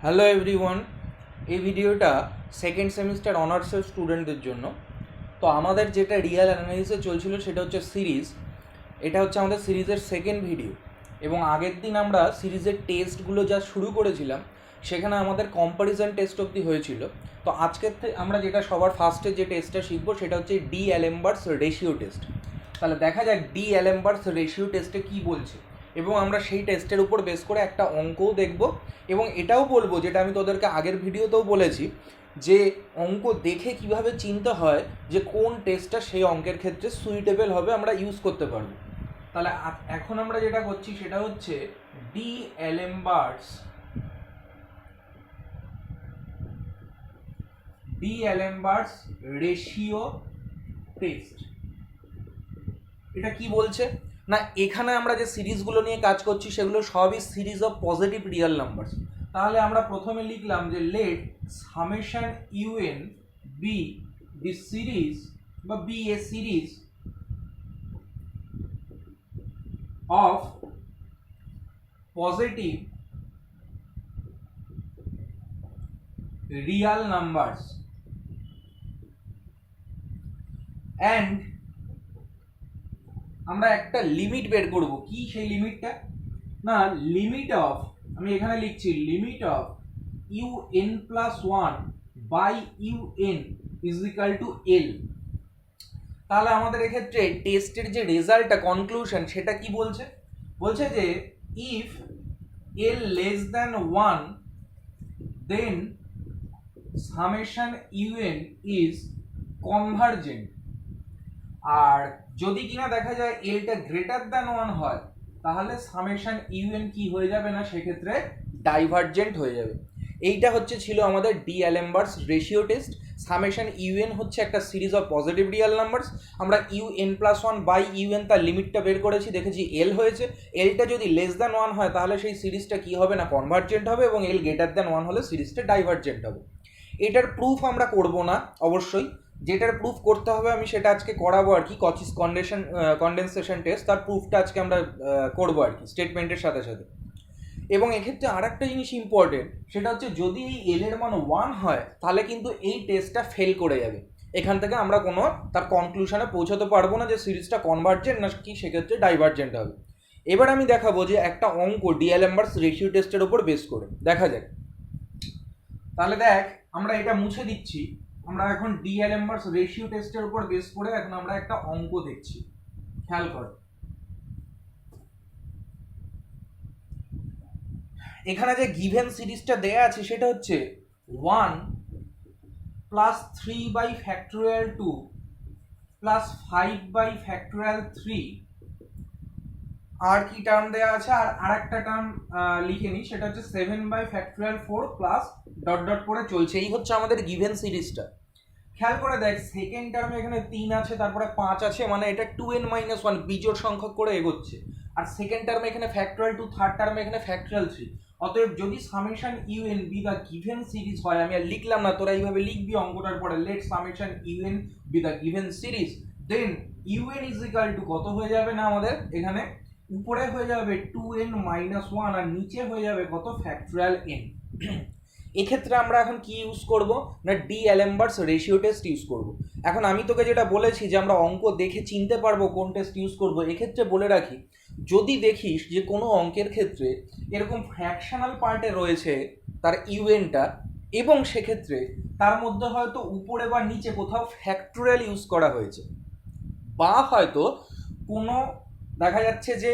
Hello everyone, এই ভিডিওটা second semester অনার্সের স্টুডেন্টদের জন্য। তো আমাদের যেটা রিয়াল অ্যানালাইসিসে চলছিল সেটা হচ্ছে সিরিজ। এটা হচ্ছে আমাদের সিরিজের সেকেন্ড ভিডিও, এবং আগের দিন আমরা সিরিজের টেস্টগুলো যা শুরু করেছিলাম সেখানে আমাদের কম্প্যারিজন টেস্ট অবধি হয়েছিল। তো আজকের আমরা যেটা সবার ফার্স্টে যে টেস্টটা শিখবো সেটা হচ্ছে ডি অ্যালেম্বার্টস রেশিও টেস্ট। তাহলে দেখা যাক ডি অ্যালেম্বার্টস রেশিও টেস্টে কী বলছে, এবং আমরা সেই টেস্টের উপর বেস করে একটা অঙ্কও দেখব, এবং এটাও বলবো যেটা আমি তোদেরকে আগের ভিডিওতেও বলেছি যে অঙ্ক দেখে কিভাবে চিনতে হয় যে কোন টেস্টটা সেই অঙ্কের ক্ষেত্রে সুইটেবল হবে, আমরা ইউজ করতে পারবো। তাহলে এখন আমরা যেটা করছি সেটা হচ্ছে ডি অ্যালেম্বার্টস রেশিও টেস্ট। এটা কি বলছে না, এখানে আমরা যে সিরিজগুলো নিয়ে কাজ করছি সেগুলো সবই series of positive real numbers. তাহলে আমরা প্রথমে লিখলাম যে let summation UN be the series বা be a series of positive real numbers and আমরা একটা লিমিট বের করব। কি সেই লিমিটটা? না, লিমিট অফ, আমি এখানে লিখছি limit of u n plus one by u n is equal to l. তাহলে আমাদের এক্ষেত্রে টেস্টের যে রেজাল্টটা, কনক্লুশন, সেটা কি বলছে? বলছে যে if l less than one then summation u n is convergent. আর যদি কিনা দেখা যায় এলটা গ্রেটার দ্যান ওয়ান হয় তাহলে সামেশন ইউএন কি হয়ে যাবে না, সেক্ষেত্রে ডাইভার্জেন্ট হয়ে যাবে। এইটা ছিল আমাদের D'Alembert's ratio test. Summation u n হচ্ছে একটা series of positive real numbers. আমরা u n plus one by u n তার লিমিটটা বের করেছি, দেখেছি এল হয়েছে। এলটা যদি লেস দ্যান ওয়ান হয় তাহলে সেই সিরিজটা কি হবে না, কনভার্জেন্ট হবে, এবং এল গ্রেটার দ্যান ওয়ান হলে সিরিজটা ডাইভার্জেন্ট হবে। এটার প্রুফ আমরা করব না অবশ্যই, যেটার প্রুফ করতে হবে আমি সেটা আজকে করাবো আর কি, কচিস কন্ডেনসেশন টেস্ট, তার প্রুফটা আজকে আমরা করবো আর কি স্টেটমেন্টের সাথে সাথে। এবং এক্ষেত্রে আর একটা জিনিস ইম্পর্টেন্ট, সেটা হচ্ছে যদি এই এল এর মান ওয়ান হয় তাহলে কিন্তু এই টেস্টটা ফেল করে যাবে। এখান থেকে আমরা কোনো তার কনক্লুশনে পৌঁছাতে পারবো না যে সিরিজটা কনভার্জেন্ট না কি সেক্ষেত্রে ডাইভার্জেন্ট হবে। এবার আমি দেখাবো যে একটা অঙ্ক ডি অ্যালেম্বার্টস রেশিও টেস্টের উপর বেস করে দেখা যাক। তাহলে দেখ, আমরা এটা মুছে দিচ্ছি। আমরা এখন ডি অ্যালেম্বার্টস রেশিও টেস্টের উপর বেস করে এখন আমরা একটা অঙ্ক দেখছি, খেয়াল কর। এখানে যে গিভেন সিরিজটা দেয়া আছে সেটা হচ্ছে 1 plus 3 by factorial 2 plus 5 by factorial 3। আর কি টার্ম দেয়া আছে, আর আরেকটা টার্ম লিখে নি, সেটা হচ্ছে 7 by factorial 4 plus dot dot করে চলছে। এই হচ্ছে আমাদের গিভেন সিরিজটা। খেয়াল করে দেখ, সেকেন্ড টার্মে এখানে 3 আছে, তারপরে 5 আছে, মানে এটা 2n-1 বিজোড় সংখ্যক করে এগোচ্ছে। আর সেকেন্ড টার্মে এখানে ফ্যাক্টোরিয়াল 2, থার্ড টার্মে এখানে ফ্যাক্টোরিয়াল 3। অতএব যদি summation UN be the given series হয়, আমি আর লিখলাম না, তোরা এইভাবে লিখবি অঙ্কটার পরে, let summation UN be the given series, then U N is equal to কত হয়ে যাবে না আমাদের এখানে, উপরে হয়ে যাবে 2n-1 আর নিচে হয়ে যাবে কত, ফ্যাক্টোরিয়াল n। এক্ষেত্রে আমরা এখন কি ইউজ করব না, ডি অ্যালেম্বার্টস রেশিও টেস্ট ইউজ করব। এখন আমি তোকে যেটা বলেছি যে আমরা অঙ্ক দেখে চিনতে পারবো কোন টেস্ট ইউজ করব, এক্ষেত্রে বলে রাখি, যদি দেখিস যে কোনো অঙ্কের ক্ষেত্রে এরকম ফ্র্যাকশনাল পার্টে রয়েছে তার ইউএনটা, এবং সেক্ষেত্রে তার মধ্যে হয়তো উপরে বা নিচে কোথাও ফ্যাক্টোরিয়াল ইউজ করা হয়েছে, বা হয়তো কোনো দেখা যাচ্ছে যে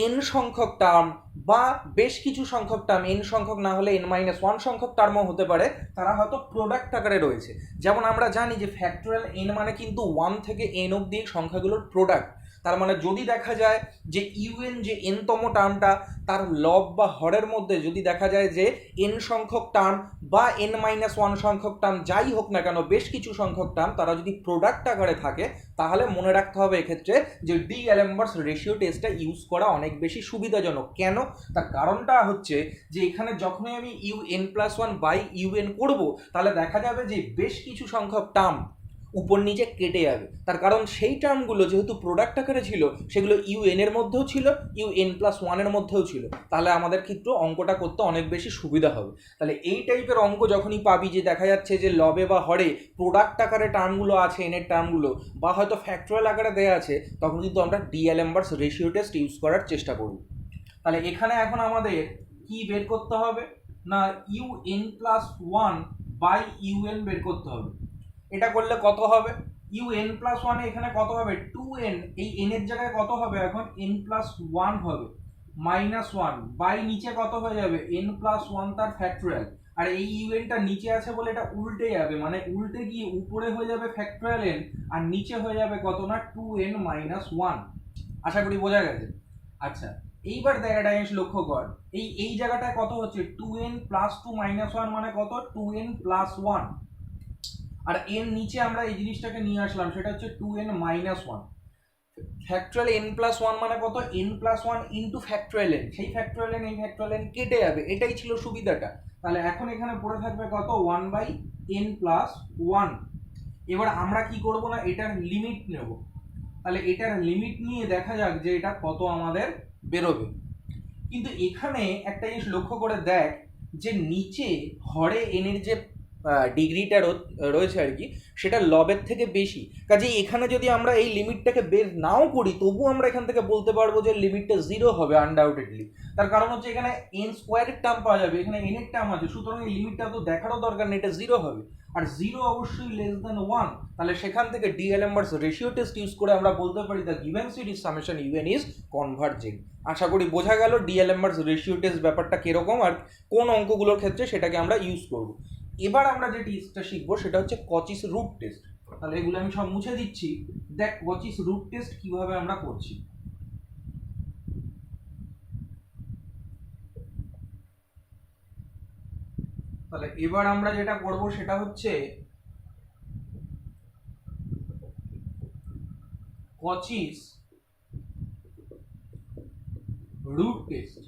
এন সংখ্যক টার্ম বা বেশ কিছু সংখ্যক টার্ম, এন সংখ্যক না হলে n-1 সংখ্যক টার্মও হতে পারে, তারা হয়তো প্রোডাক্ট আকারে রয়েছে। যেমন আমরা জানি যে ফ্যাক্টোরিয়াল n মানে কিন্তু 1 থেকে n অবধি সংখ্যাগুলোর প্রোডাক্ট। তার মানে যদি দেখা যায় যে ইউএন যে এনতম টার্মটা, তার লব বা হরের মধ্যে যদি দেখা যায় যে এন সংখ্যক টার্ম বা n-1 সংখ্যক টার্ম যাই হোক না কেন, বেশ কিছু সংখ্যক টার্ম তারা যদি প্রোডাক্ট আকারে থাকে, তাহলে মনে রাখতে হবে এক্ষেত্রে যে ডি অ্যালেম্বার্টস রেশিও টেস্টটা ইউজ করা অনেক বেশি সুবিধাজনক। কেন? তার কারণটা হচ্ছে যে এখানে যখনই আমি U N plus one by U N করবো, তাহলে দেখা যাবে যে বেশ কিছু সংখ্যক টার্ম উপর নিচে কেটে যাবে, তার কারণ সেই টার্মগুলো যেহেতু প্রোডাক্ট আকারে ছিল সেগুলো ইউএন এর মধ্যেও ছিল, UN+1 এর মধ্যেও ছিল, তাহলে আমাদের কিন্তু অঙ্কটা করতে অনেক বেশি সুবিধা হবে। তাহলে এই টাইপের অঙ্ক যখনই পাবি যে দেখা যাচ্ছে যে লবে বা হরে প্রোডাক্ট আকারে টার্মগুলো আছে, এনের টার্মগুলো বা হয়তো ফ্যাক্টরিয়াল আকারে দেওয়া আছে, তখন কিন্তু আমরা ডিএলএমবার্স রেশিও টেস্ট ইউজ করার চেষ্টা করব। তাহলে এখানে এখন আমাদের কি বের করতে হবে না UN+1 বাই UN বের করতে হবে। এটা করলে কত হবে, UN+1 এখানে কত হবে 2n, এই n এর জায়গায় কত হবে এখন n+1 হবে, -1 বাই নিচে কত হয়ে যাবে n+1 তার ফ্যাক্টরিয়াল, আর এই ইউএনটা নিচে আছে বলে এটা উল্টে যাবে, মানে উল্টে গিয়ে উপরে হয়ে যাবে ফ্যাক্টরিয়াল n আর নিচে হয়ে যাবে কত না 2n-1। আশা করি বোঝা গেছে। আচ্ছা এইবার জায়গাটা এসে লক্ষ্য কর, এই জায়গাটায় কত হচ্ছে 2n+2-1 মানে কত 2n+1, আর এর নিচে আমরা এই জিনিসটাকে নিয়ে আসলাম সেটা হচ্ছে 2n-1। ফ্যাক্টরিয়াল n+1 মানে কত n+1 ইন্টু ফ্যাক্টরিয়াল n, সেই ফ্যাক্টরিয়াল n এই ফ্যাক্টরিয়াল n কেটে যাবে, এটাই ছিল সুবিধাটা। তাহলে এখন এখানে পড়ে থাকবে কত 1/n+1। এবার আমরা কি করব না এটার লিমিট নেব, তাহলে এটার লিমিট নিয়ে দেখা যাক যে এটা কত আমাদের বেরোবে। কিন্তু এখানে একটা জিনিস লক্ষ্য করে দেখ যে নিচে হরে n এর যে ডিগ্রিটা রয়েছে আর কি, সেটা লবের থেকে বেশি, কাজেই এখানে যদি আমরা এই লিমিটটাকে বের নাও করি তবু আমরা এখান থেকে বলতে পারবো যে লিমিটটা 0 হবে আনডাউটেডলি। তার কারণ হচ্ছে এখানে n স্কোয়ারের টার্ম পাওয়া যাবে, এখানে n এর টার্ম আছে, সুতরাং এই লিমিটটা তো দেখারও দরকার নেই, এটা 0 হবে, আর 0 অবশ্যই <1। তাহলে সেখান থেকে ডিএলএমবার্স রেশিও টেস্ট ইউজ করে আমরা বলতে পারি the given series summation u n is convergent. আশা করি বোঝা গেল ডিএলএমবার্স রেশিও টেস্ট ব্যাপারটা কিরকম আর কোন অঙ্কগুলোর ক্ষেত্রে সেটাকে আমরা ইউজ করব। এবার আমরা যে টেস্টটা শিখবো সেটা হচ্ছে কচিস রুট টেস্ট। তাহলে এগুলো আমি সব মুছে দিচ্ছি, দেখ কচিস রুট টেস্ট কিভাবে আমরা করছি। তাহলে এবার আমরা যেটা করব সেটা হচ্ছে কচিস রুট টেস্ট।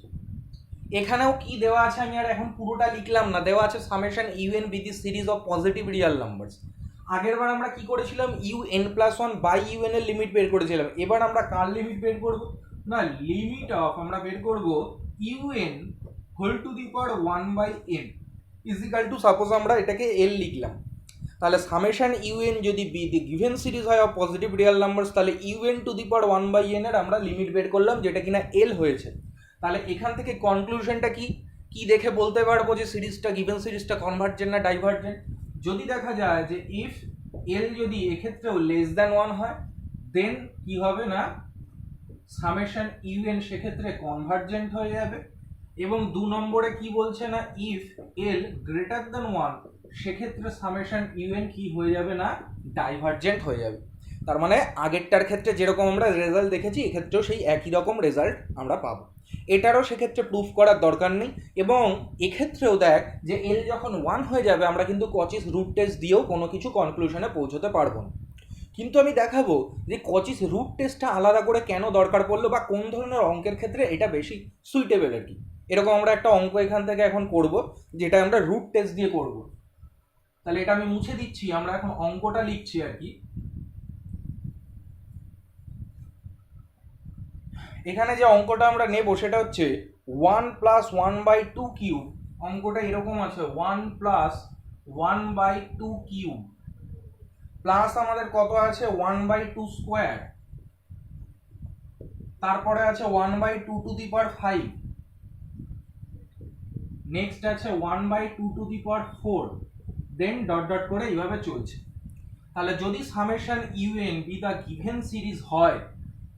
এখানেও কি দেওয়া আছে আমি আর এখন পুরোটা লিখলাম না, দেওয়া আছে summation UN with the series of positive real numbers. আগের বার আমরা কি করেছিলাম UN+1 বাই ইউএন এর লিমিট বের করেছিলাম, এবার আমরা কার লিমিট বের করব না লিমিট অফ আমরা বের করব UN whole to the power 1/n equal to suppose আমরা এটাকে L লিখলাম। তাহলে সামেশন ইউএন যদি বি দি গিভেন সিরিজ হয় অফ পজিটিভ রিয়েল নাম্বারস, তাহলে UN to the power 1/n এর আমরা লিমিট বের করলাম যেটা কিনা L হয়েছে। তাহলে এখান থেকে কনক্লুশনটা কি দেখে বলতে পারবো যে সিরিজটা গিভেন সিরিজটা কনভার্জেন্ট না ডাইভার্জেন্ট। যদি দেখা যায় যে ইফ L যদি এক্ষেত্রেও <1 হয় দেন কি হবে না সামেশন ইউএন সেক্ষেত্রে কনভার্জেন্ট হয়ে যাবে, এবং 2 নম্বরে কি বলছে না ইফ L <1 সেক্ষেত্রে সামেশন ইউএন কি হয়ে যাবে না ডাইভার্জেন্ট হয়ে যাবে। তার মানে আগেরটার ক্ষেত্রে যেরকম আমরা রেজাল্ট দেখেছি এক্ষেত্রেও সেই একই রকম রেজাল্ট আমরা পাবো, এটারও সেক্ষেত্রে প্রুফ করার দরকার নেই। এবং এক্ষেত্রেও দেখ যে L যখন 1 হয়ে যাবে আমরা কিন্তু কচিস রুট টেস্ট দিয়েও কোনো কিছু কনক্লুশনে পৌঁছতে পারবো না। কিন্তু আমি দেখাবো যে কচিস রুট টেস্টটা আলাদা করে কেন দরকার পড়লো বা কোন ধরনের অঙ্কের ক্ষেত্রে এটা বেশি সুইটেবল আর কি। এরকম আমরা একটা অঙ্ক এখান থেকে এখন করব যেটা আমরা রুট টেস্ট দিয়ে করব। তাহলে এটা আমি মুছে দিচ্ছি, আমরা এখন অঙ্কটা লিখছি আর কি। এখানে যে অঙ্কটা আমরা নেব সেটা হচ্ছে 1 + 1/2 কিউব। অঙ্কটা এরকম আছে 1 + 1/2 কিউব প্লাস আমাদের কত আছে 1/2 স্কোয়ার, তারপরে আছে 1/2 টু দি পাওয়ার 5, নেক্সট আছে 1/2 to the power 4, then dot dot করে এইভাবে চলছে। তাহলে যদি summation UN be the given series হয়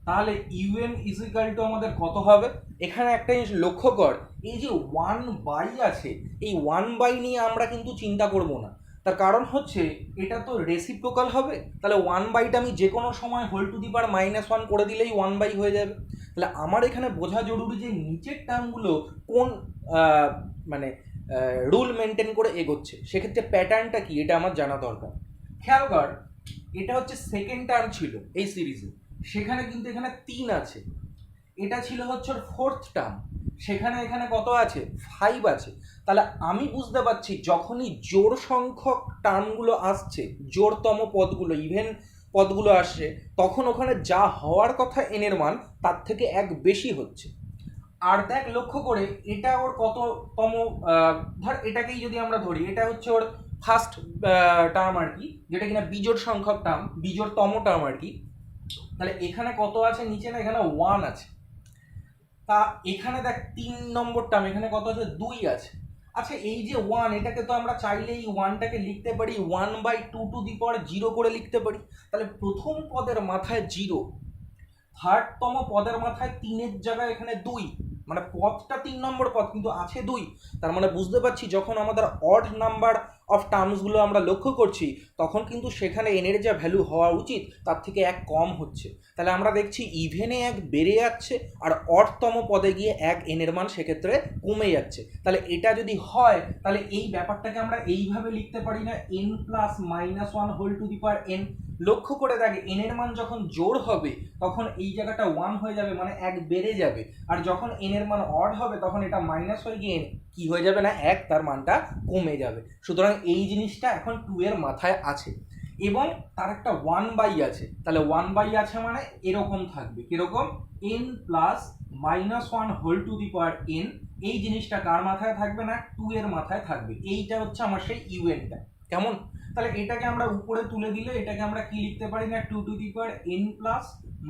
তাহলে ইউএন ইজিক্যাল টু আমাদের কত হবে। এখানে একটা জিনিস লক্ষ্য কর, এই যে 1/, আছে এই 1/, নিয়ে আমরা কিন্তু চিন্তা করব না, তার কারণ হচ্ছে এটা তো রেসিপ্রোকাল হবে, তাহলে 1/টা আমি যে কোনো সময় হোল টু দি পাওয়ার -1 করে দিলেই 1/, হয়ে যাবে। তাহলে আমার এখানে বোঝা জরুরি যে নিচের টার্মগুলো কোন মানে রুল মেনটেন করে এগোচ্ছে, সেক্ষেত্রে প্যাটার্নটা কি এটা আমার জানা দরকার। খেয়াল কর এটা হচ্ছে সেকেন্ড টার্ম ছিল এই সিরিজে, সেখানে কিন্তু এখানে 3 আছে, এটা ছিল হচ্ছে 4th টার্ম, সেখানে এখানে কত আছে 5 আছে। তাহলে আমি বুঝতে পারছি যখনই জোড় সংখ্যক টার্মগুলো আসছে, জোড়তম পদগুলো, ইভেন পদগুলো আসছে, তখন ওখানে যা হওয়ার কথা এন এর মান তার থেকে এক বেশি হচ্ছে। আর দেখ লক্ষ্য করে এটা ওর কততম, ধর এটাকেই যদি আমরা ধরি, এটা হচ্ছে ওর ফার্স্ট টার্ম আর কি, যেটা কিনা বিজোড় সংখ্যক টার্ম, বিজোড়তম টার্ম আর কি। তাহলে এখানে কত আছে নিচে, না এখানে 1 আছে। তা এখানে দেখ 3 নম্বর টার্ম, এখানে কত আছে 2 আছে। আচ্ছা এই যে 1, এটাকে তো আমরা চাইলে এই 1টাকে লিখতে পারি 1/2 করে লিখতে পারি। তাহলে প্রথম পদের মাথায় 0, থার্ডতম পদের মাথায় 3-এর জায়গায় এখানে 2, মানে পদটা 3 নম্বর পদ কিন্তু আছে 2। তার মানে বুঝতে পারছি যখন আমাদের অড নাম্বার অফ টার্মসগুলো আমরা লক্ষ্য করছি, তখন কিন্তু সেখানে এনের যা ভ্যালু হওয়া উচিত তার থেকে এক কম হচ্ছে। তাহলে আমরা দেখছি ইভেনে এক বেড়ে যাচ্ছে, আর অডতম পদে গিয়ে এক এনের মান সেক্ষেত্রে কমে যাচ্ছে। তাহলে এটা যদি হয়, তাহলে এই ব্যাপারটাকে আমরা এইভাবে লিখতে পারি না, n + -1 লক্ষ্য করে দেখে এন এর মান যখন জোড় হবে তখন এই জায়গাটা 1 হয়ে যাবে, মানে এক বেড়ে যাবে। আর যখন এন এর মান অড হবে তখন এটা মাইনাস হয়ে গিয়ে কি হয়ে যাবে না 1, তার মানটা কমে যাবে। সুতরাং এই জিনিসটা এখন 2 এর মাথায় আছে এবং তার একটা 1/, আছে। তাহলে 1/, আছে মানে এরকম থাকবে, কিরকম n + -1 এই জিনিসটা কার মাথায় থাকবে না 2 এর মাথায় থাকবে। এইটা হচ্ছে আমার সেই ইউএনটা। কেমন? তাহলে এটাকে আমরা উপরে তুলে দিলে এটাকে আমরা কি লিখতে পারি না 2n +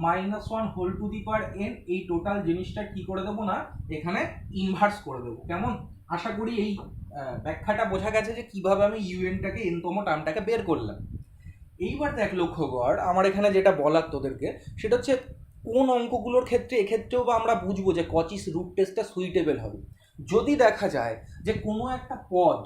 -1 এই টোটাল জিনিসটা কি করে দেবো না এখানে ইনভার্স করে দেবো। কেমন? আশা করি এই ব্যাখ্যাটা বোঝা গেছে যে কিভাবে আমি ইউএনটাকে এনতম টার্মটাকে বের করলাম। এইবার দেখ লক্ষ্য কর, আমার এখানে যেটা বলার তোদেরকে সেটা হচ্ছে কোন অঙ্কগুলোর ক্ষেত্রে এক্ষেত্রেও বা আমরা বুঝবো যে কচিস রুট টেস্টটা সুইটেবল হবে। যদি দেখা যায় যে কোনো একটা পদ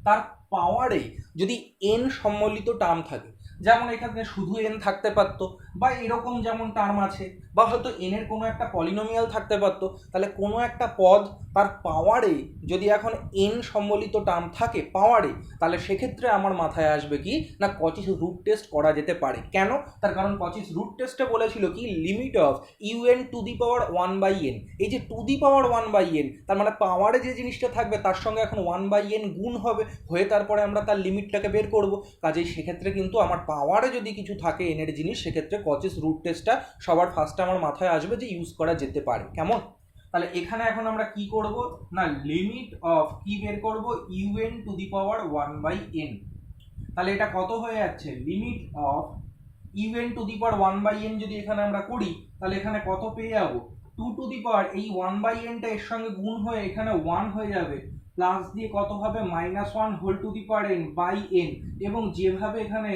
তার পাওয়ারে যদি এন সম্মিলিত টার্ম থাকে, যেমন এখানে শুধু এন থাকতে পারতো, বা এরকম যেমন টার্ম আছে, বা হয়তো এন এর কোনো একটা পলিনোমিয়াল থাকতে পারতো, তাহলে কোনো একটা পদ তার পাওয়ারে যদি এখন এন সম্মিলিত টার্ম থাকে পাওয়ারে, তাহলে সেক্ষেত্রে আমার মাথায় আসবে কি না কচিস রুট টেস্ট করা যেতে পারে। কেন? তার কারণ কচিস রুট টেস্টে বলেছিল কি লিমিট অফ un⁴1/n, এই যে 1/n তার মানে পাওয়ারে যে জিনিসটা থাকবে তার সঙ্গে এখন 1/n গুণ হবে, হয়ে তারপরে আমরা তার লিমিটটাকে বের করব। কাজেই সেক্ষেত্রে কিন্তু আমার পাওয়ারে যদি কিছু থাকে এনের জিনিস, সেক্ষেত্রে কচিস রুট টেস্টটা সবার ফার্স্টে আমার মাথায় আসবে যে ইউজ করা যেতে পারে। কেমন? তাহলে এখানে এখন আমরা কি করব না লিমিট অফ কি বের করব un⁴1/n। তাহলে এটা কত হয়ে যাচ্ছে লিমিট অফ un⁴1/n যদি এখানে আমরা করি তাহলে এখানে কত পেয়ে যাব 2 এই 1/nটা এর সঙ্গে গুণ হয়ে এখানে 1 হয়ে যাবে, প্লাস দিয়ে কত হবে -1/n এবং যেভাবে এখানে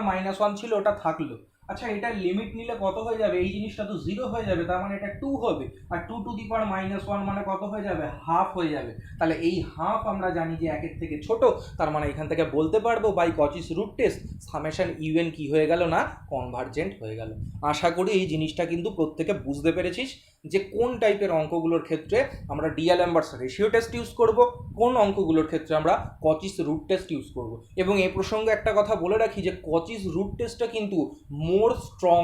-1 ছিল ওটা থাকলো। আচ্ছা এটার লিমিট নিলে কত হয়ে যাবে, এই জিনিসটা তো 0 হয়ে যাবে, তার মানে এটা 2 হবে, আর 2⁻⁻1 মানে কত হয়ে যাবে হাফ হয়ে যাবে। তাহলে এই হাফ আমরা জানি যে 1 এর থেকে ছোট, তার মানে এখান থেকে বলতে পারবো by Cauchy's root test summation u n কি হয়ে গেল না কনভার্জেন্ট হয়ে গেল। আশা করি এই জিনিসটা কিন্তু প্রত্যেকে বুঝতে পেরেছিস যে কোন টাইপের অঙ্কগুলোর ক্ষেত্রে আমরা ডিএলএমবার্স রেশিও টেস্ট ইউজ করব, কোন অঙ্কগুলোর ক্ষেত্রে আমরা কচিস রুট টেস্ট ইউজ করব। এবং এই প্রসঙ্গে একটা কথা বলে রাখি যে কচিস রুট টেস্টটা কিন্তু মোর স্ট্রং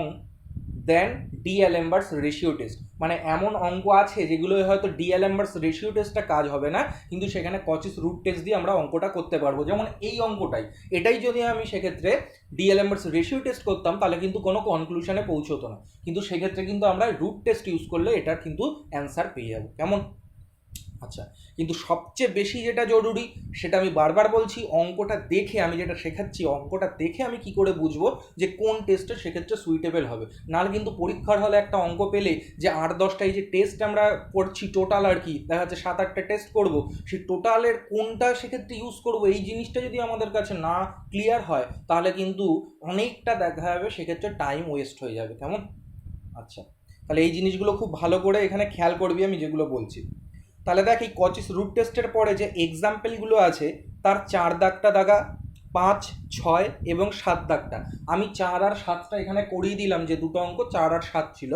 দেন ডিএলএমবার্স রেশিও টেস্ট। মানে এমন অঙ্ক আছে যেগুলো হয়তো ডিএলএমবার্স রেশিও টেস্টটা কাজ হবে না, কিন্তু সেখানে কচিস রুট টেস্ট দিয়ে আমরা অঙ্কটা করতে পারবো। যেমন এই অঙ্কটাই, এটাই যদি আমি সেক্ষেত্রে ডিএলএমবার্স রেশিও টেস্ট করতাম তাহলে কিন্তু কোনো কনক্লুশনে পৌঁছতো না, কিন্তু সেক্ষেত্রে কিন্তু আমরা রুট টেস্ট ইউজ করলে এটার কিন্তু অ্যান্সার পেয়ে যাবো। কেমন? আচ্ছা, কিন্তু সবচেয়ে বেশি যেটা জরুরি সেটা আমি বারবার বলছি, অঙ্কটা দেখে আমি যেটা শেখাচ্ছি অঙ্কটা দেখে আমি কি করে বুঝবো যে কোন টেস্টে সেক্ষেত্রে সুইটেবল হবে। নাহলে কিন্তু পরীক্ষার হলে একটা অঙ্ক পেলে যে 8-10টা এই যে টেস্ট আমরা করছি টোটাল আর কি, দেখা যাচ্ছে 7-8টা টেস্ট করব, সেই টোটালের কোনটা সেক্ষেত্রে ইউজ করব এই জিনিসটা যদি আমাদের কাছে না ক্লিয়ার হয় তাহলে কিন্তু অনেকটা দেখা যাবে সেক্ষেত্রে টাইম ওয়েস্ট হয়ে যাবে। কেমন? আচ্ছা, তাহলে এই জিনিসগুলো খুব ভালো করে এখানে খেয়াল করবি আমি যেগুলো বলছি। তাহলে দেখ এই কচিস রুট টেস্টের পরে যে এক্সাম্পলগুলো আছে তার 4 দাগটা দাগা, 5, 6 এবং 7 দাগটা আমি 4 আর 7টা এখানে করিয়ে দিলাম, যে দুটো অঙ্ক 4 আর 7 ছিল,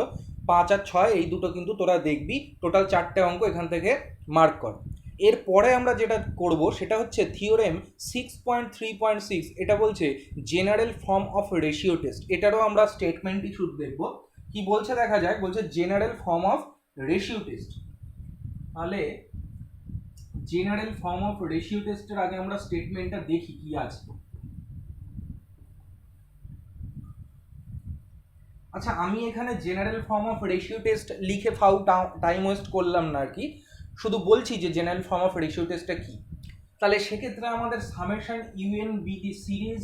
5 আর 6 এই দুটো কিন্তু তোরা দেখবি, টোটাল 4টে অঙ্ক এখান থেকে মার্ক কর। এরপরে আমরা যেটা করব সেটা হচ্ছে থিওরেম 6.3.6, এটা বলছে general form of ratio test. এটারও আমরা স্টেটমেন্ট ইস্যু দেখব। কি বলছে দেখা যাক, বলছে general form of ratio test. তাহলে জেনারেল ফর্ম অফ রেশিও টেস্টের আগে আমরা স্টেটমেন্টটা দেখি কি আছে। আচ্ছা, আমি এখানে general form of ratio test লিখে টাইম ওয়েস্ট করলাম না আর কি, শুধু বলছি যে জেনারেল ফর্ম অফ রেশিও টেস্টটা কি। তাহলে সেক্ষেত্রে আমাদের summation UN be the series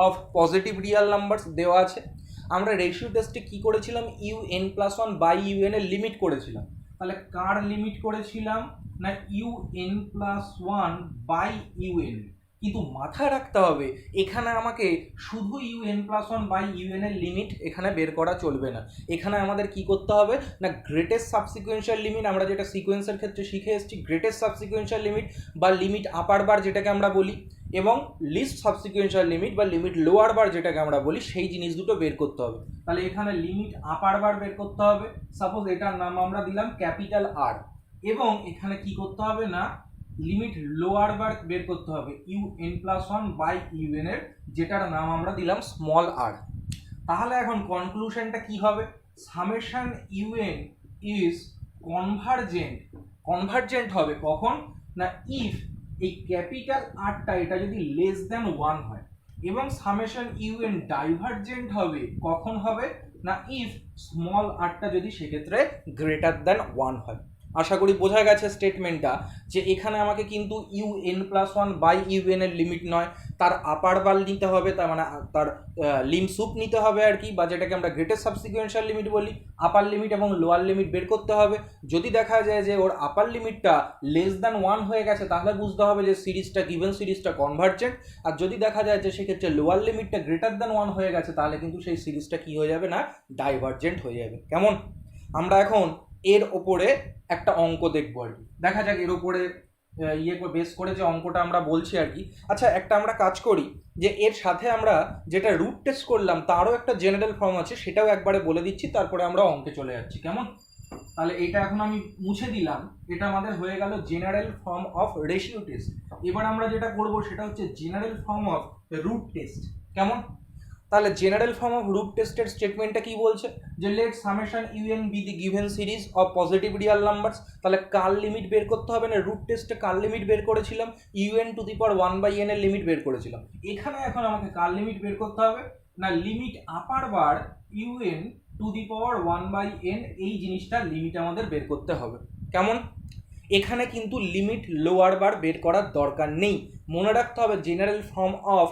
of positive real numbers দেওয়া আছে। আমরা রেশিও টেস্টে কি করেছিলাম, U N plus one by U N এর লিমিট করেছিলাম। তাহলে কার লিমিট করেছিলাম না U N plus one by U N. কিন্তু মাথায় রাখতে হবে এখানে আমাকে শুধু U N plus one by U N এর লিমিট এখানে বের করা চলবে না। এখানে আমাদের কি করতে হবে না গ্রেটেস্ট সাবসিকুয়েন্সিয়াল লিমিট, আমরা যেটা সিকোয়েন্সের ক্ষেত্রে শিখে এসেছি, গ্রেটেস্ট সাবসিকুয়েন্সিয়াল লিমিট বা লিমিট আপার বার যেটাকে আমরা বলি, এবং লিস্ট সাবসিকুয়েন্সিয়াল লিমিট বা লিমিট লোয়ার বার যেটাকে আমরা বলি, সেই জিনিস দুটো বের করতে হবে। তাহলে এখানে লিমিট আপার বার বের করতে হবে, সাপোজ এটার নাম আমরা দিলাম ক্যাপিটাল আর, এবং এখানে কি করতে হবে না লিমিট লোয়ার বার বের করতে হবে U N plus one by U N এর, যেটার নাম আমরা দিলাম স্মল আর। তাহলে এখন কনক্লুশনটা কি হবে, সামেশন ইউএন ইজ কনভার্জেন্ট হবে কখন না ইফ এই ক্যাপিটাল আরটা এটা যদি লেস দ্যান ওয়ান হয়, এবং সামেশন ইউএন ডাইভার্জেন্ট হবে কখন হবে না ইফ স্মল আরটা যদি সেক্ষেত্রে গ্রেটার দ্যান ওয়ান হয়। আশা করি বোঝা গেছে স্টেটমেন্টটা, যে এখানে আমাকে কিন্তু U N plus one by U N এর লিমিট নয়, তার আপার বার নিতে হবে, তার মানে তার লিম সুপ নিতে হবে আর কি, বা যেটাকে আমরা গ্রেটেস্ট সাবসিকুয়েন্সিয়াল লিমিট বলি, আপার লিমিট এবং লোয়ার লিমিট বের করতে হবে। যদি দেখা যায় যে ওর আপার লিমিটটা লেস দ্যান ওয়ান হয়ে গেছে, তাহলে বুঝতে হবে যে সিরিজটা গিভেন সিরিজটা কনভার্জেন্ট। আর যদি দেখা যায় যে সেক্ষেত্রে লোয়ার লিমিটটা গ্রেটার দ্যান ওয়ান হয়ে গেছে, তাহলে কিন্তু সেই সিরিজটা কি হয়ে যাবে না ডাইভার্জেন্ট হয়ে যাবে। কেমন? আমরা এখন এর ওপরে একটা অঙ্ক দেখবো আর কি, দেখা যাক এর ওপরে বেস করে যে অঙ্কটা আমরা বলছি আর কি। আচ্ছা, একটা আমরা কাজ করি যে এর সাথে আমরা যেটা রুট টেস্ট করলাম তারও একটা জেনারেল ফর্ম আছে, সেটাও একবারে বলে দিচ্ছি, তারপরে আমরা অঙ্কে চলে যাচ্ছি। কেমন? তাহলে এটা এখন আমি মুছে দিলাম, এটা আমাদের হয়ে গেল general form of ratio test. এবার আমরা যেটা করব সেটা হচ্ছে general form of root test. কেমন? তাহলে জেনারেল ফর্ম অফ রুট টেস্টের স্টেটমেন্টটা কি বলছে, যে let summation UN be the given series of positive real numbers. তাহলে কার লিমিট বের করতে হবে না, রুট টেস্টে কার লিমিট বের করেছিলাম U N to the power one by N এর লিমিট বের করেছিলাম। এখানে এখন আমাকে কার লিমিট বের করতে হবে না limit upper bar U N to the power one by N, এই জিনিসটার লিমিট আমাদের বের করতে হবে। কেমন? এখানে কিন্তু লিমিট লোয়ার বার বের করার দরকার নেই। মনে রাখতে হবে জেনারেল ফর্ম অফ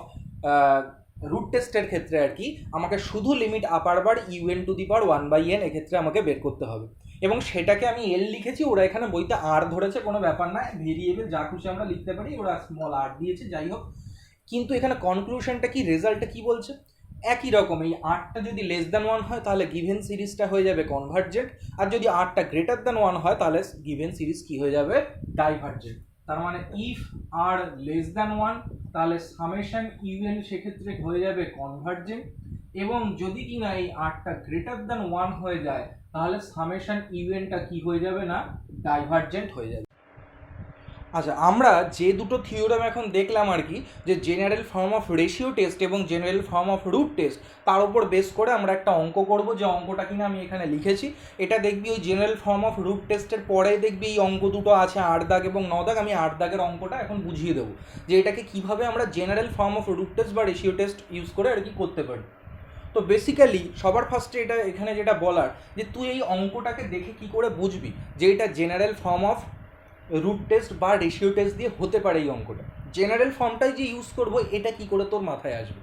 রুট টেস্টের ক্ষেত্রে আর কি আমাকে শুধু limit upper bar U N to the power one by N এক্ষেত্রে আমাকে বের করতে হবে, এবং সেটাকে আমি এল লিখেছি, ওরা এখানে বইতে আর ধরেছে, কোনো ব্যাপার না, ভেরিয়েবল যা খুশি আমরা লিখতে পারি, ওরা স্মল আর দিয়েছে, যাই হোক। কিন্তু এখানে কনক্লুশনটা কি, রেজাল্টটা কি বলছে, একই রকম, এই আরটা যদি লেস দ্যান ওয়ান হয় তাহলে গিভেন সিরিজটা হয়ে যাবে কনভার্জেন্ট, আর যদি আরটা গ্রেটার দ্যান ওয়ান হয় তাহলে গিভেন সিরিজ কি হয়ে যাবে ডাইভার্জেন্ট। তার মানে if R less than one তাহলে সামেশন ইউএন সেক্ষেত্রে হয়ে যাবে কনভার্জেন্ট, এবং যদি কিনা এই আরটা গ্রেটার দ্যান ওয়ান হয়ে যায় তাহলে সামেশন ইউএনটা কি হয়ে যাবে না ডাইভার্জেন্ট হয়ে যাবে। আচ্ছা, আমরা যে দুটো থিওরাম এখন দেখলাম আর কি, যে general form of ratio test এবং general form of root test, তার উপর বেস করে আমরা একটা অঙ্ক করব, যে অঙ্কটা কিনা আমি এখানে লিখেছি। এটা দেখবি ওই জেনারেল ফর্ম অফ রুট টেস্টের পরেই দেখবি এই অঙ্ক দুটো আছে 8 দাগ এবং 9 দাগ। আমি 8 দাগের অঙ্কটা এখন বুঝিয়ে দেবো, যে এটাকে কিভাবে আমরা general form of root test বা রেশিও টেস্ট ইউজ করে আর কি করতে পারি। তো বেসিক্যালি সবার ফার্স্টে এটা এখানে যেটা বলার, যে তুই এই অঙ্কটাকে দেখে কি করে বুঝবি যে এটা general form of root test বা রেশিও টেস্ট দিয়ে হতে পারে এই অঙ্কটা। জেনারেল ফর্মটাই যে ইউজ করবো এটা কি করে তোর মাথায় আসবে,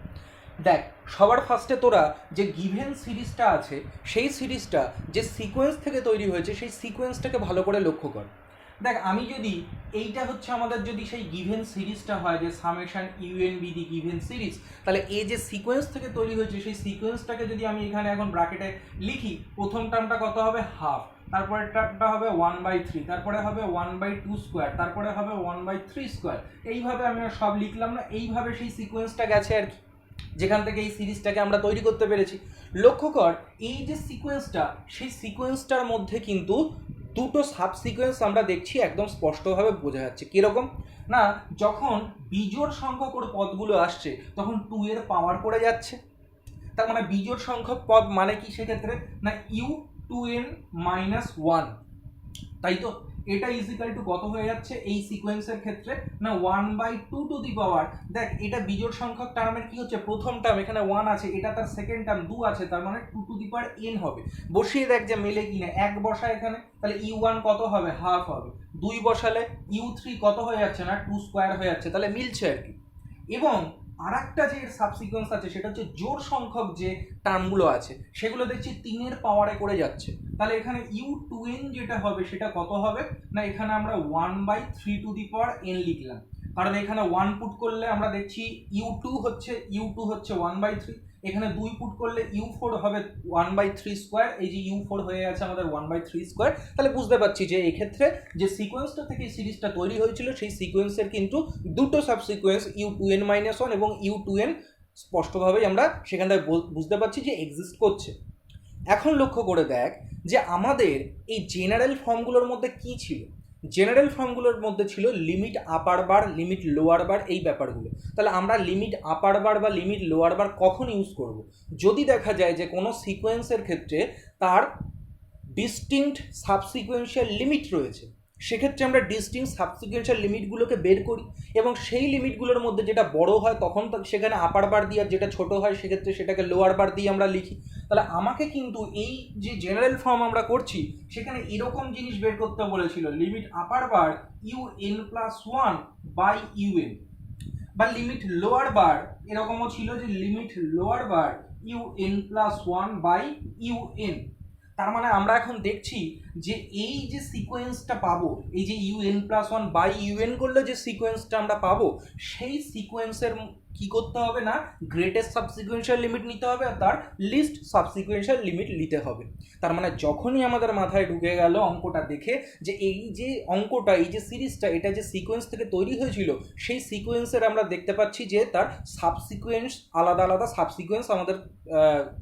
দেখ সবার ফার্স্টে তোরা যে গিভেন সিরিজটা আছে সেই সিরিজটা যে সিকোয়েন্স থেকে তৈরি হয়েছে সেই সিকোয়েন্সটাকে ভালো করে লক্ষ্য কর। দেখ, আমি যদি এইটা হচ্ছে আমাদের যদি সেই গিভেন সিরিজটা হয়, যে summation UN be the given series, তাহলে এই যে সিকোয়েন্স থেকে তৈরি হয়েছে সেই সিকোয়েন্সটাকে যদি আমি এখানে এখন ব্র্যাকেটে লিখি, প্রথম টার্মটা কত হবে হাফ, তারপরে টার্মটা হবে 1/3, তারপরে হবে 1/2 স্কোয়ার, তারপরে হবে 1/3 স্কোয়ার। এইভাবে আমি সব লিখলাম না, এইভাবে সেই সিকোয়েন্সটা গেছে আর কি, যেখান থেকে এই সিরিজটাকে আমরা তৈরি করতে পেরেছি। লক্ষ্য কর এই যে সিকোয়েন্সটা, সেই সিকোয়েন্সটার মধ্যে কিন্তু দুটো সাব সিকোয়েন্স আমরা দেখছি, একদম স্পষ্টভাবে বোঝা যাচ্ছে। কীরকম না, যখন বিজোড় সংখ্যক ওর পদগুলো আসছে তখন 2 এর পাওয়ার করে যাচ্ছে, তার মানে বিজোড় সংখ্যক পদ মানে কি সেক্ষেত্রে না u2n-1, তাই তো। এটা ইজিক্যাল টু কত হয়ে যাচ্ছে এই সিকোয়েন্সের ক্ষেত্রে, না 1/2 দেখ এটা বিজোড় সংখ্যক টার্মের কি হচ্ছে প্রথম টার্ম, এখানে 1 আছে, এটা তার সেকেন্ড টার্ম 2 আছে, তার মানে 2n হবে। বসিয়ে দেখ যে মেলে কিনা, 1 বসা এখানে, তাহলে u1 কত হবে, হাফ হবে। 2 বসালে u3 কত হয়ে যাচ্ছে, না 2 স্কোয়ার হয়ে যাচ্ছে, তাহলে মিলছে আর কি। এবং আর একটা যে সাবসিকোয়েন্স আছে সেটা হচ্ছে জোড় সংখ্যক যে টার্মগুলো আছে সেগুলো দেখছি 3-এর পাওয়ারে করে যাচ্ছে, তাহলে এখানে u2n যেটা হবে সেটা কত হবে, না এখানে আমরা 1/3n লিখলাম, কারণ এখানে 1 পুট করলে আমরা দেখছি u2 হচ্ছে 1/3, এখানে 2 পুট করলে u4 হবে 1/3 স্কোয়ার, এই যে u4 হয়ে গেছে আমাদের 1/3 স্কোয়ার। তাহলে বুঝতে পারছি যে এই ক্ষেত্রে যে সিকোয়েন্সটা থেকে সিরিজটা তৈরি হয়েছিল সেই সিকোয়েন্সের কিন্তু দুটো সাবসিকোয়েন্স u2n-1 এবং u2n স্পষ্টভাবেই আমরা সেখান থেকে বুঝতে পারছি যে এক্সিস্ট করছে। এখন লক্ষ্য করে দেখ যে আমাদের এই জেনারেল ফর্মগুলোর মধ্যে কি ছিল, জেনারেল ফর্মগুলোর মধ্যে ছিল লিমিট আপার বার, লিমিট লোয়ার বার, এই ব্যাপারগুলো। তাহলে আমরা লিমিট আপার বার বা লিমিট লোয়ার বার কখন ইউজ করব, যদি দেখা যায় যে কোনো সিকোয়েন্সের ক্ষেত্রে তার ডিস্টিংক্ট সাবসিকোয়েন্সিয়াল লিমিট রয়েছে, সেক্ষেত্রে আমরা ডিস্টিংক্ট সাবসিকোয়েন্সিয়াল লিমিটগুলোকে বের করি এবং সেই লিমিটগুলোর মধ্যে যেটা বড় হয় তখন সেখানে আপার বার দিয়ে, আর যেটা ছোট হয় সেক্ষেত্রে সেটাকে লোয়ার বার দিয়ে আমরা লিখি। তাহলে আমাকে কিন্তু এই যে জেনারেল ফর্ম আমরা করছি সেখানে এরকম জিনিস বের করতে বলেছিল, limit upper bar un+1 by un, বা লিমিট লোয়ার বার এরকমও ছিল যে limit lower bar un+1 by un। তার মানে আমরা এখন দেখছি যে এই যে সিকোয়েন্সটা পাবো, এই যে un+1 বাই un করলে যে সিকোয়েন্সটা আমরা পাবো সেই সিকোয়েন্সের কি করতে হবে, না গ্রেটেস্ট সাবসিকোয়েন্সিয়াল লিমিট নিতে হবে আর তার লিস্ট সাবসিকোয়েন্সিয়াল লিমিট নিতে হবে। তার মানে যখনই আমাদের মাথায় ঢুকে গেল অঙ্কটা দেখে যে এই যে অঙ্কটা, এই যে সিরিজটা, এটা যে সিকোয়েন্স থেকে তৈরি হয়েছিল সেই সিকোয়েন্সের আমরা দেখতে পাচ্ছি যে তার সাবসিকোয়েন্স আলাদা আলাদা সাবসিকোয়েন্স আমাদের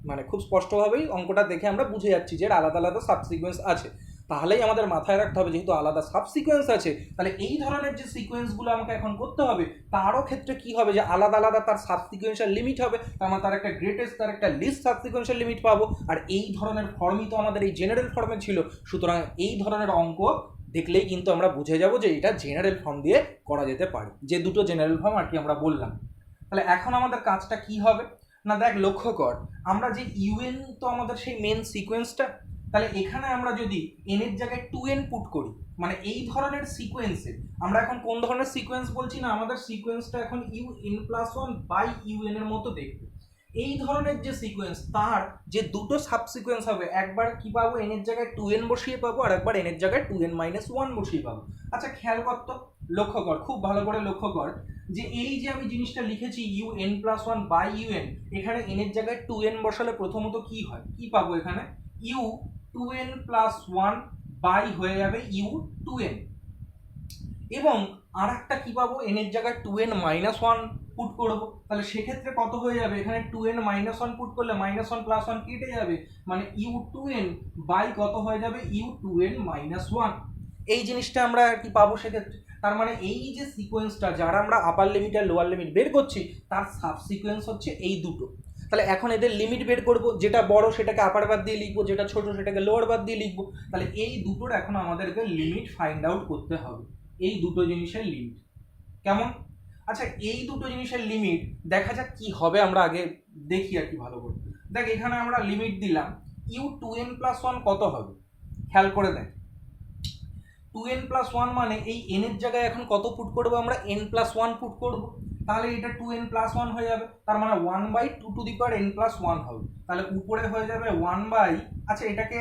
মানে খুব স্পষ্টভাবেই অঙ্কটা দেখে আমরা বুঝে যাচ্ছি যে আলাদা আলাদা সাবসিকোয়েন্স আছে। তাহলেই আমাদের মাথায় রাখতে হবে যেহেতু আলাদা সাবসিকোয়েন্স আছে তাহলে এই ধরনের যে সিকোয়েন্সগুলো আমাকে এখন করতে হবে তারও ক্ষেত্রে কি হবে, যে আলাদা আলাদা তার সাবসিকোয়েন্সিয়াল লিমিট হবে, তার মানে তার একটা গ্রেটেস্ট, তার একটা লিস্ট সাবসিকোয়েন্সিয়াল লিমিট পাবো। আর এই ধরনের ফর্মই তো আমাদের এই জেনারেল ফর্মে ছিল, সুতরাং এই ধরনের অঙ্ক দেখলেই কিন্তু আমরা বুঝে যাব যে এটা জেনারেল ফর্ম দিয়ে করা যেতে পারে, যে দুটো জেনারেল ফর্ম আর কি আমরা বললাম। তাহলে এখন আমাদের কাজটা কি হবে, না দেখ লক্ষ্য কর, আমরা যে ইউএন তো আমাদের সেই মেন সিকোয়েন্সটা, তাহলে এখানে আমরা যদি এন এর জায়গায় 2n পুট করি, মানে এই ধরনের সিকোয়েন্সে আমরা এখন কোন ধরনের সিকোয়েন্স বলছি, না আমাদের সিকোয়েন্সটা এখন un+1 বাই un এর মতো দেখবে। এই ধরনের যে সিকোয়েন্স তার যে দুটো সাবসিকোয়েন্স হবে, একবার কি পাবো এন এর জায়গায় 2n বসিয়ে পাবো আর একবার এন এর জায়গায় 2n-1 বসিয়ে পাবো। আচ্ছা খেয়াল কর তো, লক্ষ্য কর, খুব ভালো করে লক্ষ্য কর যে এই যে আমি জিনিসটা লিখেছি un+1 বাই un, এখানে n এর জায়গায় 2n বসালে প্রথমত কি হয়, কি পাবো এখানে u2n+1 বাই হয়ে যাবে u2n, এবং আর একটা কি পাবো n এর জায়গায় 2n-1 পুট করবো, তাহলে সেক্ষেত্রে কত হয়ে যাবে, এখানে 2n-1 পুট করলে -1 + 1 কেটে যাবে, মানে u2n বাই কত হয়ে যাবে u2n-1, এই জিনিসটা আমরা আর কি পাবো সেক্ষেত্রে। তার মানে এই যে সিকোয়েন্সটা যারা আমরা আপার লিমিট আর লোয়ার লিমিট বের করছি তার সাবসিকোয়েন্স হচ্ছে এই দুটো। তাহলে এখন এদের লিমিট বের করব, যেটা বড় সেটাকে আপার বার দিয়ে লিখবো, যেটা ছোট সেটাকে লোয়ার বার দিয়ে লিখবো। তাহলে এই দুটোর এখন আমাদেরকে লিমিট ফাইন্ড আউট করতে হবে, এই দুটো জিনিসের লিমিট কেমন। আচ্ছা এই দুটো জিনিসের লিমিট দেখা যাক কি হবে, আমরা আগে দেখি আর কি ভালো করে। দেখ এখানে আমরা লিমিট দিলাম u2n+1 কত হবে, খেয়াল করে দেখ 2n+1 মানে এই n এর জায়গায় এখন কত পুট করবো আমরা, n+1 পুট করবো, তাহলে এটা 2n+1 হয়ে যাবে, তার মানে 1/2n+1 হবে, তাহলে উপরে হয়ে যাবে 1 বাই, আচ্ছা এটাকে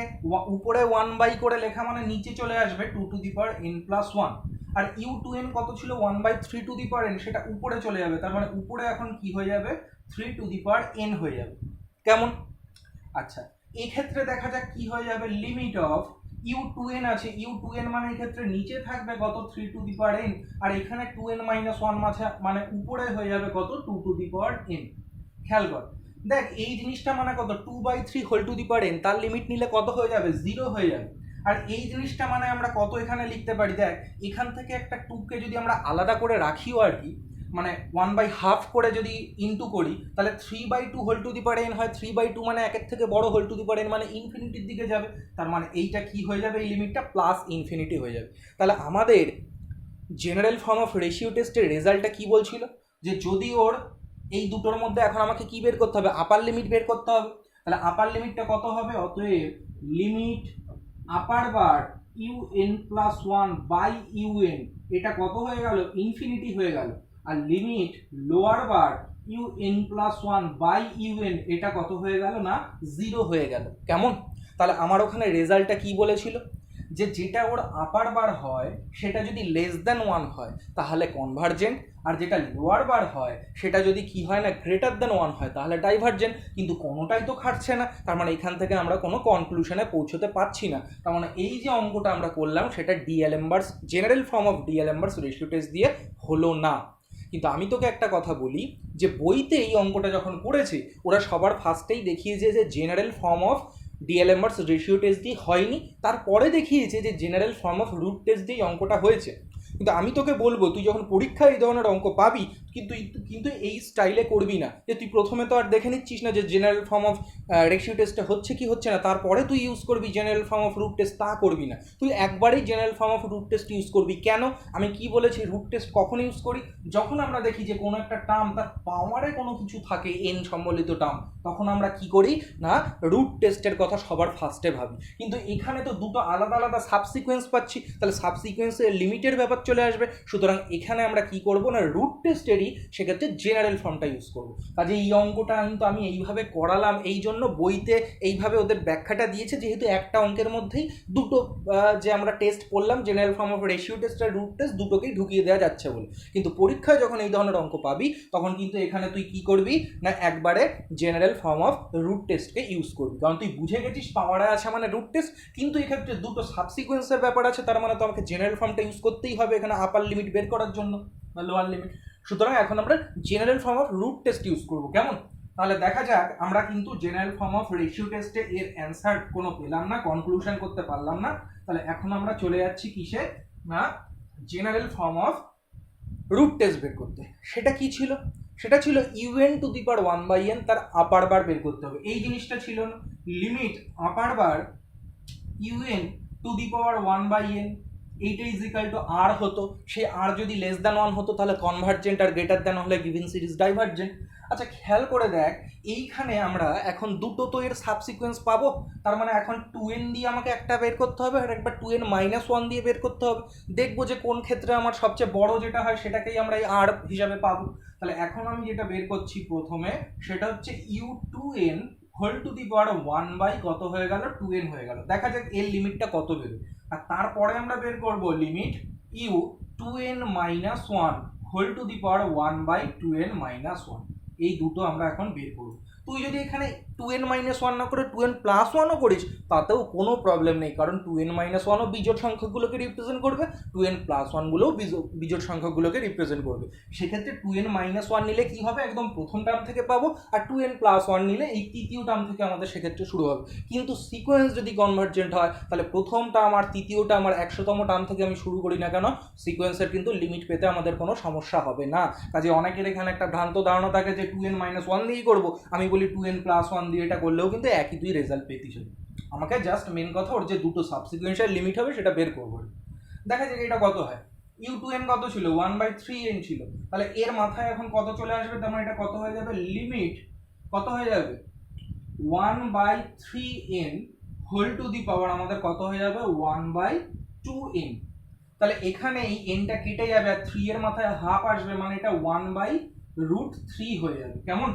উপরে 1 বাই করে লেখা মানে নিচে চলে আসবে 2n+1, আর u2n কত ছিল 1/3n, সেটা উপরে চলে যাবে, তার মানে উপরে এখন কি হয়ে যাবে 3n হয়ে যাবে, কেমন। আচ্ছা এই ক্ষেত্রে দেখা যাক কি হয়ে যাবে, লিমিট অফ u2n আছে, u2n মানে এই ক্ষেত্রে নিচে থাকবে কত 3n, আর এখানে 2n-1 মানে উপরে হয়ে যাবে কত 2n। খেয়াল কর দেখ এই জিনিসটা মানে কত 2/3n, তার লিমিট নিলে কত হয়ে যাবে 0 হয়ে যাবে, আর এই জিনিসটা মানে আমরা কত এখানে লিখতে পারি, দেখ এখান থেকে একটা 2 কে যদি আমরা আলাদা করে রাখিও আর কি, মানে 1/2 করে যদি ইন্টু করি তাহলে 3/2 whole to the power n হয়। 3/2 মানে একের থেকে বড়, whole to the power n মানে ইনফিনিটির দিকে যাবে। তার মানে এইটা কি হয়ে যাবে, এই লিমিটটা প্লাস ইনফিনিটি হয়ে যাবে। তাহলে আমাদের জেনারেল ফর্ম অফ রেশিও টেস্টের রেজাল্টটা কি বলছিল, যে যদি ওর এই দুটোর মধ্যে এখন আমাকে কি বের করতে হবে, আপার লিমিট বের করতে হবে। তাহলে আপার লিমিটটা কত হবে, অতএব limit upper bar u n plus 1 by u n, এটা কত হয়ে গেল, ইনফিনিটি হয়ে গেল। আর limit lower bar u n plus 1 by u n, এটা কত হয়ে গেল না, 0 হয়ে গেল। কেমন? তাহলে আমার ওখানে রেজাল্টটা কি বলেছিল, যে যেটা ওর আপার বার হয় সেটা যদি লেস দ্যান 1 হয় তাহলে কনভার্জেন্ট, আর যেটা লোয়ার বার হয় সেটা যদি কি হয় না, গ্রেটার দ্যান 1 হয় তাহলে ডাইভার্জেন্ট। কিন্তু কোনোটাই তো খাটছে না, তার মানে এখান থেকে আমরা কোনো কনক্লুশনে পৌঁছতে পারছি না। তার মানে এই যে অঙ্কটা আমরা করলাম সেটা D'Alembert's general form of D'Alembert's ratio test দিয়ে হলো না। কিন্তু আমি তোকে একটা কথা বলি, যে বইতে এই অঙ্কটা যখন করেছে ওরা সবার ফার্স্টেই দেখিয়েছে যে general form of D'Alembert's ratio test দিয়ে হয়নি, তারপরে দেখিয়েছে যে general form of root test দিয়ে অঙ্কটা হয়েছে। কিন্তু আমি তোকে বলবো, তুই যখন পরীক্ষায় এই ধরনের অঙ্ক পাবি কিন্তু এই স্টাইলে করবি না, যে তুই প্রথমে তো আর দেখে নিচ্ছিস না যে জেনারেল ফর্ম অফ রেশিও টেস্টটা হচ্ছে কি হচ্ছে না, তারপরে তুই ইউজ করবি general form of root test, তা করবি না। তুই একবারেই general form of root test use করবি। কেন? আমি কি বলেছি, রুট টেস্ট কখন ইউজ করি, যখন আমরা দেখি যে কোনো একটা টার্ম তার পাওয়ারে কোনো কিছু থাকে এন সম্বলিত টার্ম, তখন আমরা কি করি না, রুট টেস্টের কথা সবার ফার্স্টে ভাবি। কিন্তু এখানে তো দুটো আলাদা আলাদা সাবসিকোয়েন্স পাচ্ছি, তাহলে সাবসিকোয়েন্সের লিমিটের ব্যাপার চলে আসবে। সুতরাং এখানে আমরা কি করব না, রুট টেস্টেরই সেক্ষেত্রে জেনারেল ফর্মটা ইউজ করবো। কাজে এই অঙ্কটা কিন্তু আমি এইভাবে করালাম, এই জন্য বইতে এইভাবে ওদের ব্যাখ্যাটা দিয়েছে, যেহেতু একটা অঙ্কের মধ্যেই দুটো যে আমরা টেস্ট করলাম general form of ratio test আর রুট টেস্ট, দুটোকেই ঢুকিয়ে দেওয়া যাচ্ছে বলে। কিন্তু পরীক্ষায় যখন এই ধরনের অঙ্ক পাবি তখন কিন্তু এখানে তুই কি করবি না, একবারে জেনারেল ফর্ম অফ রুট টেস্টকে ইউজ করবি, কারণ তুই বুঝে গেছিস পাওয়ারে আছে মানে রুট টেস্ট। কিন্তু এক্ষেত্রে দুটো সাবসিকোয়েন্সের ব্যাপার আছে, তার মানে তো আমাকে জেনারেল ফর্মটা ইউজ করতেই হবে এখানে আপার লিমিট বের করার জন্য বা লোয়ার লিমিট। সুতরাং এখন আমরা general form of root test use করবো। কেমন? তাহলে দেখা যাক, আমরা কিন্তু জেনারেল ফর্ম অফ রেশিও টেস্টে এর অ্যান্সার কোনো পেলাম না, কনক্লুশন করতে পারলাম না। তাহলে এখন আমরা চলে যাচ্ছি কিসে না, general form of root test বের করতে। সেটা কি ছিল, সেটা ছিল UN to the power 1/n, তার আপার বার বের করতে হবে। এই জিনিসটা ছিল না, limit upper bar U N to the power 1/n, এইটা ইজ ইকাল টু আর হতো। সে আর যদি লেস দ্যান 1 হতো তাহলে কনভার্জেন্ট, আর গ্রেটার দ্যান হলে গিভেন সিরিজ ডাইভার্জেন্ট। আচ্ছা খেয়াল করে দেখ, এইখানে আমরা এখন দুটো তো এর সাবসিকোয়েন্স পাবো, তার মানে এখন 2n দিয়ে আমাকে একটা বের করতে হবে আর একবার 2n-1 দিয়ে বের করতে হবে। দেখবো যে কোন ক্ষেত্রে আমার সবচেয়ে বড় যেটা হয় সেটাকেই আমরা এই আর হিসাবে পাবো। তাহলে এখন আমি যেটা বের করছি প্রথমে, সেটা হচ্ছে u2n whole to the power 1 by কত হয়ে গেল, 2n হয়ে গেল। দেখা যাক এর লিমিটটা কত বেরোয়। আর তারপরে আমরা বের করব limit U 2n-1 whole to the power 1 by 2n-1। এই দুটো আমরা এখন বের করব। তুই যদি এখানে 2n-1 না করে 2n+1ও করিস তাতেও কোনো প্রবলেম নেই, কারণ 2n-1ও বিজোড় সংখ্যাগুলোকে রিপ্রেজেন্ট করবে, 2n+1গুলোও বিজোড় সংখ্যাগুলোকে রিপ্রেজেন্ট করবে। সেক্ষেত্রে 2n-1 নিলে কি হবে, একদম প্রথম টার্ম থেকে পাবো, আর 2n+1 নিলে এই তৃতীয় টার্ম থেকে আমাদের সেক্ষেত্রে শুরু হবে। কিন্তু সিকোয়েন্স যদি কনভার্জেন্ট হয় তাহলে প্রথম টার্ম আর তৃতীয় টার্ম আর 100তম টার্ম থেকে আমি শুরু করি না কেন, সিকোয়েন্সের কিন্তু লিমিট পেতে আমাদের কোনো সমস্যা হবে না। কাজে অনেকের এখানে একটা ভ্রান্ত ধারণা থাকে যে 2n-1 দিয়েই করবো, আমি বলি 2n+1 দিয়ে এটা করলেও কিন্তু একই তুই রেজাল্ট পেতিস। আমাকে জাস্ট মেন কথা ওর যে দুটো সাবসিকুয়েন্সিয়াল লিমিট হবে সেটা বের করবো। দেখা যাক এটা কত হয়। u2n কত ছিল, 1/3n ছিল, তাহলে এর মাথায় এখন কত চলে আসবে, তার মানে এটা কত হয়ে যাবে, লিমিট কত হয়ে যাবে, 1/3n whole to the power আমাদের কত হয়ে যাবে, 1/2n। তাহলে এখানে এই nটা কেটে যাবে আর 3 এর মাথায় হাফ আসবে, মানে এটা 1/√3 হয়ে যাবে। কেমন?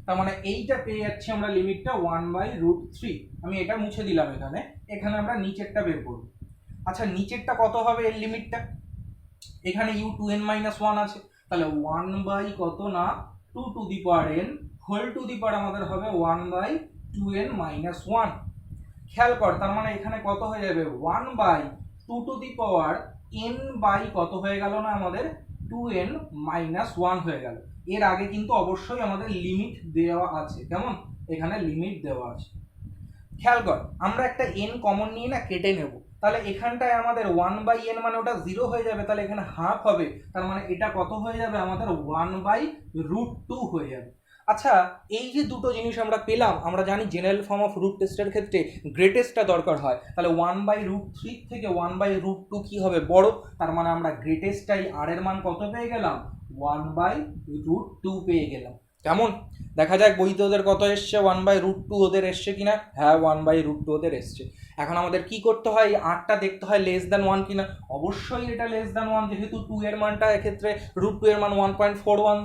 তার মানে এইটা পেয়ে যাচ্ছি আমরা লিমিটটা 1/√3। আমি এটা মুছে দিলাম এখানে, এখানে আমরা নিচেরটা বের করব। আচ্ছা নিচেরটা কত হবে এর লিমিটটা, এখানে u2n-1 আছে, তাহলে 1 কত না 2 to the power n whole to the power আমাদের হবে 1/2n-1। খেয়াল কর, তার মানে এখানে কত হয়ে যাবে, 1/2 to the power n by কত হয়ে গেল না আমাদের 2n-1 হয়ে গেল। এর আগে কিন্তু অবশ্যই আমাদের লিমিট দেওয়া আছে। কেমন? এখানে লিমিট দেওয়া আছে। খেয়াল কর, আমরা একটা n কমন নিয়ে না কেটে নেব, তাহলে এখানটায় আমাদের 1/n মানে ওটা 0 হয়ে যাবে, তাহলে এখানে হাফ হবে, তার মানে এটা কত হয়ে যাবে আমাদের 1/√2 হয়ে যাবে। আচ্ছা, এই যে দুটো জিনিস আমরা পেলাম, আমরা জানি জেনারেল ফর্ম অফ রুট টেস্টের ক্ষেত্রে গ্রেটেস্টটা দরকার হয়, তাহলে 1/√3 থেকে 1/√2 কি হবে বড়, তার মানে আমরা গ্রেটেস্টটাই আর এর মান কত পেয়ে গেলাম 1/√2 পেয়ে গেলাম। কেমন দেখা যাক বইতে ওদের কত এসছে, 1/√2 ওদের এসছে কিনা, হ্যাঁ 1/√2 ওদের এসছে। এখন আমাদের কি করতে হয়, আটটা দেখতে হয় লেস দ্যান 1 কিনা, অবশ্যই এটা লেস দ্যান 1, যেহেতু 2 এর মানটা এক্ষেত্রে √2 এর মান 1.41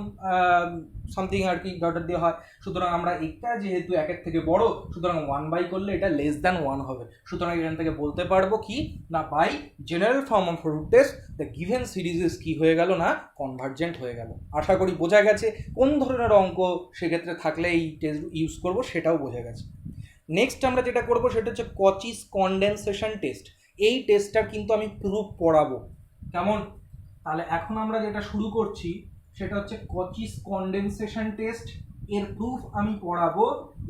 সামথিং আর কি ডটার দিয়ে হয়, সুতরাং আমরা এটা যেহেতু একের থেকে বড়, সুতরাং 1 করলে এটা লেস দ্যান 1 হবে। সুতরাং এখান থেকে বলতে পারবো কি না, by general form of root test the given series কি হয়ে গেল না, কনভার্জেন্ট হয়ে গেল। আশা করি বোঝা গেছে কোন ধরনের অঙ্ক সেক্ষেত্রে থাকলে এই টেস্ট ইউজ করব সেটাও বোঝা গেছে। নেক্সট আমরা যেটা করব সেটা হচ্ছে কচিস কনডেনসেশন টেস্ট। এই টেস্টটা কিন্তু আমি প্রুফ পড়াবো, কেমন? তাহলে এখন আমরা যেটা শুরু করছি সেটা হচ্ছে কচিস কনডেনসেশন টেস্ট, এর প্রুফ আমি পড়াবো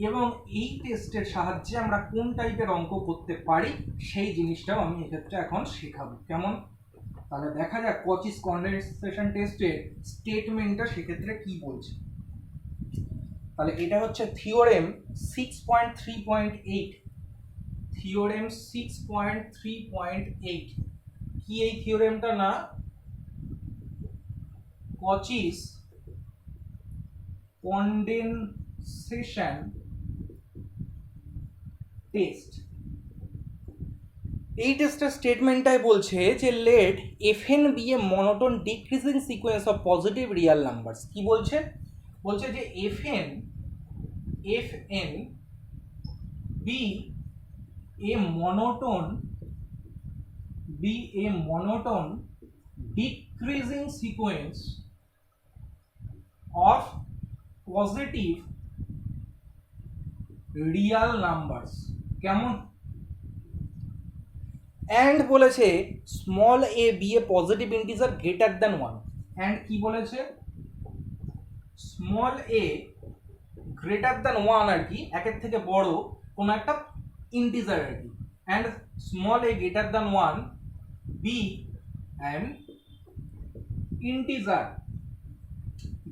এবং এই টেস্টের সাহায্যে আমরা কোন টাইপের অঙ্ক করতে পারি সেই জিনিসটাও আমি এক্ষেত্রে এখন শেখাবো, কেমন? তাহলে দেখা যাক কচিস কনডেনসেশন টেস্টের স্টেটমেন্টটা সেক্ষেত্রে কি বলছে। তাহলে এটা হচ্ছে থিওরেম 6.3.8, থিওরেম 6.3.8 কি এই থিওরেমটা না, কচিস কনডেনসেশন টেস্ট। এই টেস্টের স্টেটমেন্টটাই বলছে যে let F N be a monotone decreasing sequence of positive real numbers. কি বলছে, বলছে যে F N be a monotone decreasing sequence of positive real numbers, কেমন? অ্যান্ড বলেছে small A be a positive integer greater than 1, and কি বলেছে small A greater than 1 আর কি, একের থেকে বড় কোনো একটা ইন্টিজার আর কি, and small A greater than 1 be an integer.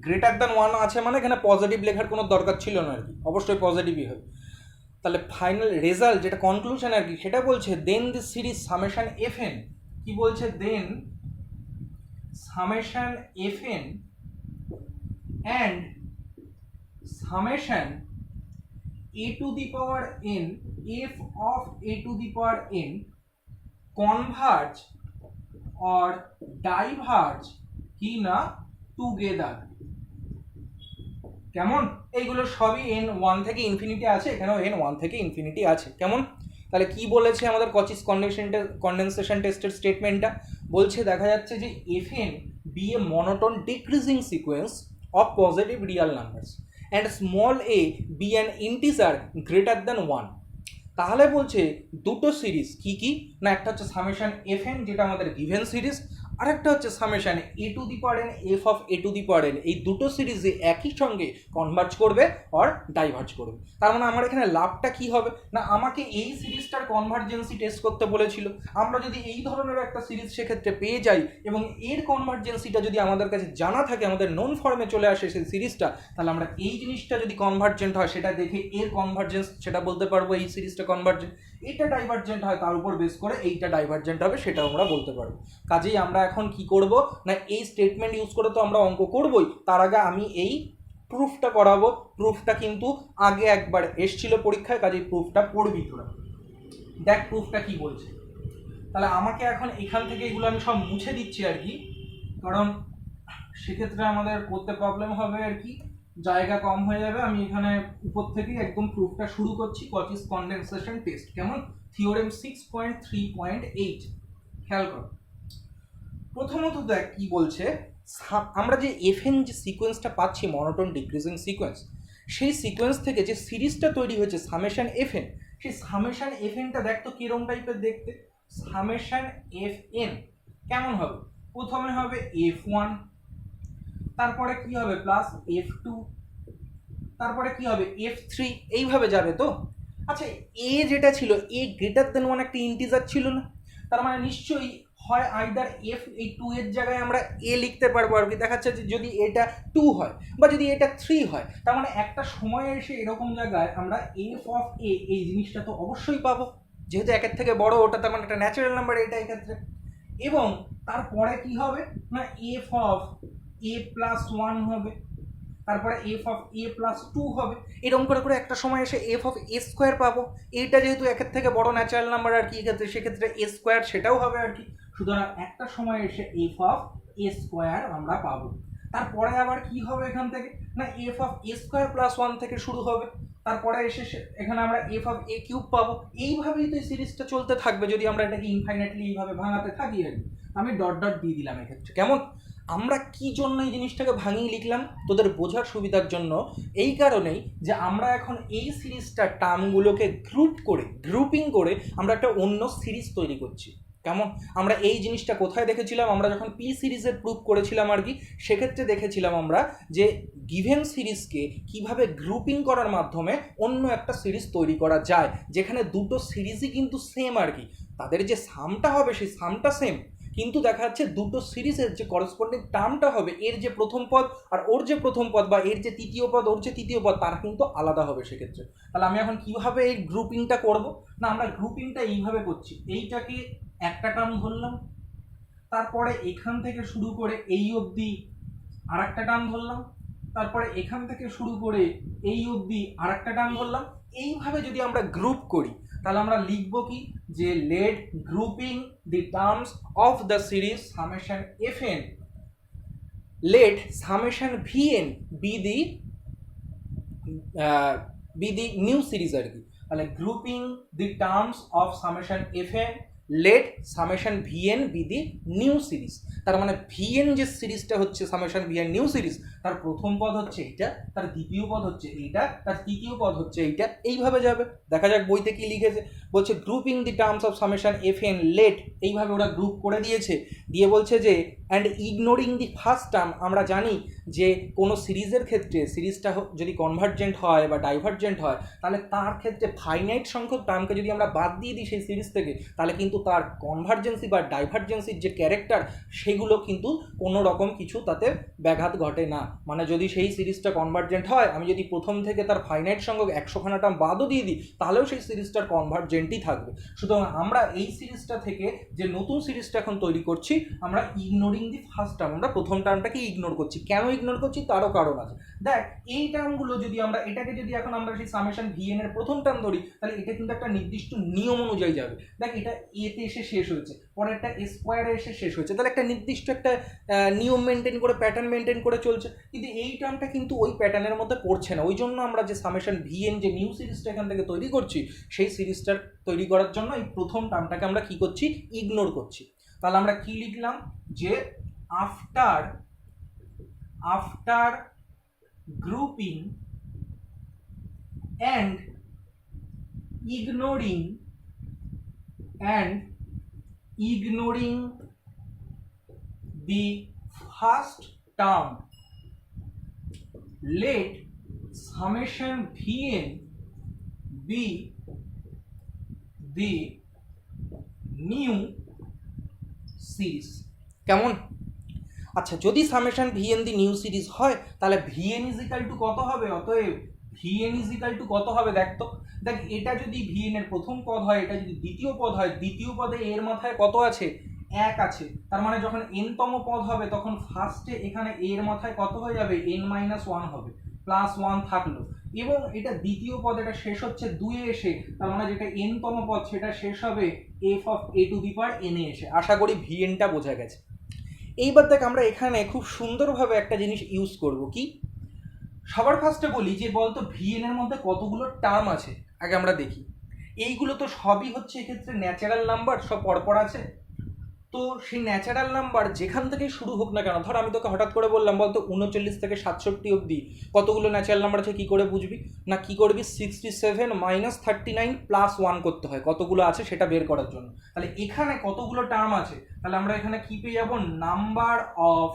Greater than 1 আছে মানে এখানে পজিটিভ লেখার কোনো দরকার ছিল না আর কি, অবশ্যই পজিটিভই হবে। তাহলে ফাইনাল রেজাল্ট যেটা কনক্লুশন আর কি সেটা বলছে then this series summation f n, কি বলছে, then summation f n and summation a to the power n f of a to the power n converge or diverge কি না টুগেদার, কেমন? এইগুলো সবই n 1 থেকে ইনফিনিটি আছে, এখানেও n 1 থেকে ইনফিনিটি আছে, কেমন? তাহলে কি বলেছে আমাদের কচিস কনডেনসেশন টেস্টের স্টেটমেন্টটা, বলছে দেখা যাচ্ছে যে F N be a monotone decreasing sequence of positive real numbers and small A be an integer greater than 1। তাহলে বলছে দুটো সিরিজ কি কি না, একটা হচ্ছে সামেশন এফএন যেটা আমাদের গিভেন সিরিজ, আর একটা হচ্ছে summation a to the power N F of a to the power N, এই দুটো সিরিজে একই সঙ্গে কনভার্জ করবে আর ডাইভার্জ করবে। তার মানে আমার এখানে লাভটা কি হবে না, আমাকে এই সিরিজটার কনভার্জেন্সি টেস্ট করতে বলেছিল, আমরা যদি এই ধরনের একটা সিরিজ সেক্ষেত্রে পেয়ে যাই এবং এর কনভার্জেন্সিটা যদি আমাদের কাছে জানা থাকে, আমাদের নোন ফর্মে চলে আসে সেই সিরিজটা, তাহলে আমরা এই জিনিসটা যদি কনভার্জেন্ট হয় সেটা দেখে এর কনভার্জেন্স সেটা বলতে পারবো এই সিরিজটা কনভার্জেন্ট, এটা ডাইভার্জেন্ট হয় তার উপর বেস করে এইটা ডাইভার্জেন্ট হবে সেটাও আমরা বলতে পারবো। কাজেই আমরা এখন কি করব না, এই স্টেটমেন্ট ইউজ করে তো আমরা অঙ্ক করবই, তার আগে আমি এই প্রুফটা করাবো। প্রুফটা কিন্তু আগে একবার এসছিল পরীক্ষায়, কাজেই প্রুফটা পড়বি তোরা। দেখ প্রুফটা কি বলছে। তাহলে আমাকে এখন এখান থেকে এগুলো আমি সব মুছে দিচ্ছি আর কি, কারণ সেক্ষেত্রে আমাদের করতে প্রবলেম হবে আর কি, জায়গা কম হয়ে যাবে। আমি এখানে উপর থেকেই একদম প্রুফটা শুরু করছি, কচিস কনডেনসেশন টেস্ট, কেমন? থিওরেম 6.3.8 খেয়াল কর। প্রথমত দেখ কি বলছে, আমরা যে এফএন যে সিকোয়েন্সটা পাচ্ছি মনোটোন ডিক্রিজিং সিকোয়েন্স, সেই সিকোয়েন্স থেকে যে সিরিজটা তৈরি হয়েছে সামেশন এফএন, সেই সামেশন এফএনটা দেখ তো কিরকম টাইপের দেখতে। সামেশন এফএন কেমন হবে, প্রথমে হবে f1, তারপরে কি হবে প্লাস f2, তারপরে কি হবে f3, এইভাবে যাবে তো। আচ্ছা এ যেটা ছিল এ গ্রেটার দেন 1 একটা ইন্টিজার ছিল না, তার মানে নিশ্চয়ই হয় আইদার এফ, এই 2 এর জায়গায় আমরা এ লিখতে পারবো আর কি। দেখাচ্ছে যে যদি এটা 2 হয় বা যদি এটা 3 হয়, তার মানে একটা সময় এসে এরকম জায়গায় আমরা এফ অফ এ এই জিনিসটা তো অবশ্যই পাবো, যেহেতু একের থেকে বড় ওটা, তার মানে একটা ন্যাচারাল নাম্বার এটা এক্ষেত্রে। এবং তারপরে কি হবে না এফ অফ এ প্লাস 1 হবে, তারপরে এফ অফ এ প্লাস 2 হবে, এরকম করে করে একটা সময় এসে এফ অফ এ স্কোয়ার পাবো। এইটা যেহেতু একের থেকে বড় ন্যাচারাল নাম্বার আর কি, এক্ষেত্রে সেক্ষেত্রে এ স্কোয়ার সেটাও হবে আর কি। সুতরাং একটা সময় এসে এফ অফ এ স্কোয়ার আমরা পাবো। তারপরে আবার কি হবে এখান থেকে না F of A square plus 1 থেকে শুরু হবে, তারপরে এসে এখানে আমরা এফ অফ এ কিউব পাবো। এইভাবেই তো এই সিরিজটা চলতে থাকবে যদি আমরা এটাকে ইনফাইনাইটলি এইভাবে ভাঙাতে থাকি আর কি। আমি ডট ডট দিয়ে দিলাম এক্ষেত্রে। কেমন? আমরা কি জন্য এই জিনিসটাকে ভাঙিয়ে লিখলাম তোদের বোঝার সুবিধার জন্য, এই কারণেই যে আমরা এখন এই সিরিজটা টার্মগুলোকে গ্রুপিং করে আমরা একটা অন্য সিরিজ তৈরি করছি। কেমন? আমরা এই জিনিসটা কোথায় দেখেছিলাম? আমরা যখন পি সিরিজের প্রুফ করেছিলাম আর কি, সেক্ষেত্রে দেখেছিলাম আমরা যে গিভেন সিরিজকে কিভাবে গ্রুপিং করার মাধ্যমে অন্য একটা সিরিজ তৈরি করা যায়, যেখানে দুটো সিরিজই কিন্তু সেম আর কি, তাদের যে সামটা হবে সেই সামটা সেম, কিন্তু দেখা যাচ্ছে দুটো সিরিজের যে করসপন্ডিং টার্মটা হবে, এর যে প্রথম পদ আর ওর যে প্রথম পদ, বা এর যে তৃতীয় পদ ওর যে তৃতীয় পদ, তারা কিন্তু আলাদা হবে সেক্ষেত্রে। তাহলে আমি এখন কিভাবে এই গ্রুপিংটা করব? না আমরা গ্রুপিংটা এইভাবে করছি, এইটাকে একটা টার্ম ধরলাম, তারপরে এখান থেকে শুরু করে এই অবধি আর একটা টার্ম ধরলাম, তারপরে এখান থেকে শুরু করে এই অবধি আর একটা টার্ম ধরলাম। এইভাবে যদি আমরা গ্রুপ করি তাহলে আমরা লিখবো কি যে let grouping the terms of the series summation F N, let summation v n be the new series আর কি। তাহলে grouping the terms of summation F N, let summation v n be the new series. তার মানে v n যে সিরিজটা হচ্ছে summation v n new series, তার প্রথম পদ হচ্ছে এইটা, তার দ্বিতীয় পদ হচ্ছে এইটা, তার তৃতীয় পদ হচ্ছে এইটা, এইভাবে যাবে। দেখা যাক বইতে কি লিখেছে। বলছে grouping the terms of summation F N let, এইভাবে ওরা গ্রুপ করে দিয়েছে, দিয়ে বলছে যে and ignoring the first term. আমরা জানি যে কোনো সিরিজের ক্ষেত্রে সিরিজটা যদি কনভার্জেন্ট হয় বা ডাইভার্জেন্ট হয়, তাহলে তার ক্ষেত্রে ফাইনাইট সংখ্যক টার্মকে যদি আমরা বাদ দিয়ে দিই সেই সিরিজ থেকে, তাহলে কিন্তু তার কনভার্জেন্সি বা ডাইভার্জেন্সির যে ক্যারেক্টার সেগুলো কিন্তু কোনো রকম কিছু তাতে ব্যাঘাত ঘটে না। মানে যদি সেই সিরিজটা কনভার্জেন্ট হয়, আমি যদি প্রথম থেকে তার ফাইনাইট সংখ্যক 100খানা টার্ম বাদও দিয়ে দিই, তাহলেও সেই সিরিজটার কনভার্জেন্টই থাকবে। সুতরাং আমরা এই সিরিজটা থেকে যে নতুন সিরিজটা এখন তৈরি করছি, আমরা ইগনোরিং দি ফার্স্ট টার্ম, আমরা প্রথম টার্মটাকে ইগনোর করছি। কেন ইগনোর করছি তারও কারণ আছে। দেখ এই টার্মগুলো যদি আমরা এটাকে যদি এখন আমরা সেই সামেশন ভি এন এর প্রথম টার্ম ধরি, তাহলে এটা কিন্তু একটা নির্দিষ্ট নিয়ম অনুযায়ী যাবে। দেখ এটা এতে এসে শেষ হয়েছে, পরে একটা স্কোয়ারে এসে শেষ হয়েছে, তাহলে একটা নির্দিষ্ট একটা নিয়ম মেনটেন করে, প্যাটার্ন মেনটেন করে চলছে। কিন্তু এই টার্মটা কিন্তু ওই প্যাটার্নের মধ্যে পড়ছে না। ওই জন্য আমরা যে সামেশন ভি এন যে নিউ সিরিজটা এখান থেকে তৈরি করছি, সেই সিরিজটার তৈরি করার জন্য এই প্রথম টার্মটাকে আমরা কি করছি? ইগনোর করছি। তাহলে আমরা কি লিখলাম যে after grouping and ignoring the first term, let summation vn be the new series. কেমন? আচ্ছা, যদি সামেশন ভিএন দি নিউ সিরিজ হয়, তাহলে ভিএন ইজ ইকাল টু কত হবে? অতএব ভিএন ইজ ইকাল টু কত হবে? দেখ এটা যদি ভিএন এর প্রথম পদ হয়, এটা যদি দ্বিতীয় পদ হয়, দ্বিতীয় পদে এর মাথায় কত আছে? 1 আছে। তার মানে যখন n তম পদ হবে তখন ফার্স্টে এখানে এর মাথায় কত হয়ে যাবে? n-1 হবে, প্লাস 1 থাকলো। এবং এটা দ্বিতীয় পদ, এটা শেষ হচ্ছে 2 এ এসে, তার মানে যেটা n তম পদ সেটা শেষ হবে f of a two the power n এ এসে। আশা করি ভিএনটা বোঝা গেছে। এইবার দেখ আমরা এখানে খুব সুন্দরভাবে একটা জিনিস ইউজ করব। কি? সবার ফার্স্টে বলি যে বলতো ভিএন এর মধ্যে কতগুলো টার্ম আছে আগে আমরা দেখি। এইগুলো তো সবই হচ্ছে এক্ষেত্রে ন্যাচারাল নাম্বার, সব পরপর আছে। তো সেই ন্যাচারাল নাম্বার যেখান থেকে শুরু হোক না কেন, ধর আমি তোকে হঠাৎ করে বললাম বলতো 39 থেকে 67 অবধি কতগুলো ন্যাচারাল নাম্বার আছে, কি করে বুঝবি? না কি করবি? 67 - 39 + 1 করতে হয়, কতগুলো আছে সেটা বের করার জন্য। তাহলে এখানে কতগুলো টার্ম আছে, তাহলে আমরা এখানে কি পেয়ে যাবো? Number of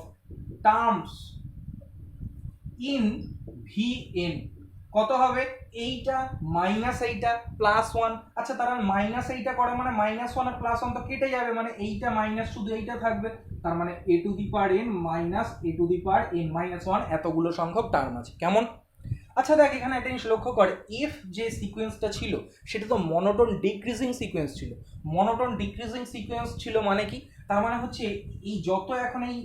terms in VN. কত হবে এইটা মাইনাস এইটা প্লাস ওয়ান। আচ্ছা তার মানে মাইনাস এইটা করে মানে মাইনাস ওয়ান আর প্লাস ওয়ান তো কেটে যাবে, মানে এইটা মাইনাস শুধু এইটা থাকবে, তার মানে a to the power n minus a to the power n minus one এতগুলো সংখ্যক টার্ম আছে। কেমন? আচ্ছা দেখ এখানে একটা জিনিস লক্ষ্য করে, এফ যে সিকোয়েন্সটা ছিল সেটা তো মনোটোন ডিক্রিজিং সিকোয়েন্স ছিল। মনোটোন ডিক্রিজিং সিকোয়েন্স ছিল মানে কি, তার মানে হচ্ছে এই যত এখন এই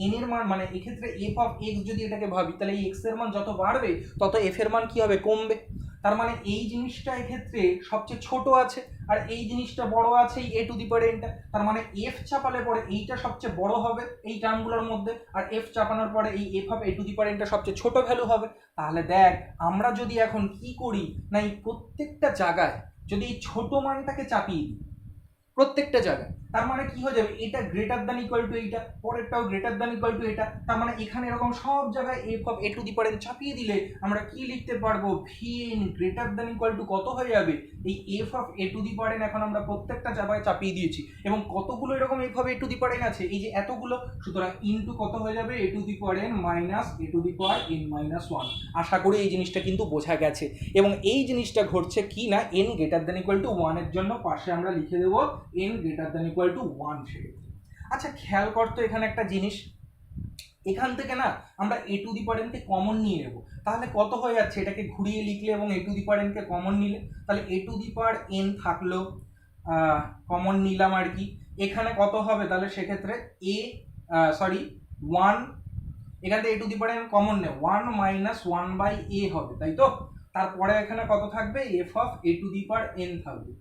এন এর মান, মানে এক্ষেত্রে এফ অফ এক্স যদি এটাকে ভাবি, তাহলে এই এক্স এর মান যত বাড়বে তত এফ এর মান কি হবে, কমবে। তার মানে এই জিনিসটা এক্ষেত্রে সবচেয়ে ছোট আছে আর এই জিনিসটা বড় আছে, এই এ টু দি পাওয়ার এনটা। তার মানে এফ চাপালে পরে এইটা সবচেয়ে বড় হবে এই টার্মগুলোর মধ্যে, আর এফ চাপানোর পরে এই f of a to the power এনটা সবচেয়ে ছোট ভ্যালু হবে। তাহলে দেখ আমরা যদি এখন কি করি না, এই প্রত্যেকটা জায়গায় যদি এই ছোট মানটাকে চাপিয়ে দিই প্রত্যেকটা জায়গায়, তার মানে কি হয়ে যাবে, এটা গ্রেটার দ্যান ইকুয়াল টু এইটা, পরেরটাও গ্রেটার দ্যান ইকুয়াল টু এটা। তার মানে এখানে এরকম সব জায়গায় F of a to the power n চাপিয়ে দিলে আমরা কি লিখতে পারবো, V N greater than equal to কত হয়ে যাবে, এই f of a to the power N এখন আমরা প্রত্যেকটা জায়গায় চাপিয়ে দিয়েছি। এবং কতগুলো এরকম F of a to the power N আছে, এই যে এতগুলো, সুতরাং ইনটু কত হয়ে যাবে, a to the power n minus a to the power n minus one. আশা করি এই জিনিসটা কিন্তু বোঝা গেছে। এবং এই জিনিসটা ঘটছে কি না, N greater than equal two ওয়ানের জন্য পাশে আমরা লিখে দেবো N greater than equal to one সেক্ষেত্রে। আচ্ছা খেয়াল করতো এখানে একটা জিনিস, এখান থেকে না আমরা এ টু দি পাওয়ার এনকে কমন নিয়ে নেব, তাহলে কত হয়ে যাচ্ছে, এটাকে ঘুরিয়ে লিখলে এবং এ টু দি পাওয়ার এনকে কমন নিলে, তাহলে a to the power n থাকলো, কমন নিলাম আর কি, এখানে কত হবে তাহলে সেক্ষেত্রে এ সরি ওয়ান, এখান থেকে a to the power n common নেব, one minus one by a হবে, তাই তো। তারপরে এখানে কত থাকবে, f of a to the power n থাকবে,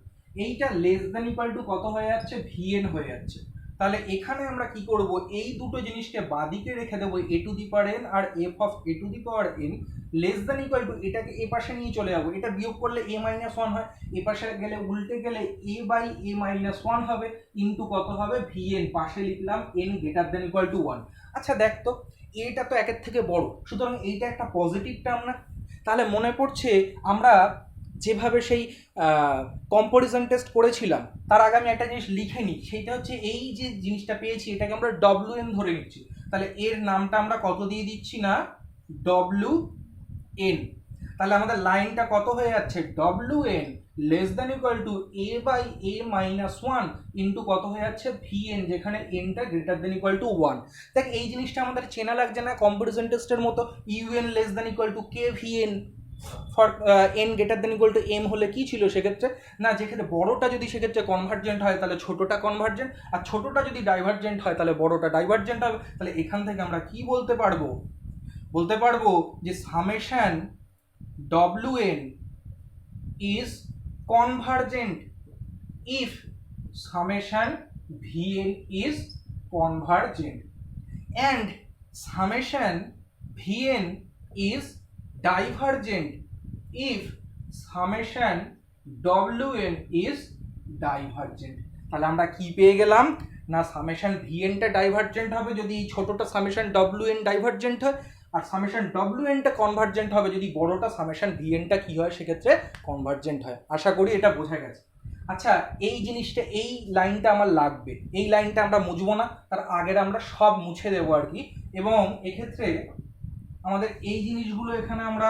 এইটা লেস দ্যান ইকুয়াল টু কত হয়ে যাচ্ছে, ভি এন হয়ে যাচ্ছে। তাহলে এখানে আমরা কি করব, এই দুটো জিনিসকে বাদিকে রেখে দেবো, a to the power n আর f of a to the power n less than equal to, এটাকে এ পাশে নিয়ে চলে যাবো, এটা বিয়োগ করলে এ মাইনাস ওয়ান হয়, এ পাশে গেলে উল্টে গেলে এ বাই এ মাইনাস ওয়ান হবে, ইন্টু কত হবে, ভি এন পাশে লিখলাম N greater than equal to one. আচ্ছা দেখ তো এটা তো একের থেকে বড়, সুতরাং এইটা একটা পজিটিভ টার্ম না। তাহলে মনে পড়ছে আমরা যেভাবে সেই কম্পারিজন টেস্ট করেছিলাম তার আগে আমি একটা জিনিস লিখে নিই, সেইটা হচ্ছে এই যে জিনিসটা পেয়েছি এটাকে আমরা ডব্লিউ এন ধরে নিচ্ছি, তাহলে এর নামটা আমরা কত দিয়ে দিচ্ছি না, ডব্লিউ এন। তাহলে আমাদের লাইনটা কত হয়ে যাচ্ছে, ডব্লিউ n less than equal to a by a minus one into কত হয়ে যাচ্ছে, ভি এন, যেখানে এনটা greater than equal to one. দেখ এই জিনিসটা আমাদের চেনা লাগছে না কম্পারিজন টেস্টের মতো, U N less than equal to K V N for N greater than equal to M হলে কি ছিল সেক্ষেত্রে, না যেক্ষেত্রে বড়টা যদি সেক্ষেত্রে কনভার্জেন্ট হয় তাহলে ছোটটা কনভার্জেন্ট, আর ছোটটা যদি ডাইভার্জেন্ট হয় তাহলে বড়টা ডাইভার্জেন্ট হবে। তাহলে এখান থেকে আমরা কি বলতে পারবো, বলতে পারবো যে summation WN is convergent if summation VN is convergent and summation VN is divergent if summation WN is divergent। তাহলে আমরা কি পেয়ে গেলাম না, সামেশন ভিএনটা ডাইভার্জেন্ট হবে যদি এই ছোটটা সামেশন WN ডাইভার্জেন্ট হয়, আর সামেশন WNটা কনভার্জেন্ট হবে যদি বড়টা সামেশন VNটা কি হয় সেক্ষেত্রে কনভার্জেন্ট হয়। আশা করি এটা বোঝা গেছে। আচ্ছা এই জিনিসটা, এই লাইনটা আমার লাগবে, এই লাইনটা আমরা মুছবো না, তার আগের আমরা সব মুছে দেবো আর কি। এবং এক্ষেত্রে আমাদের এই জিনিসগুলো এখানে আমরা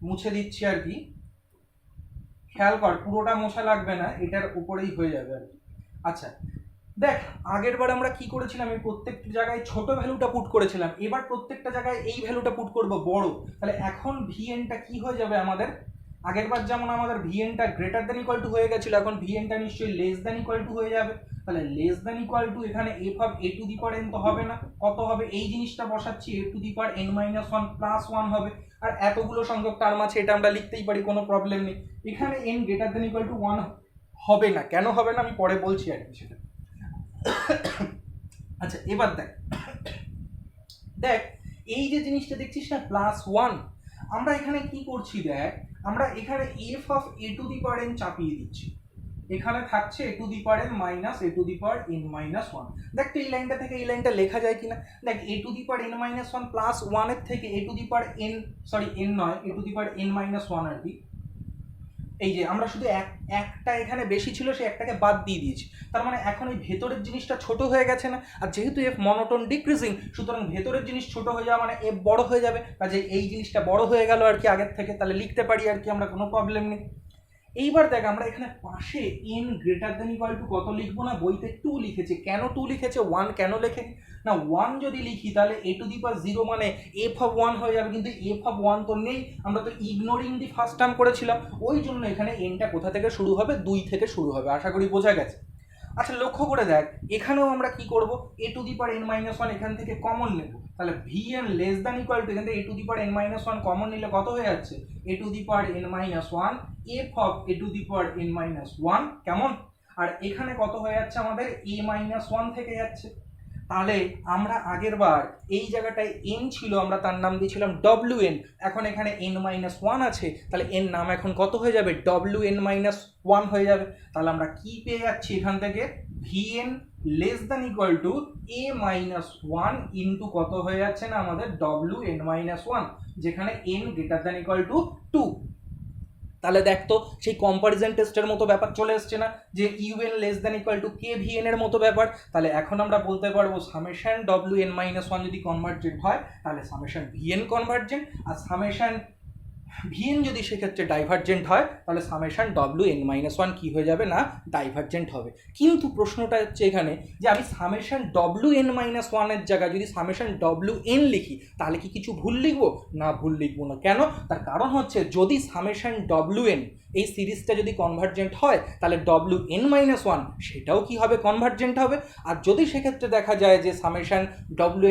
মুছে দিচ্ছি আর কি, খেয়াল কর পুরোটা মোছা লাগবে না, এটার উপরেই হয়ে যাবে আর কি। আচ্ছা দেখ আগের বার আমরা কি করেছিলাম, এই প্রত্যেকটা জায়গায় ছোট ভ্যালুটা পুট করেছিলাম, এবার প্রত্যেকটা জায়গায় এই ভ্যালুটা পুট করব বড়। তাহলে এখন ভিএনটা কি হয়ে যাবে আমাদের, আগের বার যেমন আমাদের ভিএনটা গ্রেটার দ্যান ইকুয়াল টু হয়ে গেছিল, এখন ভিএনটা নিশ্চয়ই লেস দ্যান ইকুয়াল টু হয়ে যাবে। তাহলে লেস দ্যান ইকুয়াল টু এখানে f of a to the power n তো হবে না, কত হবে, এই জিনিসটা বসাচ্ছি a to the power n minus one plus one হবে, আর এতগুলো সংখ্যক টার্ম আছে এটা আমরা লিখতেই পারি, কোনো প্রবলেম নেই। এখানে N greater than equal to one হবে না, কেন হবে না আমি পরে বলছি আর কি সেটা। আচ্ছা এবার দেখ, দেখ এই যে জিনিসটা দেখছিস না প্লাস ওয়ান, আমরা এখানে কি করছি দেখ, আমরা এখানে f of a to the power n চাপিয়ে দিচ্ছি, এখানে থাকছে a to the power n minus a to the power n minus one. দেখ তো এই লাইনটা থেকে এই লাইনটা লেখা যায় কিনা, দেখ a to the power n minus one plus ওয়ানের থেকে a to the power n, sorry n নয়, a to the power n minus one আর কি, এই যে আমরা শুধু একটা এখানে বেশি ছিল, সে একটাকে বাদ দিয়ে দিয়েছি, তার মানে এখন এই ভেতরের জিনিসটা ছোট হয়ে গেছে না, আর যেহেতু এফ মনোটোন ডিক্রিজিং, সুতরাং ভেতরের জিনিস ছোট হয়ে যাওয়া মানে এফ বড় হয়ে যাবে, কাজে এই জিনিসটা বড় হয়ে গেল আর কি আগের থেকে, তাহলে লিখতে পারি আর কি আমরা, কোনো প্রবলেম নেই। এইবার দেখ আমরা এখানে পাশে n greater then equal to কত লিখবো না, বইতে 2 লিখেছে, কেন 2 লিখেছে, 1 কেন লেখেনি না, 1 যদি লিখি তাহলে a টু দি পাওয়ার 0 মানে f অফ 1 হয়ে যাবে, কিন্তু f অফ 1 তো নেই, আমরা তো ইগনোরিং দি ফার্স্ট টার্ম করেছিলাম, ওই জন্য এখানে nটা কোথা থেকে শুরু হবে, 2 থেকে শুরু হবে, আশা করি বোঝা গেছে। আচ্ছা লক্ষ্য করে দেখ, এখানেও আমরা কি করব, a two the power n minus 1 এখান থেকে কমন নেব, তাহলে vn less than equal two এখান থেকে a two the power n minus 1 common নিলে কত হয়ে যাচ্ছে, a two the power n minus 1 f of a two the power n minus 1 কেমন, আর এখানে কত হয়ে যাচ্ছে আমাদের a মাইনাস 1 থেকে যাচ্ছে, তাহলে আমরা আগের বার এই জায়গাটায় n ছিল, আমরা তার নাম দিয়েছিলাম wn, এখন এখানে n মাইনাস 1 আছে, তাহলে n নাম এখন কত হয়ে যাবে, wn মাইনাস 1 হয়ে যাবে, তাহলে আমরা কি পেয়ে যাচ্ছি এখান থেকে, vn less than equal two a minus 1 into কত হয়ে যাচ্ছে না আমাদের wn মাইনাস 1, যেখানে n greater than equal to 2। তাহলে দেখ তো সেই কম্পারিজন টেস্টের মতো ব্যাপার চলে এসছে না, যে un less than equal to K vn এর মতো ব্যাপার, তাহলে এখন আমরা বলতে পারবো সামেশন wn মাইনাস 1 যদি কনভার্জেন্ট হয় তাহলে সামেশন vn কনভার্জেন্ট, আর সামেশন vn যদি সেক্ষেত্রে ডাইভার্জেন্ট হয় তাহলে সামেশন wn মাইনাস 1 কি হয়ে যাবে না, ডাইভার্জেন্ট হবে। কিন্তু প্রশ্নটা হচ্ছে এখানে যে আমি সামেশন wn মাইনাস 1 এর জায়গায় যদি সামেশন wn লিখি তাহলে কি কিছু ভুল লিখবো না, ভুল লিখবো না, কেন, তার কারণ হচ্ছে যদি সামেশন wn এই সিরিজটা যদি কনভার্জেন্ট হয় তাহলে wn মাইনাস 1 সেটাও কি হবে, কনভার্জেন্ট হবে, আর যদি সেক্ষেত্রে দেখা যায় যে সামেশন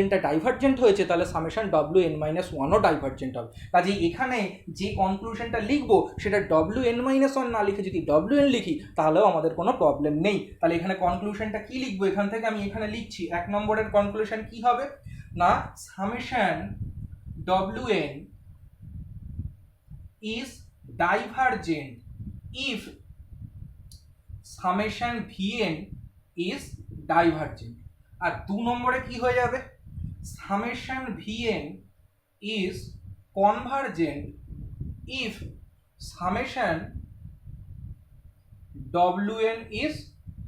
wnটা ডাইভার্জেন্ট হয়েছে তাহলে সামেশন wn মাইনাস 1ও ডাইভার্জেন্ট হবে, কাজেই এখানে যে কনক্লুশনটা লিখবো সেটা wn মাইনাস 1 না লিখে যদি wn লিখি তাহলেও আমাদের কোনো প্রবলেম নেই। তাহলে এখানে কনক্লুশনটা কি লিখবো, এখান থেকে আমি এখানে লিখছি 1 নম্বরের কনক্লুশন কি হবে না, summation wn is divergent if summation vn is divergent, আর 2 নম্বরে কি হয়ে যাবে, summation vn is convergent if summation wn is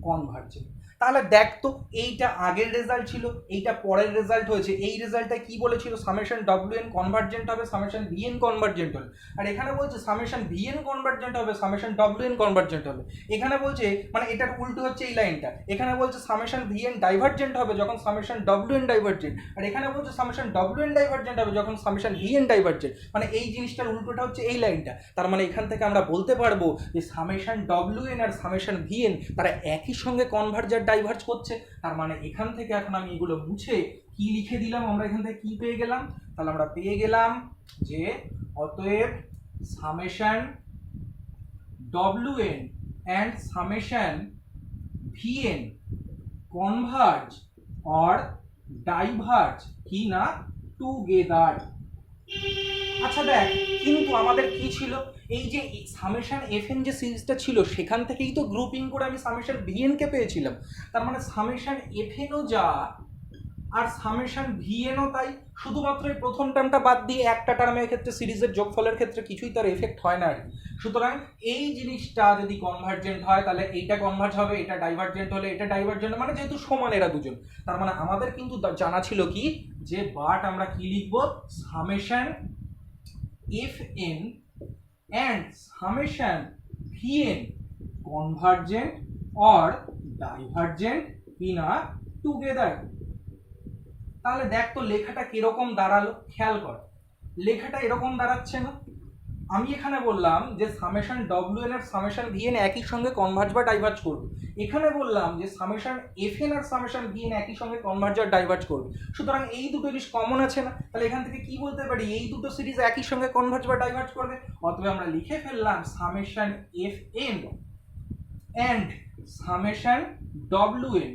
convergent। তাহলে দেখ তো এইটা আগের রেজাল্ট ছিল, এইটা পরের রেজাল্ট হয়েছে, এই রেজাল্টটা কি বলেছিল, সামেশন wn কনভার্জেন্ট হবে, সামেশন vn কনভার্জেন্ট হবে, আর এখানে বলছে সামেশন vn কনভার্জেন্ট হবে, সামেশন wn কনভার্জেন্ট হবে, এখানে বলছে মানে এটার উল্টো হচ্ছে এই লাইনটা, এখানে বলছে সামেশন vn ডাইভার্জেন্ট হবে যখন সামেশন wn ডাইভার্জেন্ট, আর এখানে বলছে সামেশন wn ডাইভার্জেন্ট হবে যখন সামেশন vn ডাইভার্জেন্ট, মানে এই জিনিসটার উল্টোটা হচ্ছে এই লাইনটা, তার মানে এখান থেকে আমরা বলতে পারবো যে সামেশন wn আর সামেশন vn তারা একই সঙ্গে কনভার্জার ডাইভার্জ করছে, তার মানে এখান থেকে এখন আমি এগুলো মুছে কি লিখে দিলাম, আমরা এখান থেকে কি পেয়ে গেলাম, তাহলে আমরা পেয়ে গেলাম যে অতএব summation wn and summation vn converge or diverge কি না together। আচ্ছা দেখ, কিন্তু আমাদের কি ছিল, এই যে সামেশন fn যে সিরিজটা ছিল সেখান থেকেই তো গ্রুপিং করে আমি সামেশন vn কে পেয়েছিলাম, তার মানে সামেশন fn ও যা আর সামেশন vn ও তাই, শুধুমাত্র এই প্রথম টার্মটা বাদ দিয়ে একটা টার্মের ক্ষেত্রে সিরিজের যোগফলের ক্ষেত্রে কিছুই তার এফেক্ট হয় না আর কি। সুতরাং এই জিনিসটা যদি কনভার্জেন্ট হয় তাহলে এইটা কনভার্জ হবে, এটা ডাইভার্জেন্ট হলে এটা ডাইভার্জেন্ট, মানে যেহেতু সমান এরা দুজন, তার মানে আমাদের কিন্তু জানা ছিল কি যে বাট আমরা কি লিখবো, summation fn and summation vn convergent or divergent in a together। তাহলে দেখ তো লেখাটা কিরকম দাঁড়ালো, খেয়াল কর লেখাটা এরকম দাঁড়াচ্ছে না, আমি এখানে বললাম যে সামেশন wn আর সামেশন vn একই সঙ্গে কনভার্জ বা ডাইভার্জ করবে, এখানে বললাম যে সামেশন fn আর সামেশন vn একই সঙ্গে কনভার্জ আর ডাইভার্জ করবে, সুতরাং এই দুটো জিনিস কমন আছে না, তাহলে এখান থেকে কি বলতে পারি, এই দুটো সিরিজ একই সঙ্গে কনভার্জ বা ডাইভার্জ করবে, অতএব আমরা লিখে ফেললাম summation fn and summation wn।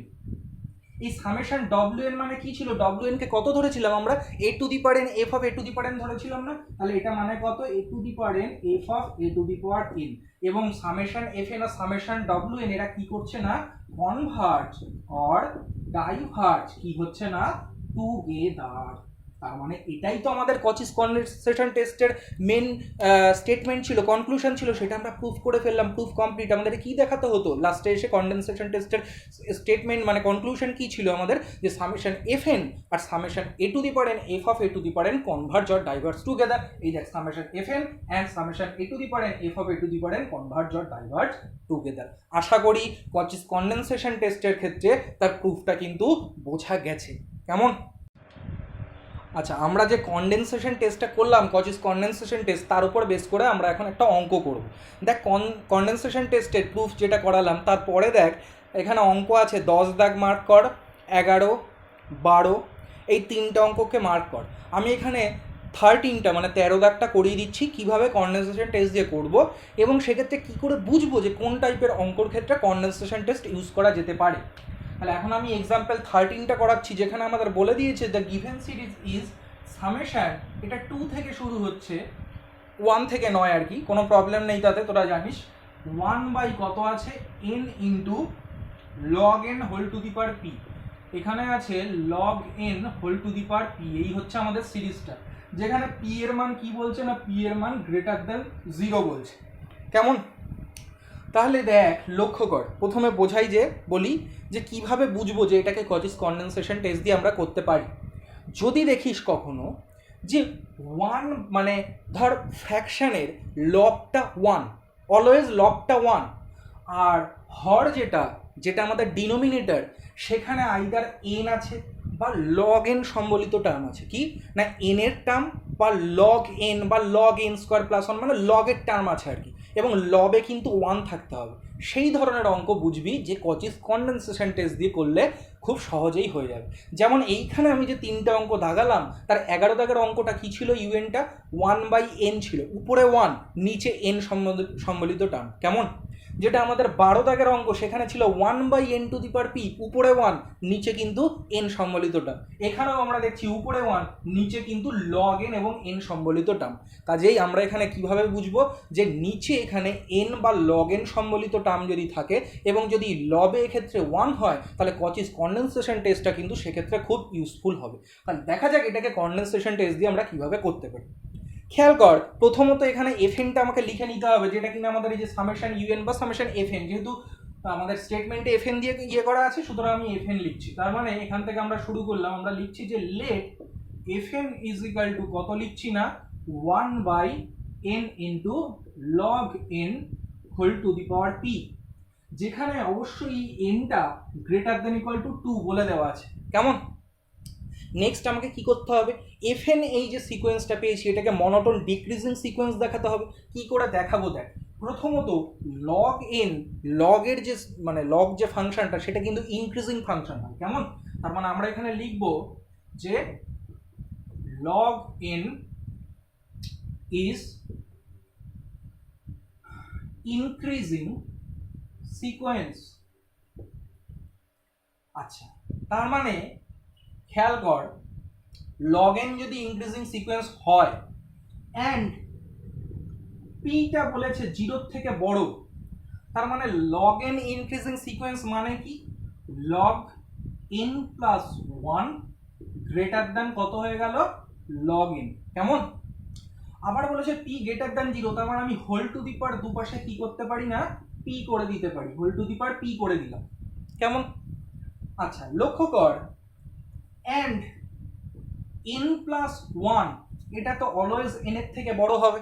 এই সামেশন wn মানে কি ছিল, wn কে কত ধরেছিলাম আমরা, a two the power n f of a two the power n ধরেছিলাম না, তাহলে এটা মানে কত, a two the power n f of a two the power n, এবং সামেশন fn আর সামেশন wn এরা কি করছে না, কনভার্জ অর ডাইভার্জ কি হচ্ছে না, টুগেদার। তার মানে এটাই তো আমাদের কচিস কনডেনসেশন টেস্টের মেন স্টেটমেন্ট ছিল, কনক্লুশন ছিল, সেটা আমরা প্রুফ করে ফেললাম, প্রুফ কমপ্লিট। আমাদের কি দেখাতে হতো লাস্টে এসে? কনডেনসেশন টেস্টের স্টেটমেন্ট মানে কনক্লুশন কি ছিল আমাদের? যে সামেশন এফ এন আর summation a to the power N F of a to the power n converge or diverge together. এই দেখ, summation F n and summation a to the power N F of a to the power n converge or diverge together. আশা করি Cauchy's condensation টেস্টের ক্ষেত্রে তার প্রুফটা কিন্তু বোঝা গেছে। কেমন? আচ্ছা, আমরা যে কনডেনসেশন টেস্টটা করলাম, কচিস কনডেনসেশন টেস্ট, তার উপর বেস করে আমরা এখন একটা অঙ্ক করব। দেখ, কনডেনসেশন টেস্টের প্রুফ যেটা করালাম তারপরে দেখ এখানে অঙ্ক আছে, 10 দাগ মার্ক কর, 11, 12, এই 3টে অঙ্ককে মার্ক কর। আমি এখানে 13টা মানে 13 দাগটা করিয়ে দিচ্ছি কীভাবে কনডেনসেশন টেস্ট দিয়ে করব, এবং সেক্ষেত্রে কী করে বুঝবো যে কোন টাইপের অঙ্কর ক্ষেত্রে কনডেনসেশন টেস্ট ইউজ করা যেতে পারে। তাহলে এখন আমি এক্সাম্পল 13টা করাচ্ছি, যেখানে আমাদের বলে দিয়েছে the given series is summation, এটা 2 থেকে শুরু হচ্ছে, 1 থেকে নয় আর কি, কোনো প্রবলেম নেই তাতে, তোরা জানিস। 1 বাই কত আছে? n into log n whole to the power P. এখানে আছে log n whole to the power P. এই হচ্ছে আমাদের সিরিজটা, যেখানে পি এর মান কি বলছে না, পি এর মান গ্রেটার দেন 0 বলছে। কেমন? তাহলে দেখ, লক্ষ্য কর, প্রথমে বোঝাই যে বলি যে কিভাবে বুঝবো যে এটাকে কচিস কনডেনসেশন টেস্ট দিয়ে আমরা করতে পারি। যদি দেখিস কখনো যে 1 মানে ধর ফ্র্যাকশানের লগটা 1, অলওয়েজ লগটা 1, আর হর যেটা আমাদের ডিনোমিনেটর, সেখানে আইদার এন আছে বা লগ এন সম্বলিত টার্ম আছে। কি না, এন এর টার্ম বা লগ এন বা লগ এন স্কোয়ার প্লাস 1 মানে লগের টার্ম আছে আর কি, এবং লবে কিন্তু 1 থাকতে হবে। সেই ধরনের অঙ্ক বুঝবি যে কচিস কনডেনসেশন টেস্ট দিয়ে করলে খুব সহজেই হয়ে যাবে। যেমন এইখানে আমি যে 3টে অঙ্ক দাগালাম, তার 11 দাগের অঙ্কটা কি ছিল? ইউএনটা 1/n ছিল, উপরে 1 নিচে n সম্বলিত টার্ম। কেমন? যেটা আমাদের 12 দাগের অঙ্ক, সেখানে ছিল 1/n two the power p, উপরে 1 নিচে কিন্তু n সম্বলিত টার্ম। এখানেও আমরা দেখছি উপরে 1 নিচে কিন্তু log n এবং n সম্বলিত টার্ম। কাজেই আমরা এখানে কিভাবে বুঝবো যে নিচে এখানে n বা log n সম্বলিত টার্ম যদি থাকে এবং যদি লবে এক্ষেত্রে 1 হয়, তাহলে কচিস কনডেনসেশন টেস্টটা কিন্তু সেক্ষেত্রে খুব ইউজফুল হবে। তাহলে দেখা যাক এটাকে কনডেনসেশন টেস্ট দিয়ে আমরা কিভাবে করতে পারি। খেয়াল কর, প্রথমত এখানে এফএনটা আমাকে লিখে নিতে হবে, যেটা কিনা আমাদের এই যে সামেশন ইউএন বা সামেশন এফএন, যেহেতু আমাদের স্টেটমেন্টে এফএন দিয়ে ইয়ে করা আছে, সুতরাং আমি এফএন লিখছি। তার মানে এখান থেকে আমরা শুরু করলাম, আমরা লিখছি যে let F N is equal to কত লিখছি না, 1/n into log n whole to the power p, যেখানে অবশ্যই এনটা গ্রেটার দেন ইকুয়াল টু 2 বলে দেওয়া আছে। কেমন? নেক্সট আমাকে কি করতে হবে? এফএন এই যে সিকোয়েন্সটা পেয়েছি, এটাকে মনোটোন ডিক্রিজিং সিকোয়েন্স দেখাতে হবে। কি করে দেখাবো? দেখ, প্রথমত লগ এন, লগের যে মানে লগ যে ফাংশনটা, সেটা কিন্তু ইনক্রিজিং ফাংশন হয়। কেমন? তার মানে আমরা এখানে লিখব যে log N is increasing sequence. আচ্ছা, তার মানে খেয়াল কর, log n যদি ইনক্রিজিং সিকোয়েন্স হয় অ্যান্ড পিটা বলেছে 0 থেকে বড়, তার মানে log n ইনক্রিজিং সিকোয়েন্স মানে কি? log n plus 1 greater than কত হয়ে গেল? log n। কেমন? আবার বলেছে p গ্রেটার দ্যান 0, তার মানে আমি হোল টু দি পাওয়ার দুপাশে কি করতে পারি না, p করে দিতে পারি, whole to the power p করে দিলাম। কেমন? আচ্ছা, লক্ষ্য কর, অ্যান্ড n প্লাস 1 এটা তো অলওয়েজ n এর থেকে বড় হবে।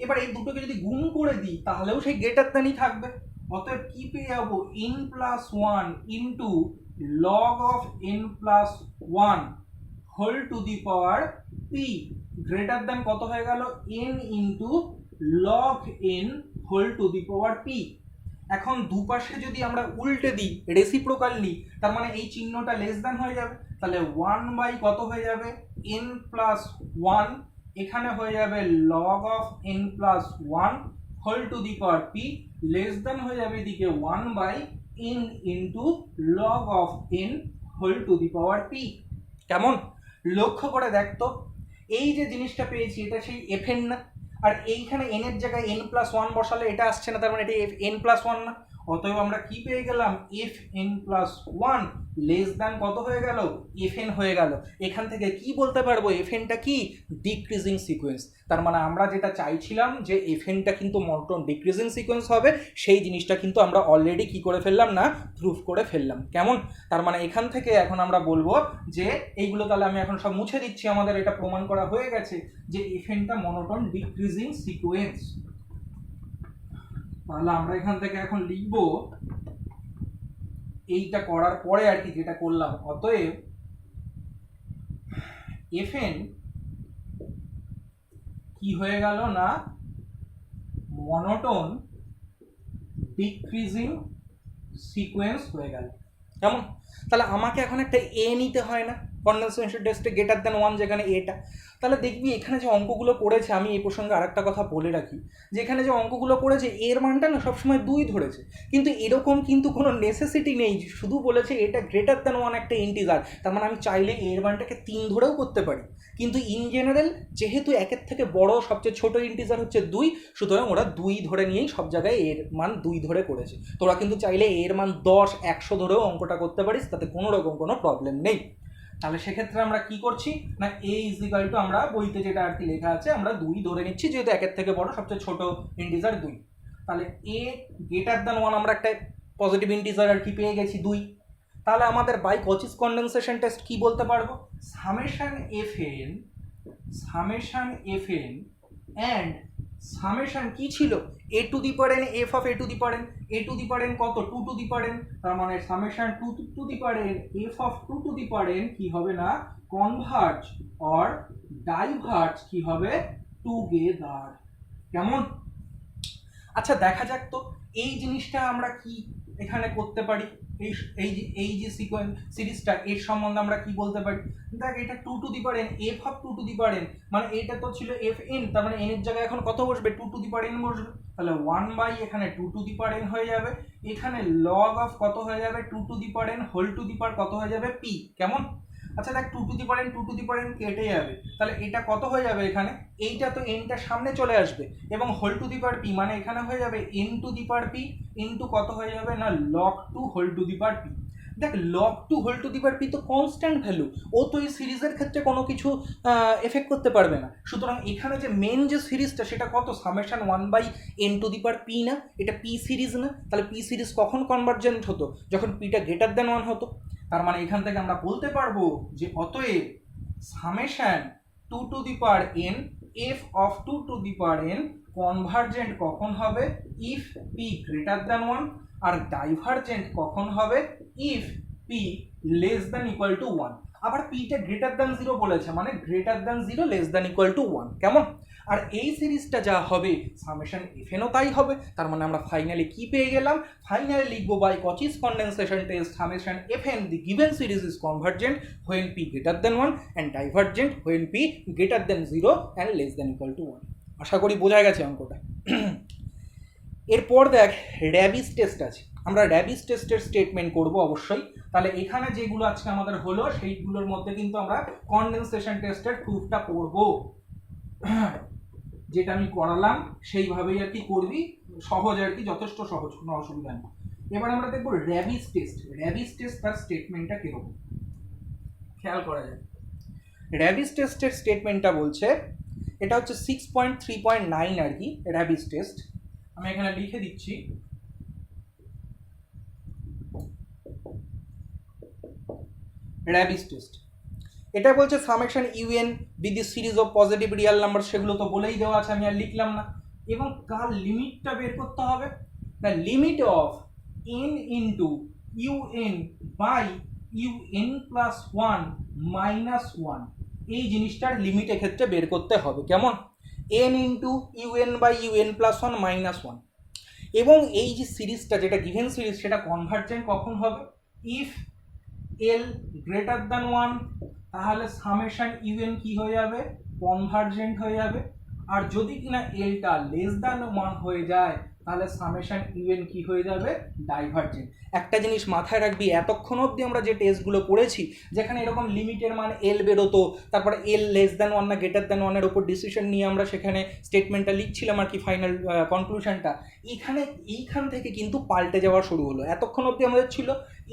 এবার এই দুটোকে যদি গুণ করে দিই, তাহলেও সেই গ্রেটার দ্যানই থাকবে। অতএব কি পেয়ে যাবো? n plus 1 into log of n plus 1 whole to the power p greater than কত হয়ে গেল? n into log n whole to the power p। এখন দুপাশে যদি আমরা উল্টে দিই, রেসিপ্রোকাল নিই, তার মানে এই চিহ্নটা লেস দ্যান হয়ে যাবে। তাহলে 1 বাই কত হয়ে যাবে? n প্লাস 1, এখানে হয়ে যাবে log of n plus 1 whole to the power p, less than হয়ে যাবে এদিকে 1 by n into log of n whole to the power p। কেমন? লক্ষ্য করে দেখ তো, এই যে জিনিসটা পেয়েছি এটা সেই এফএন না, আর এইখানে n এর জায়গায় n প্লাস 1 বসালে এটা আসছে না, তার মানে এটা n প্লাস 1 না। অতএব আমরা কি পেয়ে গেলাম, F N plus one less than কত হয়ে গেল, এফ এন হয়ে গেল। এখান থেকে কি বলতে পারবো, এফ এনটা কি ডিক্রিজিং সিকোয়েন্স। তার মানে আমরা যেটা চাইছিলাম যে এফ এনটা কিন্তু মনোটোন ডিক্রিজিং সিকোয়েন্স হবে, সেই জিনিসটা কিন্তু আমরা অলরেডি কি করে ফেললাম না, প্রুফ করে ফেললাম। কেমন? তার মানে এখান থেকে এখন আমরা বলবো যে এইগুলো তাহলে আমি এখন সব মুছে দিচ্ছি, আমাদের এটা প্রমাণ করা হয়ে গেছে যে এফ এনটা মনোটোন ডিক্রিজিং সিকোয়েন্স। তাহলে আমরা এখান থেকে এখন লিখব এইটা করার পরে আর কি যেটা করলাম, অতএব এফ এন কি হয়ে গেল না, মনোটোন ডিক্রিজিং সিকোয়েন্স হয়ে গেল। কেমন? তাহলে আমাকে এখন একটা এ নিতে হয় না কনডেনসেশন টেস্টে গ্রেটার দ্যান ওয়ান, যেখানে এটা। তাহলে দেখবি এখানে যে অঙ্কগুলো পড়েছে, আমি এই প্রসঙ্গে আরেকটা কথা বলে রাখি, যে এখানে যে অঙ্কগুলো পড়েছে এর মানটা না সবসময় 2 ধরেছে, কিন্তু এরকম কিন্তু কোনো নেসেসিটি নেই, শুধু বলেছে এটা গ্রেটার দ্যান ওয়ান একটা ইন্টিজার, তার মানে আমি চাইলে এর মানটাকে 3 ধরেও করতে পারি। কিন্তু ইন জেনারেল যেহেতু একের থেকে বড় সবচেয়ে ছোট ইন্টিজার হচ্ছে 2, সুতরাং ওরা 2 ধরে নিয়েই সব জায়গায় এর মান 2 ধরে করেছে। তোরা কিন্তু চাইলে এর মান 10, 100 ধরেও অঙ্কটা করতে পারিস, তাতে কোনো রকম কোনো প্রবলেম নেই। তাহলে সেক্ষেত্রে আমরা কি করছি না, এ ইজ ইকুয়াল টু আমরা বইতে যেটা আর কি লেখা আছে আমরা 2 ধরে নিচ্ছি, যেহেতু একের থেকে বড় সবচেয়ে ছোট ইন্টিজার 2। তাহলে এ গ্রেটার দ্যান 1 আমরা একটা পজিটিভ ইন্টিজার আর কি পেয়ে গেছি 2। তাহলে আমাদের বাই কচিস কনডেনসেশন টেস্ট কি বলতে পারবো, summation F n and summation কি ছিল, a to the power N F of a to the power n, a to the power n কত 2 টু দি পাওয়ার এন, তার মানে summation 2 to the power N F of 2 to the power n কি হবে না, converge or diverge কি হবে together. কেমন? আচ্ছা দেখা যাক তো এই জিনিসটা আমরা কি এখানে করতে পারি, এই যে সিকোয়েন্স সিরিজটা এর সম্বন্ধে আমরা কি বলতে পারি। দেখ এটা 2 to the power N F of 2 to the power N, মানে এটা তো ছিল এফ এন, তার মানে এন এর জায়গায় এখন কত বসবে, 2 টু দি পাওয়ার এন বসবে। তাহলে 1 বাই এখানে 2 টু দি পাওয়ার এন হয়ে যাবে, এখানে লগ অফ কত হয়ে যাবে 2 to the power n whole to the power কত হয়ে যাবে পি। কেমন? আচ্ছা দেখ 2 to the power n 2 to the power n কেটে যাবে, তাহলে এটা কত হয়ে যাবে, এখানে এইটা তো এনটা সামনে চলে আসবে এবং whole to the power p, মানে এখানে হয়ে যাবে n to the power p into কত হয়ে যাবে না log 2 whole to the power p. দেখ log 2 whole to the power p তো কনস্ট্যান্ট ভ্যালু, ও তো এই সিরিজের ক্ষেত্রে কোনো কিছু এফেক্ট করতে পারবে না। সুতরাং এখানে যে মেন যে সিরিজটা সেটা কত, summation 1 by N to the power P না, এটা পি সিরিজ না। তাহলে পি সিরিজ কখন কনভার্জেন্ট হতো, যখন পিটা গ্রেটার দ্যান 1 হতো। তার মানে এখান থেকে আমরা বলতে পারবো যে অতএব summation 2 to the power N F of 2 to the power N convergent কখন হবে, ইফ পি গ্রেটার দ্যান 1, আর ডাইভার্জেন্ট কখন হবে, if P less than equal to 1। আবার পিটা গ্রেটার দ্যান 0 বলেছে, মানে greater than 0 less than equal to 1। কেমন? আর এই সিরিজটা যা হবে সামেশন এফ এনও তাই হবে। তার মানে আমরা ফাইনালি কি পেয়ে গেলাম, ফাইনালি লিখবো by Cauchy's condensation test summation F n the given series is convergent when p greater than 1 and divergent when p greater than 0 and less than equal to 1। আশা করি বোঝা গেছে অঙ্কটা। এরপর দেখ র্যাবিস টেস্ট আছে, আমরা র্যাবিস টেস্টের স্টেটমেন্ট করব অবশ্যই। তাহলে এখানে যেগুলো আজকে আমাদের হলো সেইগুলোর মধ্যে কিন্তু আমরা কনডেনসেশন টেস্টের প্রুফটা করব, যেটা আমি করালাম সেইভাবেই আর কি করবি, সহজ আর কি, যথেষ্ট সহজ, কোনো অসুবিধা নেই। এবার আমরা দেখবো র্যাবিস টেস্ট। র্যাবিস টেস্ট তার স্টেটমেন্টটা কিরকম খেয়াল করা যায়। র্যাবিস টেস্টের স্টেটমেন্টটা বলছে, এটা হচ্ছে 6.3.9 আর কি র্যাবিস টেস্ট, আমি এখানে লিখে দিচ্ছি। র্যাবিস টেস্ট এটা বলছে summation UN with the series of positive real number, সেগুলো তো বলেই দেওয়া আছে, আমি আর লিখলাম না। এবং কার লিমিটটা বের করতে হবে, the limit of N into U N by U N plus 1 minus 1, এই জিনিসটার লিমিট এক্ষেত্রে বের করতে হবে। কেমন? N into U N by U N plus 1 minus 1। এবং এই যে সিরিজটা যেটা গিভেন সিরিজ সেটা কনভার্জেন্ট কখন হবে, ইফ এল গ্রেটার দ্যান 1, তাহলে সামেশন ইউএন কি হয়ে যাবে, কনভার্জেন্ট হয়ে যাবে। আর যদি কিনা এলটা লেস দ্যান 1 হয়ে যায় তাহলে সামেশন ইউএন কি হয়ে যাবে, ডাইভারজেন্ট। একটা জিনিস মাথায় রাখবি, এতক্ষণ অবধি আমরা যে টেস্টগুলো করেছি যেখানে এরকম লিমিটের মান এল বেরোতো, তারপরে এল লেস দ্যান ওয়ান না গ্রেটার দ্যান ওয়ানের ওপর ডিসিশন নিয়ে আমরা সেখানে স্টেটমেন্টটা লিখছিলাম আর কি, ফাইনাল কনক্লুশনটা, এইখান থেকে কিন্তু পাল্টে যাওয়া শুরু হলো। এতক্ষণ অবধি আমাদের ছিল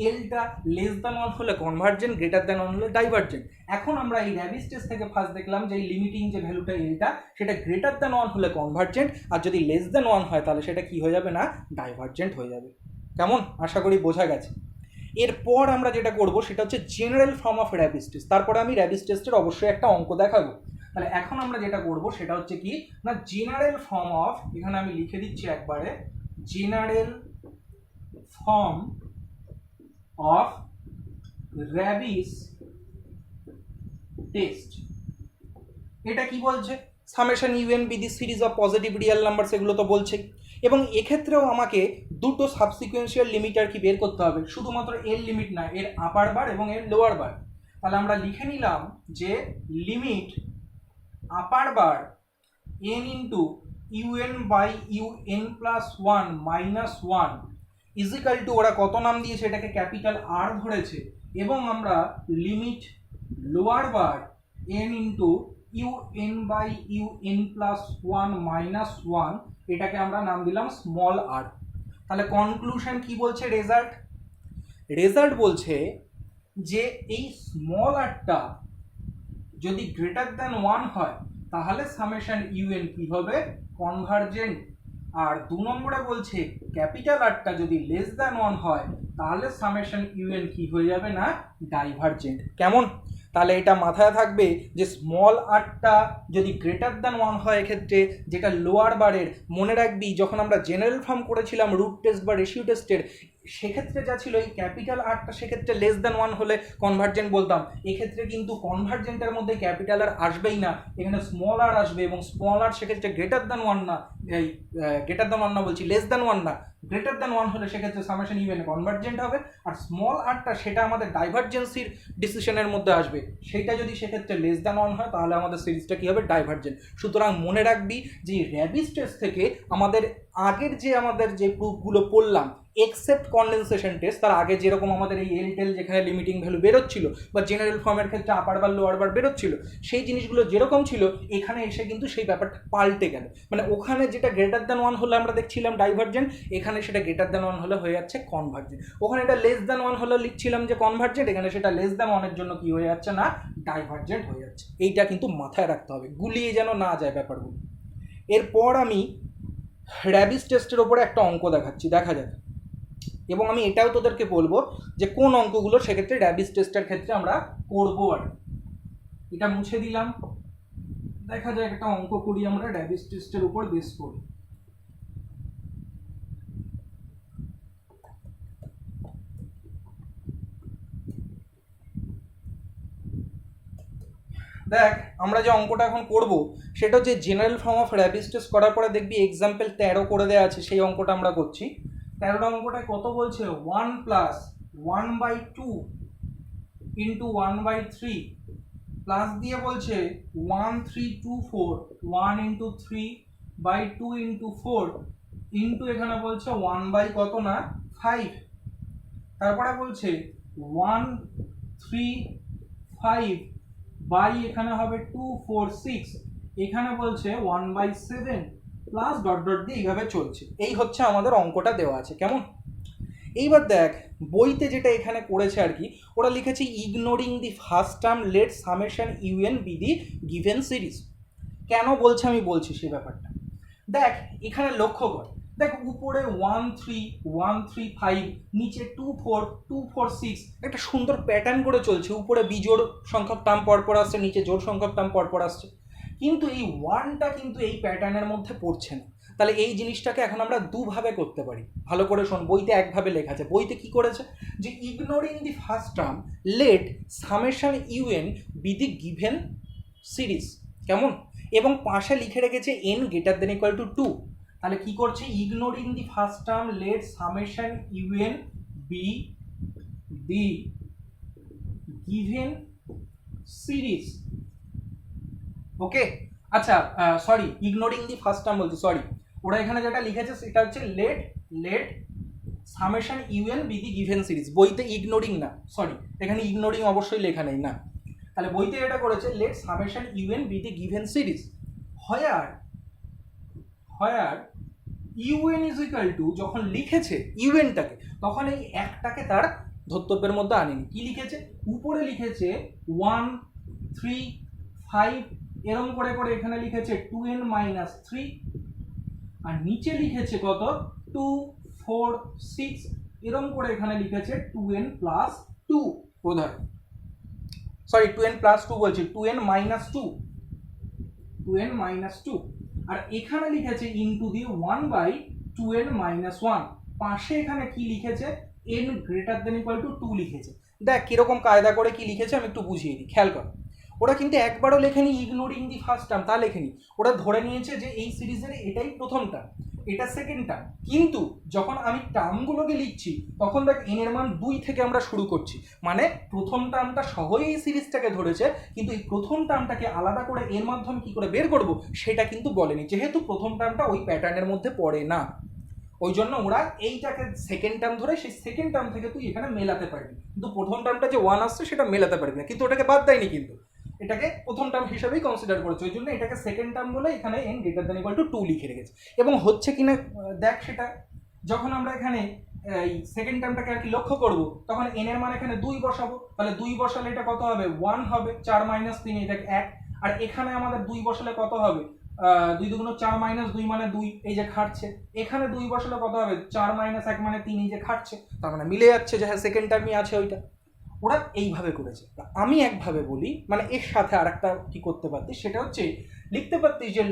এলটা লেস দ্যান ওয়ান হলে কনভার্জেন্ট, গ্রেটার দ্যান ওয়ান হলে ডাইভারজেন্ট। এখন আমরা এই র্যাবিস টেস্ট থেকে ফার্স্ট দেখলাম যে এই লিমিটিং যে ভ্যালুটা এলটা, সেটা গ্রেটার দ্যান ওয়ান হলে কনভার্জেন্ট, আর যদি লেস দ্যান ওয়ান হয় তাহলে সেটা কি হয়ে যাবে না, ডাইভারজেন্ট হয়ে যাবে। কেমন, আশা করি বোঝা গেছে। এরপর আমরা যেটা করব সেটা হচ্ছে general form of Raabe's test. তারপরে আমি র্যাবিস টেস্টের অবশ্যই একটা অঙ্ক দেখাবো। তাহলে এখন আমরা যেটা করব সেটা হচ্ছে কি না, জেনারেল ফর্ম অফ, এখানে আমি লিখে দিচ্ছি একবারে, general form of Raabe's test. এটা কি বলছে, summation UN be the series of positive real number, সেগুলো তো বলছেই। এবং এক্ষেত্রেও আমাকে দুটো সাবসিকুয়েন্সিয়াল লিমিটার কি বের করতে হবে, শুধুমাত্র এর লিমিট না, এর আপার বার এবং এর লোয়ার বার। তাহলে আমরা লিখে নিলাম যে limit upper bar N into U N by U N plus one minus one equal to, ওরা কত নাম দিয়েছে, এটাকে ক্যাপিটাল আর ধরেছে, এবং আমরা limit lower bar N into U N by U N plus one minus one, এটাকে আমরা নাম দিলাম স্মল আর। তাহলে কনক্লুশন কি বলছে, রেজাল্ট বলছে যে এই স্মল আরটা যদি গ্রেটার দ্যান ওয়ান হয় তাহলে সামেশন ইউএন কি হবে, কনভার্জেন্ট। আর 2 নম্বরে বলছে ক্যাপিটাল আরটা যদি লেস দ্যান ওয়ান হয় তাহলে সামেশন ইউএন কি হয়ে যাবে না, ডাইভারজেন্ট। কেমন, তাহলে এটা মাথায় থাকবে যে স্মল আরটা যদি গ্রেটার দ্যান ওয়ান হয় এক্ষেত্রে, যেটা লোয়ার বারের, মনে রাখবি যখন আমরা জেনারেল ফর্ম করেছিলাম রুট টেস্ট বা রেশিও টেস্টের, সেক্ষেত্রে যা ছিল এই ক্যাপিটাল আরটা সেক্ষেত্রে লেস দ্যান ওয়ান হলে কনভার্জেন্ট বলতাম। এক্ষেত্রে কিন্তু কনভার্জেন্টের মধ্যে ক্যাপিটাল আর আসবেই না, এখানে স্মল আর আসবে, এবং স্মল আর সেক্ষেত্রে গ্রেটার দ্যান ওয়ান না, এই গ্রেটার দ্যান ওয়ান না বলছি, লেস দ্যান ওয়ান না, গ্রেটার দ্যান ওয়ান হলে সেক্ষেত্রে সামেশন ইউএন কনভার্জেন্ট হবে। আর স্মল আরটা সেটা আমাদের ডাইভার্জেন্সির ডিসিশনের মধ্যে আসবে, সেইটা যদি সেক্ষেত্রে লেস দ্যান ওয়ান হয় তাহলে আমাদের সিরিজটা কী হবে, ডাইভার্জেন্ট। সুতরাং মনে রাখবি যে র্যাবিস টেস্ট থেকে আমাদের আগের যে প্রুফগুলো পড়লাম, এক্সেপ্ট কনডেনসেশন টেস্ট, তার আগে যেরকম আমাদের এই এল টেল যেখানে লিমিটিং ভ্যালু বেরোচ্ছিল, বা জেনারেল ফর্মের ক্ষেত্রে আপার বার লোয়ার বার বেরোচ্ছিল, সেই জিনিসগুলো যেরকম ছিল এখানে এসে কিন্তু সেই ব্যাপারটা পাল্টে গেল। মানে ওখানে যেটা গ্রেটার দ্যান ওয়ান হলে আমরা দেখছিলাম ডাইভার্জেন্ট, এখানে সেটা গ্রেটার দ্যান ওয়ান হলে হয়ে যাচ্ছে কনভার্জেন্ট। ওখানে এটা লেস দ্যান ওয়ান হলে লিখছিলাম যে কনভার্জেন্ট, এখানে সেটা লেস দ্যান ওয়ানের জন্য কি হয়ে যাচ্ছে না, ডাইভার্জেন্ট হয়ে যাচ্ছে। এইটা কিন্তু মাথায় রাখতে হবে, গুলিয়ে যেন না যায় ব্যাপারগুলো। এরপর আমি র্যাবিস টেস্টের ওপরে একটা অঙ্ক দেখাচ্ছি, দেখা যাক। এবং আমি এটাও তোদেরকে বলবো যে কোন অঙ্কগুলো সেক্ষেত্রে র্যাবিস টেস্টের ক্ষেত্রে আমরা করবো। আর এটা মুছে দিলাম, দেখা যায় একটা অঙ্ক করি আমরা র্যাবিস টেস্টের উপর বেস করি। দেখ আমরা যে অঙ্কটা এখন করব সেটা হচ্ছে general form of Raabe's test করার পরে দেখবি এক্সাম্পল 13 করে দেওয়া আছে, সেই অঙ্কটা আমরা করছি। 13 অঙ্কটায় কত বলছে, 1 প্লাস 1/2 ইন্টু 1/3 প্লাস দিয়ে বলছে 1 3 2 4 1 ইন্টু 3/2 ইন্টু 4 ইন্টু এখানে বলছে 1 বাই কত না 5, তারপরে বলছে 1 3 5 বাই এখানে হবে 2 4 6, এখানে বলছে 1/7 প্লাস ডট ডট দিয়ে এইভাবে চলছে। এই হচ্ছে আমাদের অঙ্কটা দেওয়া আছে। কেমন, এইবার দেখ বইতে যেটা এখানে করেছে আর কি, ওরা লিখেছে ignoring the first term let summation UN be the given series. কেন বলছে আমি বলছি সে ব্যাপারটা। দেখ এখানে লক্ষ্য কর, দেখ উপরে 1 3 1 3 5, নিচে 2 4 2 4 6, একটা সুন্দর প্যাটার্ন করে চলছে। উপরে বিজোড় সংখ্যক টার্ম পরপর আসছে, নিচে জোড় সংখ্যক টার্ম পরপর আসছে, কিন্তু এই 1টা কিন্তু এই প্যাটার্নের মধ্যে পড়ছে না। তাহলে এই জিনিসটাকে এখন আমরা দুভাবে করতে পারি, ভালো করে শোন। বইতে একভাবে লেখা আছে, বইতে কি করেছে যে ignoring the first term let summation UN be the given series. কেমন, এবং পাশে লিখে রেখেছে n greater then equal to 2। তাহলে কি করছে, ignoring the first term let summation UN be the given series. Okay, আচ্ছা sorry, ignoring the first term বলছি, সরি, ওরা এখানে যেটা লিখেছে সেটা হচ্ছে let let summation UN be the given series, বইতে ইগনোরিং না, সরি এখানে ইগনোরিং অবশ্যই লেখা নেই না, তাহলে বইতে এটা করেছে let summation UN be the given series where U N is equal to, যখন লিখেছে ইউএনটাকে তখন এই একটাকে তার ধর্তব্যের মধ্যে আনেনি। কি লিখেছে? উপরে লিখেছে 1 3 5 এরকম করে করে এখানে লিখেছে 2n - 3, আর নিচে লিখেছে কত 2 4 6 এরকম করে এখানে লিখেছে 2n + 2, বোধহয় সরি 2n + 2 বলছি 2n - 2, 2n - 2, আর এখানে লিখেছে ইনটু দিয়ে 1/2n - 1, পাশে এখানে কি লিখেছে n > 2 লিখেছে। দেখ কিরকম কায়দা করে কি লিখেছে আমি একটু বুঝিয়ে দিই, খেয়াল কর। ওরা কিন্তু একবারও লেখেনি ইগনোরিং দি ফার্স্ট টার্ম, তা লেখেনি, ওরা ধরে নিয়েছে যে এই সিরিজের এটাই প্রথম টার্ম, এটা সেকেন্ড টার্ম। কিন্তু যখন আমি টার্মগুলোকে লিখছি তখন দেখ n এর মান 2 থেকে আমরা শুরু করছি, মানে প্রথম টার্মটা সহই এই সিরিজটাকে ধরেছে, কিন্তু এই প্রথম টার্মটাকে আলাদা করে এর মাধ্যমে কি করে বের করব সেটা কিন্তু বলেনি, যেহেতু প্রথম টার্মটা ওই প্যাটার্নের মধ্যে পড়ে না, ওই জন্য ওরা এইটাকে সেকেন্ড টার্ম ধরে সেই সেকেন্ড টার্ম থেকে তুই এখানে মেলাতে পারবি, কিন্তু প্রথম টার্মটা যে 1 আসছে সেটা মেলাতে পারবি না, কিন্তু ওটাকে বাদ দেয়নি, কিন্তু এটাকে প্রথম টার্ম হিসেবেই কনসিডার করেছে, ওই জন্য এটাকে সেকেন্ড টার্ম বলে এখানে n > 2 লিখে রেখেছে। এবং হচ্ছে কিনা দেখ সেটা, যখন আমরা এখানে এই সেকেন্ড টার্মটাকে আর কি লক্ষ্য করব তখন n এর মান এখানে 2 বসাবো, তাহলে 2 বসালে এটা কত হবে 1 হবে, 4 - 3 এটা 1, আর এখানে আমাদের 2 বসালে কত হবে 2 × 4 - 2 মানে 2, এই যে খাটছে, এখানে 2 বসালে কত হবে 4 - 1 মানে 3, এই যে খাটছে, তার মানে মিলে যাচ্ছে যে হ্যাঁ সেকেন্ড টার্মই আছে ওইটা। ওরা এইভাবে করেছে। আমি একভাবে বলি, মানে এর সাথে আর একটা কি করতে পারতিস, সেটা হচ্ছে লিখতে পারতিস যে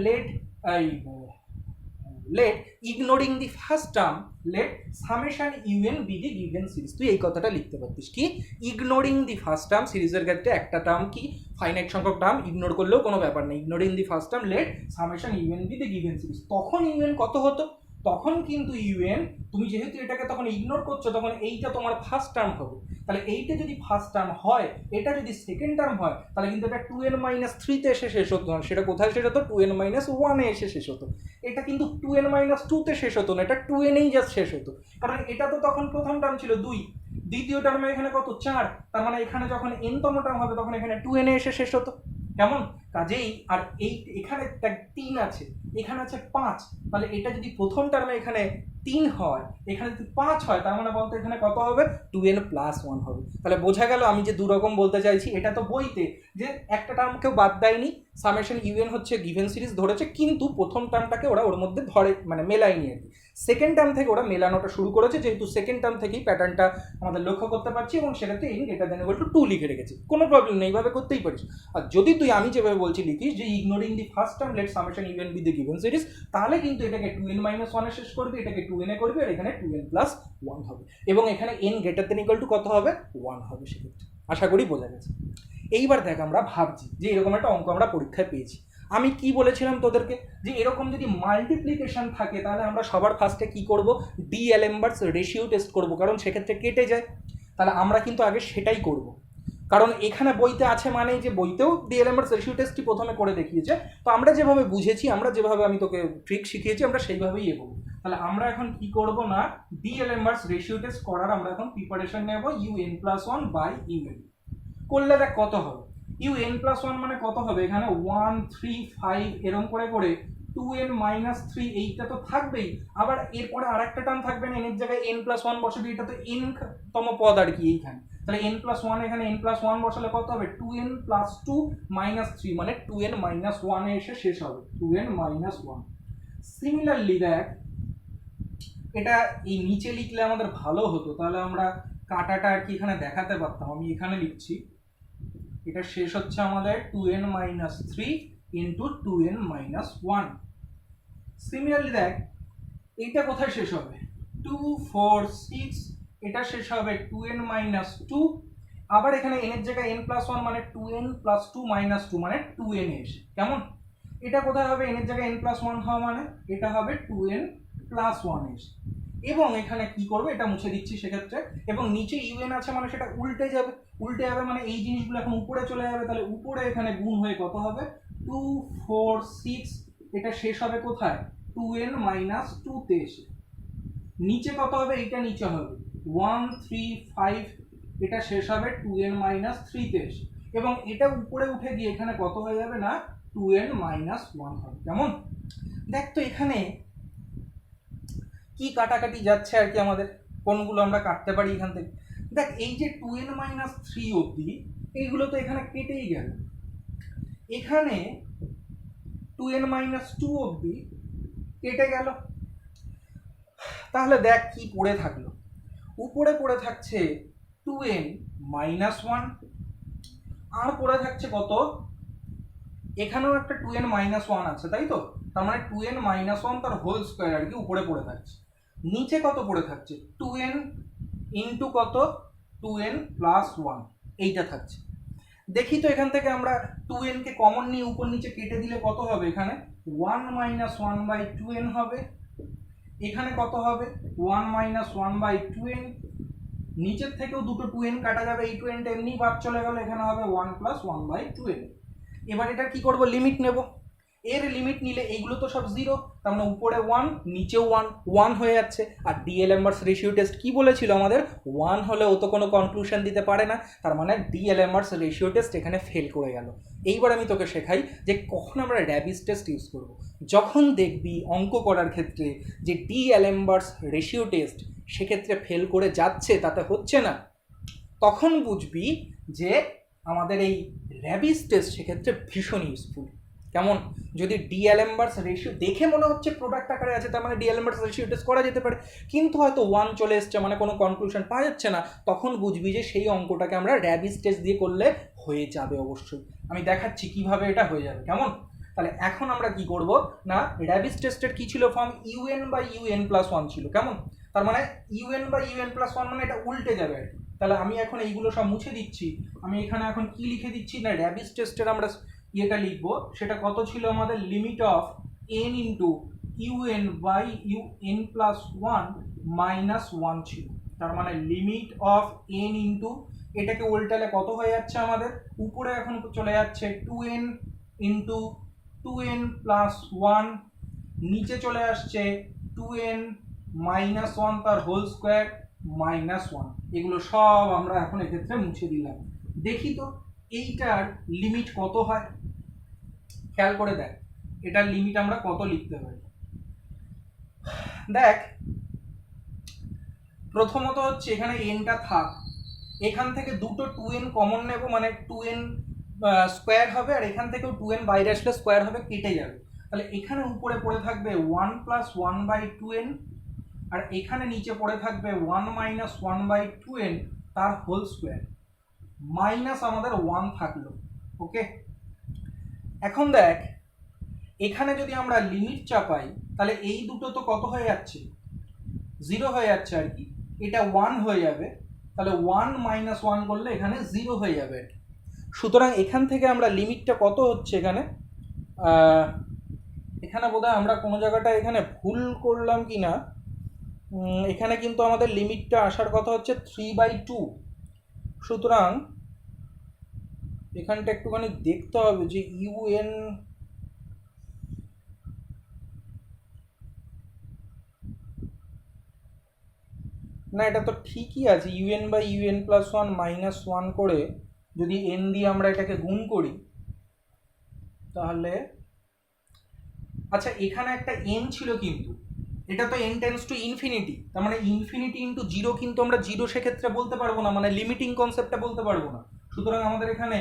let ignoring the first term let summation UN be the given series, তুই এই কথাটা লিখতে পারতিস কি ইগনোরিং দি ফার্স্ট টার্ম, সিরিজের ক্ষেত্রে একটা টার্ম কি ফাইনাইট সংখ্যক টার্ম ইগনোর করলেও কোনো ব্যাপার নেই, ignoring the first term let summation UN be the given series, তখন ইউএন কত হতো, তখন কিন্তু ইউএন তুমি যেহেতু এটাকে তখন ইগনোর করছো তখন এইটা তোমার ফার্স্ট টার্ম হবে, তাহলে এইটা যদি ফার্স্ট টার্ম হয় এটা যদি সেকেন্ড টার্ম হয় তাহলে কিন্তু এটা 2n - 3 তে এসে শেষ হতো না, সেটা কোথায় শেষ হতো 2n - 1 এ এসে শেষ হতো, এটা কিন্তু 2n - 2 তে শেষ হতো না, এটা 2n এই জাস্ট শেষ হতো, কারণ এটা তো তখন প্রথম টার্ম ছিল 2, দ্বিতীয় টার্মে এখানে কত 4, তার মানে এখানে যখন n তম টার্ম হবে তখন এখানে 2n এ এসে শেষ হতো, কেমন? কাজেই আর এই এখানে 3 আছে, এখানে আছে 5, তাহলে এটা যদি প্রথম টার্মে এখানে 3 হয়, এখানে যদি 5 হয়, তার মানে বলতে এখানে কত হবে 2n + 1 হবে। তাহলে বোঝা গেল আমি যে দুরকম বলতে চাইছি, এটা তো বইতে যে একটা টার্ম কেউ বাদ দেয়নি, সামেশন ইউএন হচ্ছে গিভেন সিরিজ ধরেছে, কিন্তু প্রথম টার্মটাকে ওরা ওর মধ্যে ধরে মানে মেলায়নি আর কি, সেকেন্ড টার্ম থেকে ওরা মেলানোটা শুরু করেছে, যেহেতু সেকেন্ড টার্ম থেকেই প্যাটার্নটা আমাদের লক্ষ্য করতে পারছি এবং সেটাতে n > 2 লিখে রেখেছি, কোনো প্রবলেম নেই, এইভাবে করতেই পারিস। আর যদি তুই আমি যেভাবে বলছি লিখিস যে ignoring the first term let summation UN be the given series, তাহলে কিন্তু এটাকে 2n - 1 এ শেষ করবি, এটাকে 2n এ করবি, আর এখানে 2n + 1 হবে, এবং এখানে n > কত হবে 1 হবে, সেক্ষেত্রে আশা করি বোঝা গেছে। এইবার দেখ আমরা ভাবছি যে এরকম একটা অঙ্ক আমরা পরীক্ষায় পেয়েছি, আমি কি বলেছিলাম তোদেরকে যে এরকম যদি মাল্টিপ্লিকেশন থাকে তাহলে আমরা সবার ফার্স্টে কি করব ডি-এলএমবার্টস রেশিও টেস্ট করব, কারণ সেক্ষেত্রে কেটে যায়, তাহলে আমরা কিন্তু আগে সেটাই করব, কারণ এখানে বইতে আছে মানে যে বইতেও ডি-এলএমবার্টস রেশিও টেস্টটি প্রথমে করে দেখিয়েছে, তো আমরা যেভাবে বুঝেছি, আমরা যেভাবে আমি তোকে ট্রিক শিখিয়েছি আমরা সেইভাবেই এগোবো। তাহলে আমরা এখন কি করব না ডি-এলএমবার্টস রেশিও টেস্ট করার আমরা এখন প্রিপারেশন নেব un+1/un, করলে দেখ কত হবে un+1 মানে কত হবে, এখানে 1 3 5 এরকম করে করে 2n - 3 এইটা তো থাকবেই, আবার এরপরে আরেকটা টার্ম থাকবে না, n এর জায়গায় n+1 বসাবি, এটা তো n তম পদ আর কি এইখানে, তাহলে n+1 এখানে n+1 বসালে কত হবে 2n + 2 - 3 মানে 2n - 1 এ এসে শেষ হবে 2n - 1। সিমিলারলি দেখ এটা এই নিচে লিখলে আমাদের ভালো হতো, তাহলে আমরা কাটাটা আর কি এখানে দেখাতে পারতাম, আমি এখানে লিখছি এটা শেষ হচ্ছে আমাদের 2n - 3 × 2n - 1। সিমিলারলি দেখ এইটা কোথায় শেষ হবে 2 4 6, এটা শেষ হবে 2n - 2, আবার এখানে n এর জায়গায় n+1 মানে 2n + 2 - 2 মানে 2n এসে, কেমন? এটা কোথায় হবে n এর জায়গায় n+1 হওয়া মানে এটা হবে 2n + 1 এসে, এবং এখানে কি করবে এটা মুছে দিচ্ছি সেক্ষেত্রে, এবং নিচে un আছে মানে সেটা উল্টে যাবে মানে এই জিনিসগুলো এখন উপরে চলে যাবে, তাহলে উপরে এখানে গুণ হয়ে কত হবে 2 4 6, এটা শেষ হবে কোথায় 2n মাইনাস 2 তে এসে নিচে কত হবে, এইটা নিচে হবে 1 3 5, এটা শেষ হবে 2n মাইনাস 3 তে এসে, এবং এটা উপরে উঠে গিয়ে এখানে কত হয়ে যাবে না 2n মাইনাস 1 হবে। কেমন? দেখ তো এখানে কি কাটাকাটি যাচ্ছে আর কি, আমাদের কোনগুলো আমরা কাটতে পারি এখান থেকে। দেখ এই যে 2n মাইনাস 3 অবধি এইগুলো তো এখানে কেটেই গেল, এখানে 2n মাইনাস 2 অবধি কেটে গেল। তাহলে দেখ কি পড়ে থাকলো, উপরে পড়ে থাকছে 2n মাইনাস 1, আর পড়ে থাকছে কত, এখানেও একটা 2n মাইনাস 1 আছে, তাই তো? তার মানে 2n মাইনাস 1 তার হোল স্কোয়ার আর কি উপরে পড়ে থাকছে। নিচে কত পড়ে থাকছে, 2n ইন্টু কত, 2n প্লাস 1, এইটা থাকছে। দেখি তো এখান থেকে আমরা 2n কে কমন নিয়ে উপর নিচে কেটে দিলে কত হবে, এখানে 1 মাইনাস 1 বাই 2n হবে, এখানে কত হবে 1 মাইনাস 1 বাই 2n, নিচের থেকেও দুটো 2n কাটা যাবে, এই 2n টা এমনি বাদ চলে গেল, এখানে হবে 1 প্লাস 1 বাই 2n। এবার এটা কি করব, লিমিট নেব, এর লিমিট নিলে এইগুলো তো সব জিরো, তার মানে উপরে 1 নিচেও 1 হয়ে যাচ্ছে। আর ডিএলএমআরস রেশিও টেস্ট কি বলেছিল আমাদের, 1 হলে ও তো কোনো কনক্লুশন দিতে পারে না, তার মানে ডিএলএমআরস রেশিও টেস্ট এখানে ফেল করে গেল। এইবার আমি তোকে শেখাই যে কখন আমরা র্যাবিস টেস্ট ইউজ করব। যখন দেখবি অঙ্ক করার ক্ষেত্রে যে ডিএলএমআরস রেশিও টেস্ট সেক্ষেত্রে ফেল করে যাচ্ছে, তাতে হচ্ছে না, তখন বুঝবি যে আমাদের এই র্যাবিস টেস্ট সেক্ষেত্রে ভীষণ ইউজফুল। কেমন? যদি ডিএলএমআরস রেশিও দেখে মনে হচ্ছে প্রোডাক্ট আকারে আছে, তার মানে ডিএলএমআরস রেশিও টেস্ট করা যেতে পারে, কিন্তু হয়তো 1 চলে এসছে, মানে কোনো কনক্লুশন পাওয়া যাচ্ছে না, তখন বুঝবি যে সেই অঙ্কটাকে আমরা র্যাবিস টেস্ট দিয়ে করলে হয়ে যাবে অবশ্যই। আমি দেখাচ্ছি কিভাবে এটা হয়ে যাবে। কেমন? তাহলে এখন আমরা কি করব না, র্যাবিস টেস্টের কি ছিল form, U N by U N plus 1 ছিল। কেমন? তার মানে ইউএন বাই ইউএন প্লাস 1 মানে এটা উল্টে যাবে আর কি। তাহলে আমি এখন এইগুলো সব মুছে দিচ্ছি, আমি এখানে এখন কি লিখে দিচ্ছি না, র্যাবিস টেস্টের আমরা ইয়েটা লিখবো, সেটা কত ছিল আমাদের, limit of N into U N by U N plus 1 minus 1 ছিল। তার মানে লিমিট অফ এন ইন্টু, এটাকে উল্টালে কত হয়ে যাচ্ছে আমাদের, উপরে এখন চলে যাচ্ছে 2n ইন্টু 2n প্লাস 1, নিচে চলে আসছে 2n মাইনাস 1 তার হোল স্কোয়ার মাইনাস 1। এগুলো সব আমরা এখন এক্ষেত্রে মুছে দিলাম। দেখি তো এইটার লিমিট কত হয়, খেয়াল করে দেখ এটার লিমিট আমরা কত লিখতে পারি। দেখ প্রথমত হচ্ছে এখানে এনটা থাক, এখান থেকে দুটো 2n কমন নেব, মানে 2n স্কোয়ার হবে, আর এখান থেকেও 2n বাইরে আসলে স্কোয়ার হবে, কেটে যাবে। তাহলে এখানে উপরে পড়ে থাকবে 1 প্লাস 1 বাই 2n, আর এখানে নিচে পড়ে থাকবে 1 মাইনাস 1 বাই 2n তার হোল স্কোয়ার, মাইনাস আমাদের 1 থাকলো। ওকে, এখন দেখ এখানে যদি আমরা লিমিট চাপাই তাহলে এই দুটো তো কত হয়ে যাচ্ছে, 0 হয়ে যাচ্ছে আর কি, এটা 1 হয়ে যাবে, তাহলে 1 মাইনাস 1 করলে এখানে 0 হয়ে যাবে। সুতরাং এখান থেকে আমরা লিমিটটা কত হচ্ছে, এখানে এখানে বোধহয় আমরা কোনো জায়গাটা এখানে ভুল করলাম কি না, এখানে কিন্তু আমাদের লিমিটটা আসার কথা হচ্ছে 3/2। সুতরাং এখানটা একটুখানি দেখতে হবে যে ইউএন, না এটা তো ঠিকই আছে, U N by U N plus 1 minus 1 করে যদি এন দিয়ে আমরা এটাকে গুণ করি তাহলে, আচ্ছা এখানে একটা এন ছিল কিন্তু এটা তো এন টেন্স টু ইনফিনিটি, তার মানে ইনফিনিটি ইন্টু 0 কিন্তু আমরা 0 সেক্ষেত্রে বলতে পারবো না, মানে লিমিটিং কনসেপ্টটা বলতে পারবো না। সুতরাং আমাদের এখানে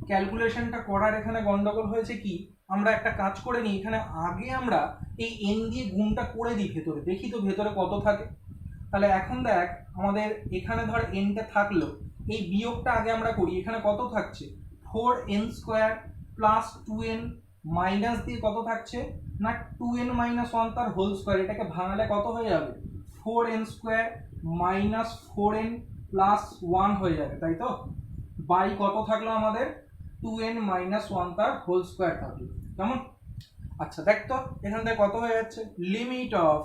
ক্যালকুলেশনটা করার এখানে গন্ডগোল হয়েছে কি, আমরা একটা কাজ করে নিই, এখানে আগে আমরা এই এন দিয়ে গুণটা করে দিই ভেতরে, দেখি তো ভেতরে কত থাকে। তাহলে এখন দেখ আমাদের এখানে ধর এনটা থাকলো, এই বিয়োগটা আগে আমরা করি, এখানে কত থাকছে 4n square plus 2n minus দিয়ে কত থাকছে না 2n মাইনাস 1 তার হোল স্কোয়ার, এটাকে ভাঙালে কত হয়ে যাবে 4n square minus 4n plus 1 হয়ে যাবে, তাই তো, বাই কত থাকলো আমাদের 2n মাইনাস 1 তার হোল স্কোয়ার থাকলো। কেমন? আচ্ছা দেখ তো এখান থেকে কত হয়ে যাচ্ছে, লিমিট অফ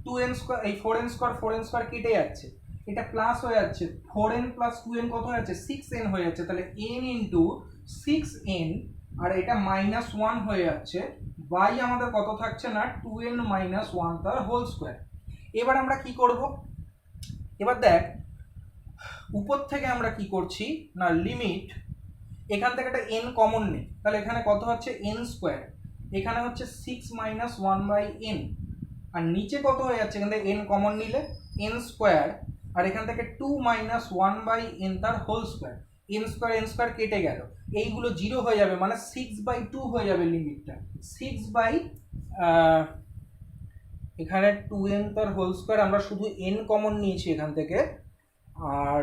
2n স্কোয়ার, এই 4n স্কোয়ার কেটে যাচ্ছে, এটা প্লাস হয়ে যাচ্ছে 4n প্লাস 2n কত হয়ে যাচ্ছে 6n হয়ে যাচ্ছে, তাহলে n ইন্টু 6n, আর এটা মাইনাস 1 হয়ে যাচ্ছে বাই আমাদের কত থাকছে না 2n মাইনাস 1 তার হোল স্কোয়ার। এবার আমরা কি করব, এবার দেখ উপর থেকে আমরা কি করছি না লিমিট, এখান থেকে একটা n কমন নেই, তাহলে এখানে কত হচ্ছে n স্কোয়ার, এখানে হচ্ছে 6 মাইনাস 1/n, আর নিচে কত হয়ে যাচ্ছে এখান থেকে n কমন নিলে n স্কোয়ার, আর এখান থেকে 2 মাইনাস 1/n তার হোল স্কোয়ার, n স্কোয়ার কেটে গেল, এইগুলো 0 হয়ে যাবে, মানে 6/2 হয়ে যাবে লিমিটটা, 6 এখানে 2n তার হোল স্কোয়ার, আমরা শুধু n কমন নিয়েছি এখান থেকে, আর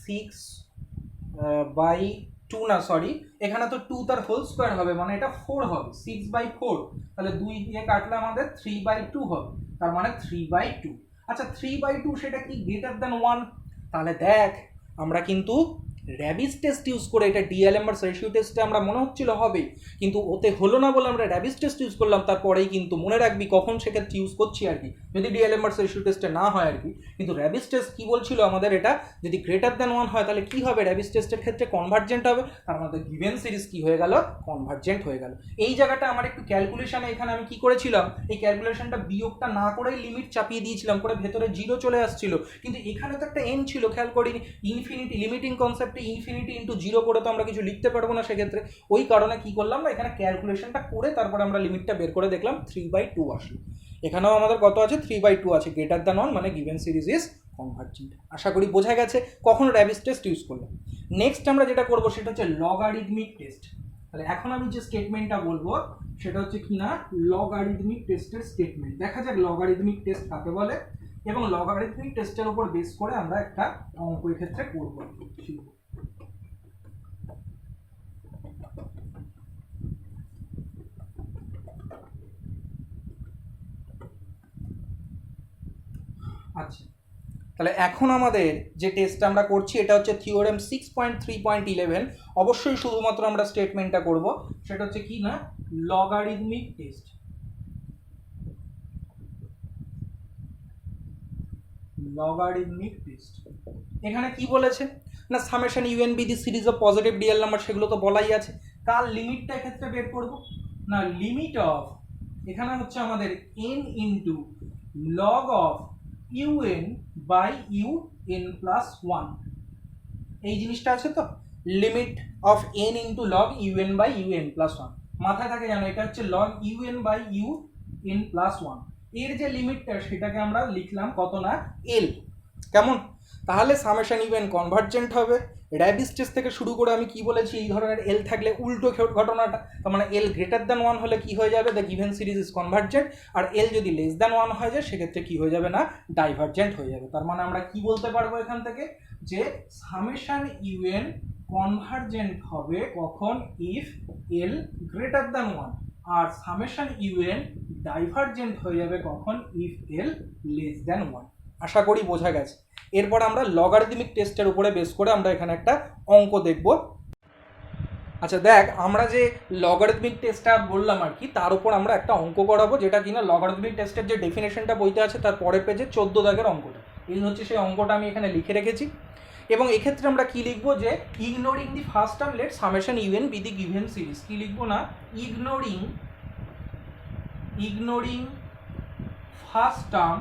6/2 না সরি, এখানে তো 2 তার হোল স্কোয়ার হবে, মানে এটা 4 হবে, 6/4, তাহলে 2 দিয়ে কাটলে আমাদের 3/2 হবে, তার মানে 3/2। আচ্ছা 3/2 সেটা কি গ্রেটার দ্যান 1? তাহলে দেখ আমরা কিন্তু র্যাবিস টেস্ট ইউজ করে, এটা ডিএলএমআর রেশিও টেস্টে আমরা মনে হচ্ছিল হবে, কিন্তু ওতে হলো না বলে আমরা র্যাবিস টেস্ট ইউজ করলাম, তারপরেই কিন্তু মনে রাখবি কখন সেক্ষেত্রে ইউজ করছি আর কি, যদি ডিএলএমআর রেশিও টেস্টে না হয় আর কি। কিন্তু র্যাবিস টেস্ট কি বলছিল আমাদের, এটা যদি গ্রেটার দ্যান 1 হয় তাহলে কি হবে, র্যাবিস টেস্টের ক্ষেত্রে কনভার্জেন্ট হবে, আর আমাদের গিভেন সিরিজ কি হয়ে গেল, কনভার্জেন্ট হয়ে গেল। এই জায়গাটা আমার একটু ক্যালকুলেশনে, এখানে আমি কি করেছিলাম, এই ক্যালকুলেশনটা বিয়োগটা না করেই লিমিট চাপিয়ে দিয়েছিলাম, করে ভেতরে 0 চলে আসছিল, কিন্তু এখানে তো একটা n ছিল, খেয়াল করিনি, ইনফিনিটি লিমিটিং কনসেপ্টে ইনফিনিটি ইন্টু 0 করে তো আমরা কিছু লিখতে পারবো না সেক্ষেত্রে, ওই কারণে কি করলাম না, এখানে ক্যালকুলেশনটা করে তারপরে আমরা লিমিটটা বের করে দেখলাম 3/2 আসলো। এখানেও আমাদের কত আছে, 3/2 আছে, গ্রেটার দ্যান 1 মানে গিভেন সিরিজ ইজ কনভার্জেন্ট। আশা করি বোঝা গেছে কখন র্যাবিস টেস্ট ইউজ করলাম। নেক্সট আমরা যেটা করবো সেটা হচ্ছে লগারিদমিক টেস্ট। তাহলে এখন আমি যে স্টেটমেন্টটা বলবো সেটা হচ্ছে কি না লগারিদমিক টেস্টের স্টেটমেন্ট। দেখা যাক লগারিদমিক টেস্ট কাকে বলে, এবং লগারিদমিক টেস্টের উপর বেস করে আমরা একটা অঙ্ক ক্ষেত্রে করবো। আচ্ছা তাহলে এখন আমাদের যে টেস্টটা আমরা করছি এটা হচ্ছে থিওরেম 6.3.11, অবশ্যই শুধুমাত্র আমরা স্টেটমেন্টটা করব, সেটা হচ্ছে কি না লগারিদমিক টেস্ট। লগারিদমিক টেস্ট এখানে কি বলেছে না summation UN be the series of positive real number, সেগুলো তো বলাই আছে, কার লিমিটটা ক্ষেত্রে বের করব না লিমিট অফ, এখানে হচ্ছে আমাদের n into log of un by un plus 1, এই জিনিসটা আছে তো, limit of n into log un by un plus 1, মাথায় থাকে জানো এটা হচ্ছে log un by un plus 1, এর যে লিমিটটা সেটাকে আমরা লিখলাম কত না l, কেমন? তাহলে সামেশন ইউএন কনভার্জেন্ট হবে। র্যাবিস টেস্ট থেকে শুরু করে আমি কি বলেছি, এই ধরনের এল থাকলে উল্টো ঘটনাটা, তার মানে এল গ্রেটার দ্যান 1 হলে কি হয়ে যাবে, the given series is convergent, আর এল যদি লেস দ্যান 1 হয়ে যায় সেক্ষেত্রে কি হয়ে যাবে না ডাইভার্জেন্ট হয়ে যাবে। তার মানে আমরা কি বলতে পারবো এখান থেকে, যে সামেশন ইউএন কনভার্জেন্ট হবে কখন, ইফ এল গ্রেটার দ্যান 1, আর সামেশন ইউএন ডাইভার্জেন্ট হয়ে যাবে কখন, ইফ এল লেস দ্যান 1। আশা করি বোঝা গেছে। এরপর আমরা লগারিদমিক টেস্টের উপরে বেস করে আমরা এখানে একটা অঙ্ক দেখব। আচ্ছা দেখ আমরা যে লগারিদমিক টেস্টটা বললাম আর কি, তার উপর আমরা একটা অঙ্ক করাবো, যেটা কিনা লগারিদমিক টেস্টের যে ডেফিনেশনটা বইতে আছে তার পরের পেজে 14 দাগের অঙ্কটা, এই হচ্ছে সেই অঙ্কটা আমি এখানে লিখে রেখেছি। এবং এক্ষেত্রে আমরা কি লিখবো, যে ignoring the first term let summation UN be the given series, কি লিখবো না ignoring first term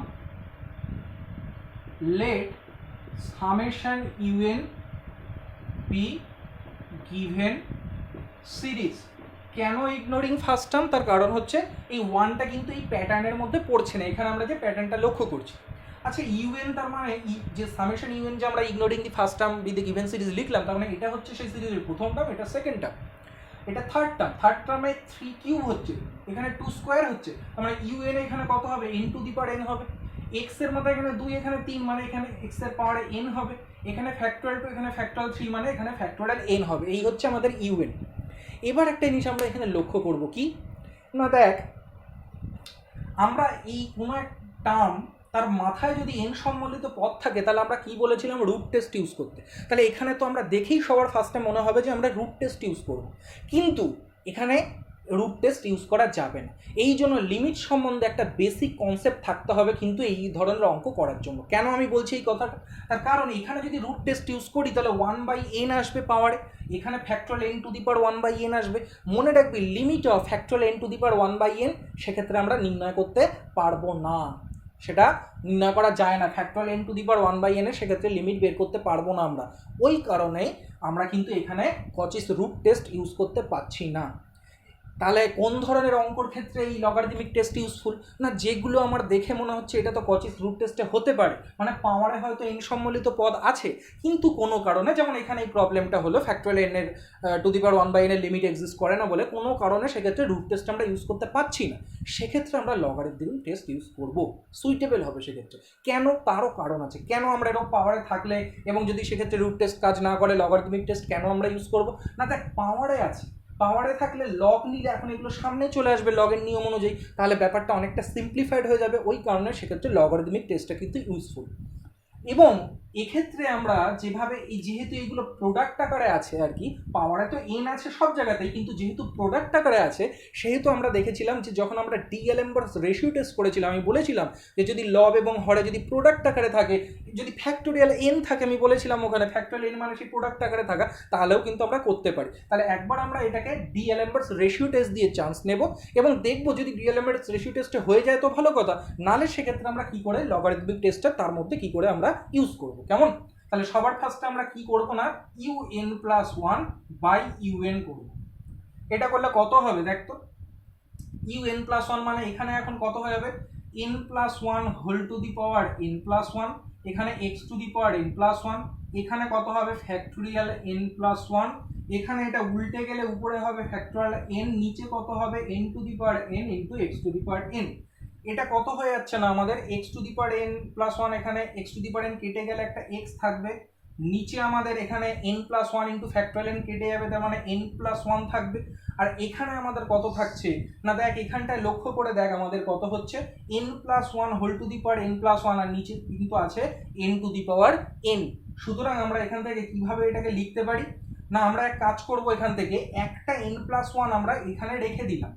let summation un be given series। কেন ইগনোরিং ফার্স্ট টার্ম, তার কারণ হচ্ছে এই ওয়ানটা কিন্তু এই প্যাটার্নের মধ্যে পড়ছে না, এখানে আমরা যে প্যাটার্নটা লক্ষ্য করছি। আচ্ছা ইউএন তার মানে যে সামেশন ইউএন যে আমরা ignoring the first term be the given series লিখলাম, তার মানে এটা হচ্ছে সেই সিরিজের প্রথম টার্ম, এটা সেকেন্ড টার্ম, এটা থার্ড টার্মে 3 কিউব হচ্ছে, এখানে 2 স্কোয়ার হচ্ছে, তার মানে ইউএন এখানে কত হবে, n to the power n হবে, x এর মধ্যে এখানে 2 এখানে 3, মানে এখানে x এর পাওয়ারে n হবে, এখানে ফ্যাক্টরিয়াল 2 এখানে ফ্যাক্টরিয়াল 3, মানে এখানে ফ্যাক্টরিয়াল n হবে। এই হচ্ছে আমাদের ইউএন। এবার একটা জিনিস আমরা এখানে লক্ষ্য করব কি না, দেখ আমরা এই কোনো এক টার্ম তার মাথায় যদি n সম্বলিত পদ থাকে তাহলে আমরা কি বলেছিলাম, রুট টেস্ট ইউজ করতে। তাহলে এখানে তো আমরা দেখেই সবার ফার্স্টে মনে হবে যে আমরা রুট টেস্ট ইউজ করব, কিন্তু এখানে রুট টেস্ট ইউজ করা যাবে না। এই জন্য লিমিট সম্বন্ধে একটা বেসিক কনসেপ্ট থাকতে হবে কিন্তু এই ধরনের অঙ্ক করার জন্য। কেন আমি বলছি এই কথাটা? তার কারণ এখানে যদি রুট টেস্ট ইউজ করি তাহলে 1/n আসবে পাওয়ারে, এখানে factorial n to the power 1/n আসবে। মনে রাখবি limit of factorial n to the power 1/n সেক্ষেত্রে আমরা নির্ণয় করতে পারবো না, সেটা নির্ণয় করা যায় না। Factorial n to the power 1/n এর সেক্ষেত্রে লিমিট বের করতে পারবো না আমরা। ওই কারণে আমরা কিন্তু এখানে কচিস রুট টেস্ট ইউজ করতে পারছি না। তাহলে কোন ধরনের অঙ্কর ক্ষেত্রে এই লগারিদমিক টেস্ট ইউজফুল? না যেগুলো আমার দেখে মনে হচ্ছে এটা তো কচিস রুট টেস্টে হতে পারে, মানে পাওয়ারে হয়তো n সম্বলিত পদ আছে কিন্তু কোনো কারণে, যেমন এখানে এই প্রবলেমটা হলো ফ্যাক্টরিয়াল n এর টু দি পাওয়ার 1/n এর লিমিট এক্সিস্ট করে না বলে কোনো কারণে সেক্ষেত্রে রুট টেস্ট আমরা ইউজ করতে পারছি না, সেক্ষেত্রে আমরা লগারিদমিক টেস্ট ইউজ করব, সুইটেবল হবে সেক্ষেত্রে। কেন? তারও কারণ আছে। কেন আমরা এরকম পাওয়ারে থাকলে এবং যদি সেক্ষেত্রে রুট টেস্ট কাজ না করে লগারিদমিক টেস্ট কেন আমরা ইউজ করব? না দেখ, পাওয়ারে আছে, পাওয়ারে থাকলে লগ নিলে এখন এগুলো সামনে চলে আসবে লগের নিয়ম অনুযায়ী, তাহলে ব্যাপারটা অনেকটা সিম্পলিফাইড হয়ে যাবে। ওই কারণে সেক্ষেত্রে লগারিদমিক টেস্টটা কিন্তু ইউজফুল। এবং এক্ষেত্রে আমরা যেভাবে যেহেতু এইগুলো প্রোডাক্ট আকারে আছে আর কি, পাওয়ারে তো এন আছে সব জায়গাতেই, কিন্তু যেহেতু প্রোডাক্ট আকারে আছে সেহেতু আমরা দেখেছিলাম যে যখন আমরা ডিএলএমবার্স রেশিও টেস্ট করেছিলাম আমি বলেছিলাম যে যদি লব এবং হরে যদি প্রোডাক্ট আকারে থাকে, যদি ফ্যাক্টোরিয়াল এন থাকে, আমি বলেছিলাম ওখানে ফ্যাক্টোরিয়াল এন মানে সেই প্রোডাক্ট আকারে থাকা, তাহলেও কিন্তু আমরা করতে পারি। তাহলে একবার আমরা এটাকে ডিএলএমবার্স রেশিও টেস্ট দিয়ে চান্স নেব এবং দেখবো যদি ডিএলএমবার্স রেশিও টেস্টে হয়ে যায় তো ভালো কথা, নাহলে সেক্ষেত্রে আমরা কি করে লগারিদমিক টেস্টটা তার মধ্যে কি করে আমরা ইউজ করব। কেমন? তাহলে সবার ফার্স্টে আমরা কি করব না un+1/un করব। এটা করলে কত হবে দেখ তো, un+1 মানে এখানে এখন কত হয়ে যাবে n+1 whole to the power n+1, এখানে x two the power n+1, এখানে কত হবে ফ্যাক্টোরিয়াল n+1, এখানে এটা উল্টে গেলে উপরে হবে ফ্যাক্টোরিয়াল n, নিচে কত হবে n to the power n into x two the power n। এটা কত হয়ে যাচ্ছে না আমাদের x two the power n+1, এখানে x two the power n কেটে গেলে একটা x থাকবে, নিচে আমাদের এখানে n+1 ইনটু ফ্যাক্টোরিয়াল n কেটে যাবে, তার মানে n+1 থাকবে। আর এখানে আমাদের কত থাকছে না দেখ, এখানটায় লক্ষ্য করে দেখ আমাদের কত হচ্ছে n+1 whole to the power n+1, আর নিচে কিন্তু আছে n to the power n। সুতরাং আমরা এখান থেকে কিভাবে এটাকে লিখতে পারি না, আমরা এক কাজ করব, এখান থেকে একটা n+1 আমরা এখানে রেখে দিলাম।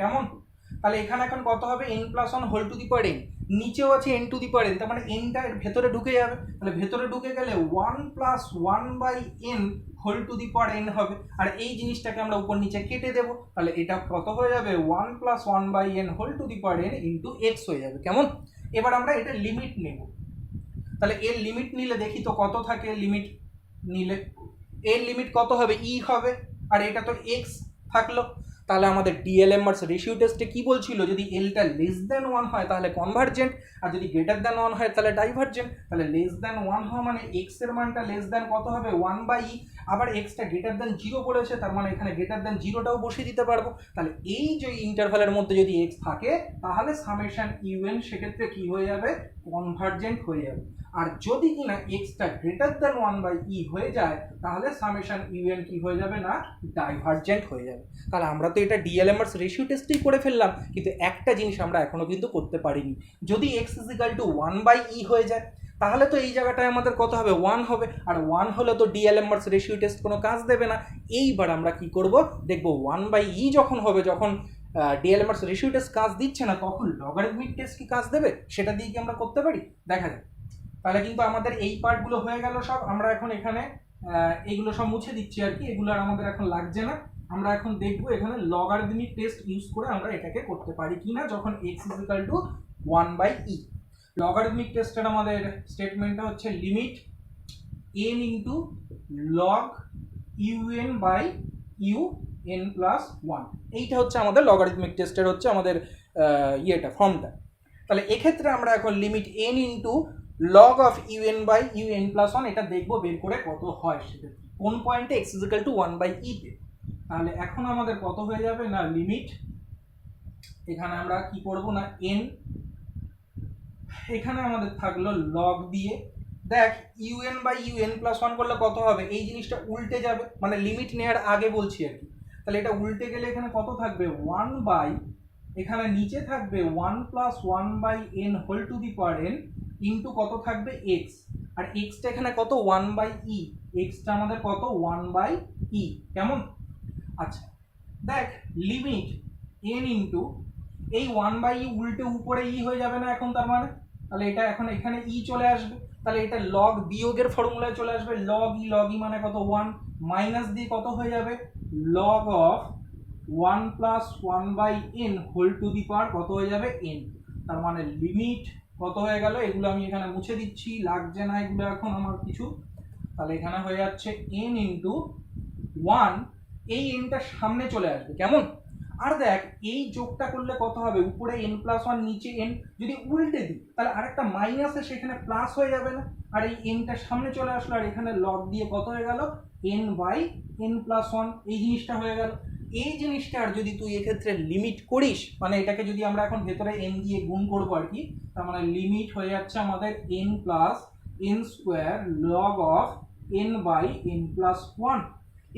কেমন? তাহলে এখানে এখন কত হবে n+1 whole to the power n, নিচেও আছে n to the power n, তার মানে nটা ভেতরে ঢুকে যাবে। তাহলে ভেতরে ঢুকে গেলে 1+1/n whole to the power n হবে, আর এই জিনিসটাকে আমরা উপর নিচে কেটে দেবো, তাহলে এটা কত হয়ে যাবে 1+1/n whole to the power n ইন্টু x হয়ে যাবে। কেমন? এবার আমরা এটা লিমিট নেব, তাহলে এর লিমিট নিলে দেখি তো কত থাকে, লিমিট নিলে এর লিমিট কত হবে ই হবে, আর এটা তো x থাকলো। তাহলে আমাদের ডিএলএমবার্স রেশিও টেস্টে কি বলছিল, যদি এলটা লেস দ্যান 1 হয় তাহলে কনভার্জেন্ট, আর যদি গ্রেটার দ্যান 1 হয় তাহলে ডাইভার্জেন্ট। তাহলে লেস দ্যান 1 হওয়া মানে x এর মানটা লেস দ্যান কত হবে 1/e, আবার এক্সটা গ্রেটার দ্যান 0 বলেছে, তার মানে এখানে গ্রেটার দ্যান 0টাও বসিয়ে দিতে পারবো। তাহলে এই যে ইন্টারভ্যালের মধ্যে যদি x থাকে তাহলে সামেশন un সেক্ষেত্রে কি হয়ে যাবে কনভার্জেন্ট হয়ে যাবে, আর যদি কিনা এক্সটা গ্রেটার দ্যান 1/e হয়ে যায় তাহলে সামেশন un কি হয়ে যাবে না ডাইভার্জেন্ট হয়ে যাবে। তাহলে আমরা তো এটা ডিএলএমবার্স রেশিও টেস্টই করে ফেললাম, কিন্তু একটা জিনিস আমরা এখনো কিন্তু করতে পারিনি, যদি x = 1/e হয়ে যায় তাহলে তো এই জায়গাটায় আমাদের কত হবে 1 হবে, আর 1 হলে তো ডিএলএমবার্স রেশিও টেস্ট কোনো কাজ দেবে না। এইবার আমরা কি করব দেখব 1/e যখন হবে, যখন ডিএলএমবার্স রেশিও টেস্ট কাজ দিচ্ছে না তখন লগারিদমিক টেস্ট কি কাজ দেবে, সেটা দিয়ে কি আমরা করতে পারি দেখা যায়। তাহলে কিন্তু আমাদের এই পার্টগুলো হয়ে গেল সব, আমরা এখন এখানে এইগুলো সব মুছে দিচ্ছি আর কি, এগুলো আর আমাদের এখন লাগছে না। আমরা এখন দেখবো এখানে লগারিদমিক টেস্ট ইউজ করে আমরা এটাকে করতে পারি কিনা যখন x = 1/e। লগারিদমিক টেস্টের আমাদের স্টেটমেন্টটা হচ্ছে limit n into log un/un+1, এইটা হচ্ছে আমাদের লগারিদমিক টেস্টের হচ্ছে আমাদের ইয়েটা ফর্মটা। তাহলে এক্ষেত্রে আমরা এখন limit n into log of un/un+1 এটা দেখবো বের করে কত হয় সেটা কোন পয়েন্টে x = 1/e তে। তাহলে এখন আমাদের কত হয়ে যাবে না লিমিট, এখানে আমরা কি করব না n, এখানে আমাদের থাকলো log দিয়ে, দেখ un/un+1 করলে কত হবে, এই জিনিসটা উল্টে যাবে, মানে লিমিট নেওয়ার আগে বলছি আর কি। তাহলে এটা উল্টে গেলে এখানে কত থাকবে 1/, এখানে নিচে থাকবে 1+1/n whole to the power n ইন্টু কত থাকবে x, আর xটা এখানে কত 1/e, xটা আমাদের কত 1/e। কেমন? আচ্ছা দেখ লিমিট n ইন্টু এই 1/e উল্টে উপরে ই হয়ে যাবে না এখন, তার মানে তাহলে এটা এখন এখানে ই চলে আসবে, তাহলে এটা লগ বিয়োগের ফর্মুলায় চলে আসবে, লগ ই মানে কত 1, মাইনাস দিয়ে কত হয়ে যাবে log of 1 plus 1/n whole to the power কত হয়ে যাবে n। তার মানে লিমিট কত হয়ে গেল, এগুলো আমি এখানে মুছে দিচ্ছি, লাগছে না এগুলো এখন আমার কিছু। তাহলে এখানে হয়ে যাচ্ছে n ইন্টু 1, এই nটা সামনে চলে আসবে কেমন। আর দেখ এই যোগটা করলে কত হবে, উপরে n+1 নিচে n, যদি উল্টে দিই তাহলে আরেকটা মাইনাসে সেখানে প্লাস হয়ে যাবে না, আর এই nটা সামনে চলে আসলো, আর এখানে লগ দিয়ে কত হয়ে গেল n/n+1, এই জিনিসটা হয়ে গেল। এই জিনিসটার যদি তুই এক্ষেত্রে লিমিট করিস, মানে এটাকে যদি আমরা এখন ভেতরে n দিয়ে গুণ করবো আর কি, তার মানে লিমিট হয়ে যাচ্ছে আমাদের n+n² log of n/n+1।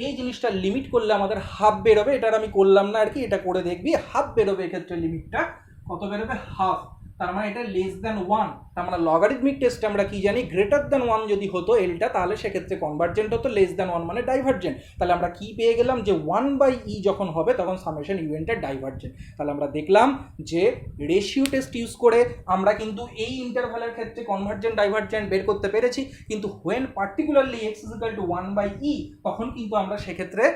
এই জিনিসটা লিমিট করলে আমাদের হাফ বেরোবে, এটার আমি করলাম না আর কি, এটা করে দেখবি হাফ বেরোবে এক্ষেত্রে, লিমিটটা কত বেরোবে হাফ, তার মানে এটা লেস দ্যান 1। তার মানে লগারিদমিক টেস্টে আমরা কি জানি, গ্রেটার দ্যান 1 যদি হতো এলটা, তাহলে সেক্ষেত্রে কনভার্জেন্ট হতো, লেস দ্যান 1 মানে ডাইভার্জেন্ট। তাহলে আমরা কি পেয়ে গেলাম যে 1/e যখন হবে তখন সামেশন ইউএনটা ডাইভার্জেন্ট। তাহলে আমরা দেখলাম যে রেশিও টেস্ট ইউজ করে আমরা কিন্তু এই ইন্টারভ্যালের ক্ষেত্রে কনভার্জেন্ট ডাইভার্জেন্ট বের করতে পেরেছি, কিন্তু হোয়েন পার্টিকুলারলি x = 1/e তখন কিন্তু আমরা সেক্ষেত্রে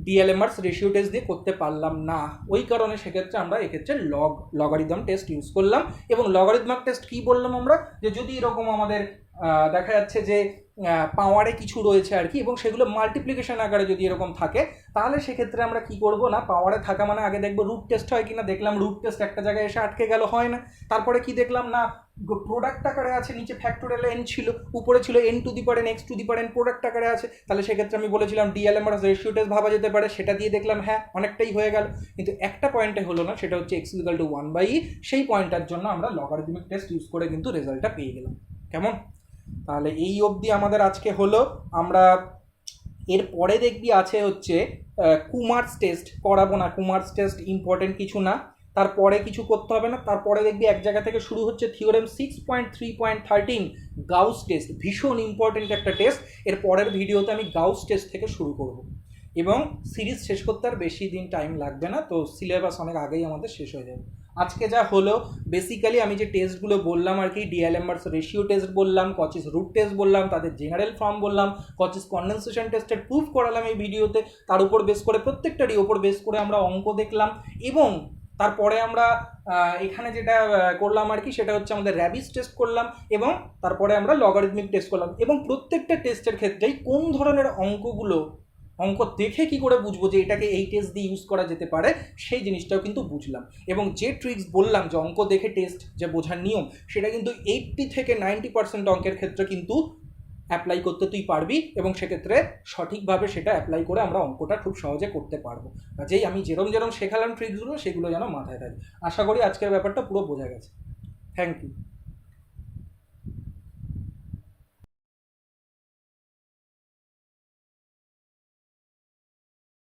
ডিএলএমআরস রেশিও টেস্ট দিয়ে করতে পারলাম না। ওই কারণে সেক্ষেত্রে আমরা এক্ষেত্রে লগারিদম টেস্ট ইউজ করলাম। এবং লগারিদমিক টেস্ট কি বললাম আমরা, যে যদি এরকম আমাদের দেখা যাচ্ছে যে পাওয়ারে কিছু রয়েছে আর কি, এবং সেগুলো মাল্টিপ্লিকেশন আকারে যদি এরকম থাকে, তাহলে সেক্ষেত্রে আমরা কি করব না, পাওয়ারে থাকা মানে আগে দেখবো রুট টেস্ট হয় কিনা, দেখলাম রুট টেস্ট একটা জায়গায় এসে আটকে গেল, হয় না। তারপরে কি দেখলাম না, প্রোডাক্ট আকারে আছে, নিচে ফ্যাক্টোরিয়াল n ছিল, উপরে ছিল n⁴ x⁴n প্রোডাক্ট আকারে আছে, তাহলে সেক্ষেত্রে আমি বলেছিলাম ডিএলএমআরস রেশিও টেস্ট ভাবা যেতে পারে, সেটা দিয়ে দেখলাম হ্যাঁ অনেকটাই হয়ে গেল। কিন্তু একটা পয়েন্টে হলো না, সেটা হচ্ছে x = 1/e, সেই পয়েন্টটার জন্য আমরা লগারিদমিক টেস্ট ইউজ করে কিন্তু রেজাল্টটা পেয়ে গেলাম কেমন। তাহলে এই অবধি আমাদের আজকে হলো। আমরা এর পরে দেখবি আছে হচ্ছে কুমার্স টেস্ট, করাবো না, কুমার্স টেস্ট ইম্পর্টেন্ট কিছু না, তারপরে কিছু করতে হবে না। তারপরে দেখবি এক জায়গা থেকে শুরু হচ্ছে থিওরেম 6.3.13 গাউস টেস্ট, ভীষণ ইম্পর্টেন্ট একটা টেস্ট। এর পরের ভিডিওতে আমি গাউস টেস্ট থেকে শুরু করব, এবং সিরিজ শেষ করতে আর বেশি দিন টাইম লাগবে না, তো সিলেবাস অনেক আগেই আমাদের শেষ হয়ে যাবে। আজকে যা হলো বেসিক্যালি আমি যে টেস্টগুলো বললাম আর কি, ডিএলএমআরস রেশিও টেস্ট বললাম, কচিস রুট টেস্ট বললাম, তাদের জেনারেল ফর্ম বললাম, কচিস কন্ডেনসেশন টেস্টের প্রুফ করালাম এই ভিডিওতে, তার উপর বেস করে প্রত্যেকটারই উপর বেস করে আমরা অঙ্ক দেখলাম। এবং তারপরে আমরা এখানে যেটা করলাম আর কি, সেটা হচ্ছে আমাদের র্যাবিস টেস্ট করলাম, এবং তারপরে আমরা লগারিদমিক টেস্ট করলাম। এবং প্রত্যেকটা টেস্টের ক্ষেত্রেই কোন ধরনের অঙ্ক দেখে কি করে বুঝবো যে এটাকে এই টেস্ট দিয়ে ইউজ করা যেতে পারে, সেই জিনিসটাও কিন্তু বুঝলাম। এবং যে ট্রিক্স বললাম যে অঙ্ক দেখে টেস্ট যে বোঝার নিয়ম, সেটা কিন্তু 80 থেকে 90% অঙ্কের ক্ষেত্রে কিন্তু অ্যাপ্লাই করতে তুই পারবি, এবং সেক্ষেত্রে সঠিকভাবে সেটা অ্যাপ্লাই করে আমরা অঙ্কটা খুব সহজে করতে পারবো। কাজেই আমি যেরম শেখালাম ট্রিক্সগুলো, সেগুলো যেন মাথায় থাকে। আশা করি আজকের ব্যাপারটা পুরো বোঝা গেছে। Thank you.